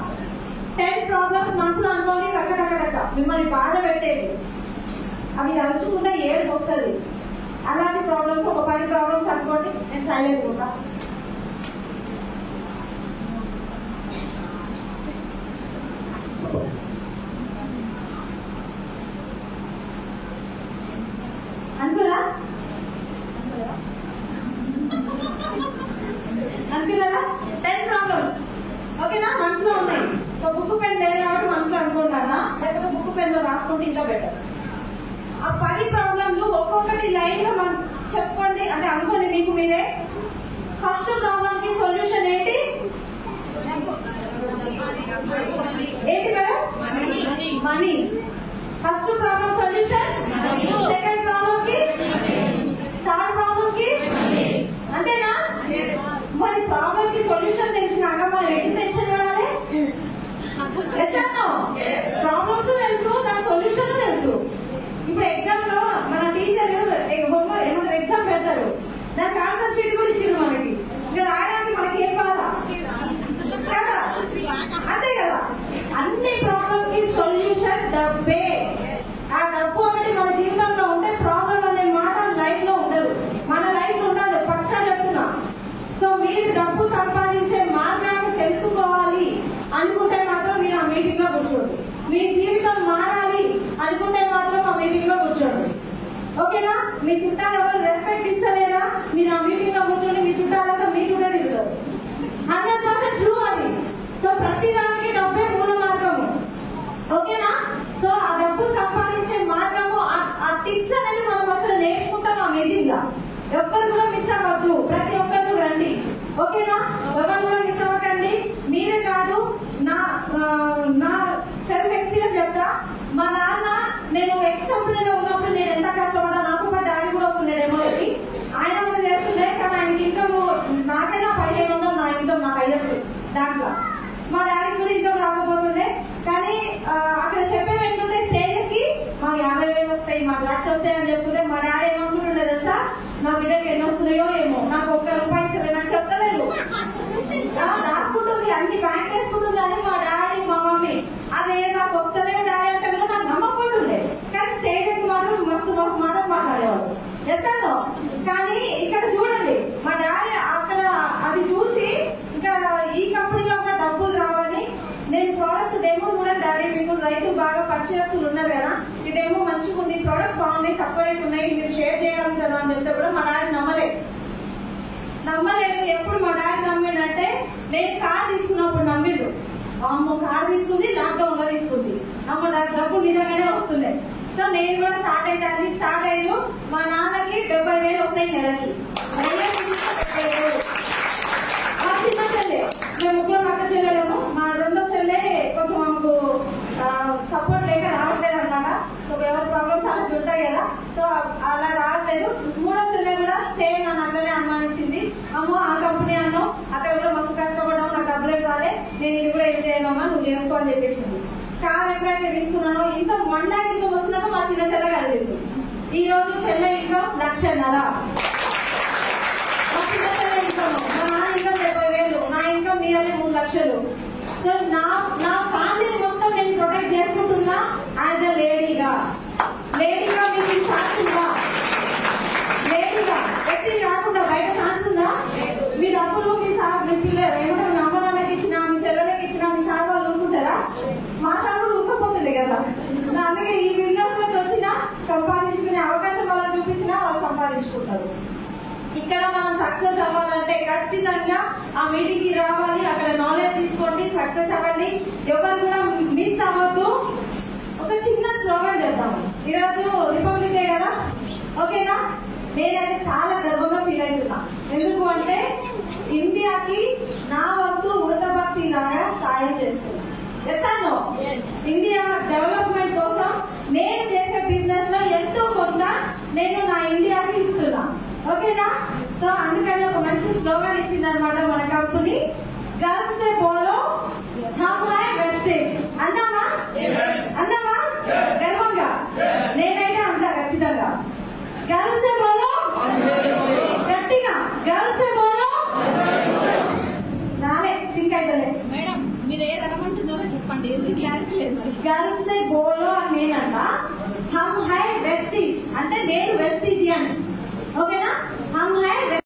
10 ప్రాబ్లమ్స్ మనసులో అనుకోండి. అక్కడక్కడక్క మిమ్మల్ని బాధ పెట్టేది, అవి తలుచుకుంటే ఏడుపు వస్తుంది. అలాంటి ప్రాబ్లమ్స్ ఒక 10 ప్రాబ్లమ్స్ అనుకోండి. నేను సైలెంట్ ఉంటా. అనుకురా అనుకున్నారా? 10 ప్రాబ్లమ్స్ ఓకేనా? మనసులో ఉన్నాయి. సో బుక్ పెన్ లేదు కాబట్టి మనసులో అనుకుంటానా, లేకపోతే బుక్ పెన్ లో రాసుకుంటే ఇంకా బెటర్. ఆ 10 ప్రాబ్లంలు ఒక్కొక్కటి లైన్ గా మనం చెప్పండి, అంటే అనుకోండి మీకు మీరే. ఫస్ట్ ప్రాబ్లం కి సొల్యూషన్ ఏంటి? ఏంటి madam? Money. First problem solution, second problem కి, థర్డ్ ప్రాబ్లం కి, అంతేనా? మరి ప్రాబ్లం కి సొల్యూషన్ తెలిసినాక మనం ఏం టెన్షన్ పడాలి? ప్రాబ్లమ్స్ తెలుసు, దాని సొల్యూషన్ తెలుసు. ఇప్పుడు ఎగ్జామ్ లో మన టీచర్ ఏమంటారు, ఎగ్జామ్ పెడతారు, దానికి ఆన్సర్ షీట్ కూడా ఇచ్చింది మనకి. ఇంకా రాయడానికి మనకి ఏం బాధ కదా, అంతే కదా? అన్ని ప్రాబ్లమ్స్ కి సొల్యూషన్ డబ్బే. ఆ డబ్బు ఒకటి మన జీవితంలో ఉంటే ప్రాబ్లం అనే మాట లైఫ్ లో ఉండదు, మన లైఫ్ లో ఉండదు, పక్కా చెప్తున్నా. సో మీరు డబ్బు సంపాదించే మార్గాన్ని తెలుసుకోవాలి అనుకుంటే మాత్రం మీరు ఆ మీటింగ్ లో కూర్చోండి. మీ జీవితం మారాలి అనుకుంటే మాత్రం ఆ మీటింగ్ లో కూర్చోండి. ఓకేనా? మీ చుట్టాలు ఎవరు రెస్పెక్ట్ ఇస్తలేరా? మీరు ఆ మీటింగ్ లో కూర్చొని మీ చుట్టాలంతా మీ చుట్టే తిరుగుతారు. 100% ట్రూ అది. సో ప్రతి దానికి డబ్బే మూల మార్గము. ఓకేనా? సో ఆ డబ్బు సంపాదించే మార్గము, ఆ టిప్స్ అనేవి మనం అక్కడ నేర్చుకుంటాం ఆ మీటింగ్ లో. ఎవ్వరు కూడా మిస్ అవ్వద్దు, ప్రతి ఒక్కరు రండి. ఓకేనా? ఎవరు కూడా మిస్ అవ్వకండి. మీరే కాదు, నా సెల్ఫ్ ఎక్స్పీరియన్స్ చెప్తా. మా నాన్న నేను ఎక్స్ కంపెనీలో ఉన్నప్పుడు నేను ఎంత కష్టపడ్డా, నాకు మా డాడీ కూడా వస్తున్నాడు డెమోలకి. ఆయన కూడా చేస్తుండే, కానీ ఆయనకి ఇన్కమ్ నాకైనా 1500 నా ఇన్కమ్, నా హైయెస్ట్ దాంట్లో. మా డాడీ కూడా ఇన్కమ్ రాకపోతుండే, కానీ అక్కడ చెప్పేవి ఏంటంటే స్టేజ్కి మాకు 50,000 వస్తాయి, మాకు 1,00,000 వస్తాయి అని చెప్తుంటే మా డాడీ ఏమనుకుంటుండే తెలుసా, నా బిడ్డకి ఎన్ని వస్తున్నాయో ఏమో, నాకు 1 రూపాయి సరే నాకు చెప్తలేదు, రాసుకుంటుంది, అన్ని బ్యాంక్ వేసుకుంటుంది అని మా డాడీ మా మమ్మీ. అదే నాకు వస్తలేవు డాడీ అంటే కూడా నాకు నమ్మకపోతుండే, కానీ స్టేజ్ ఎక్కి మాత్రం మస్తు మస్తు మాటలు మాట్లాడేవాడు. ఎస్తాను. కానీ ఇక్కడ చూడండి, మా డాడీ అక్కడ అది చూసి ఇంకా ఈ కంపెనీలో కూడా డబ్బులు రావని నేను ప్రోడక్ట్స్ డెమో కూడా డాడీ మీకు రైతు బాగా పర్చేస్తులు ఉన్నారు కదా, ఈ డెమో మంచిగా ఉంది, ప్రోడక్ట్స్ బాగున్నాయి, తక్కువ రేట్ ఉన్నాయి, మీరు షేర్ చేయగలుగుతారు అని చెప్తే కూడా మా డాడీ నమ్మలేదు. ఎప్పుడు మా డాడీ నమ్మిండంటే నేను కార్ తీసుకున్నప్పుడు నమ్మిండు. అమ్మ కార్ తీసుకుంది, లాక్డౌన్ లో తీసుకుంది, అమ్మ డబ్బులు నిజంగానే వస్తున్నాయి. సో నేను కూడా స్టార్ట్ అయ్యాను. మా నాన్నకి 70,000 వస్తాయి నెలకి. మా చిన్న చెల్లె, మేము ముగ్గురు అక్క చెల్లెలేము. మా రెండో చెల్లె కొంచెం మాకు సపోర్ట్ లేక రావట్లేదు అనమాట. సో ఎవరి ప్రాబ్లమ్స్ అలాంటి ఉంటాయి కదా, సో అలా రావట్లేదు. మూడో చెల్లె కూడా సేమ్ నన్ను అట్లనే అనుమానించింది. అమ్మో ఆ కంపెనీ అన్నో, అక్కడ కూడా మస్తు కష్టపడ్డాము, నాకు డబ్బులు రాలే, నేను ఇది కూడా ఏం చేయనమ్మా, నువ్వు చేసుకో అని చెప్పేసింది. కార్ ఎప్పుడైతే తీసుకున్నానో ఇన్కమ్ 1 lakh ఇన్కమ్ వచ్చినాక మా చిన్న చెల్లె కలిగింది. ఈ రోజు చెల్లె ఇన్కమ్ 1,00,000. మా చిన్న చెల్లె ఇన్కమ్, మా నాన్న ఇన్కమ్ 70,000, నా ఇన్కమ్ నియర్లీ 3 లక్షలు. సో నా ఫ్యామిలీ మొత్తం నేను ప్రొటెక్ట్ చేసుకుంటున్నా యాజ్ అ లేడీగా. మీకు ఛాన్స్ ఉందా? లేడీగా ఎట్టి కాకుండా బయట ఛాన్స్ ఉందా? మీ డబ్బులు మీ పిల్లలు ఏమంటారు, మీ అమ్మ నాన్నకి ఇచ్చినా, మీ చెల్లెలకి ఇచ్చినా, మీ సార్ వాళ్ళు ఊరుకుంటారా? మా సార్ కూడా ఊరుకపోతుండే కదా. అందుకే ఈ బిజినెస్ లోకి వచ్చినా సంపాదించుకునే అవకాశం వాళ్ళకి చూపించినా వాళ్ళు సంపాదించుకుంటారు. ఇక్కడ మనం సక్సెస్ అవ్వాలంటే ఖచ్చితంగా ఆ మీటింగ్ కి రావాలి, అక్కడ నాలెడ్జ్ తీసుకోండి, సక్సెస్ అవ్వండి. ఎవరు కూడా మిస్ అవ్వద్దు. ఒక చిన్న స్లోగన్ చెప్తాము. ఈరోజు రిపబ్లిక్ డే కదా, ఓకేనా? నేనైతే చాలా గర్వంగా ఫీల్ అవుతున్నా. ఎందుకు అంటే ఇండియాకి నా వంతు ఉడత భక్తి లాగా సాయం చేస్తున్నా. చేస్తాను. ఇండియా డెవలప్మెంట్ కోసం నేను చేసే బిజినెస్ లో ఎంతో కొంత నేను నా ఇండియాకి ఇస్తున్నా. ఓకేనా? సో అందుకని ఒక మంచి స్లోగన్ ఇచ్చింది అనమాట మన కంపెనీ. గర్ల్స్ సే బోలో హమ్ హై వెస్టేజ్. అందామా? గర్వంగా నేనైతే అంతా ఖచ్చితంగా. గర్ల్స్ సే బోలో గట్టిగా गर्ल्स से बोलो नाले సింక్ అయితలే మేడం మీరు ఏది అనమంటున్నారో చెప్పండి ఇది క్లారిటీ లేదు गर्ल्स से बोलो నేనంట हम है वेस्टिज అంటే నేను వెస్టిజియన్ ఓకేనా हम है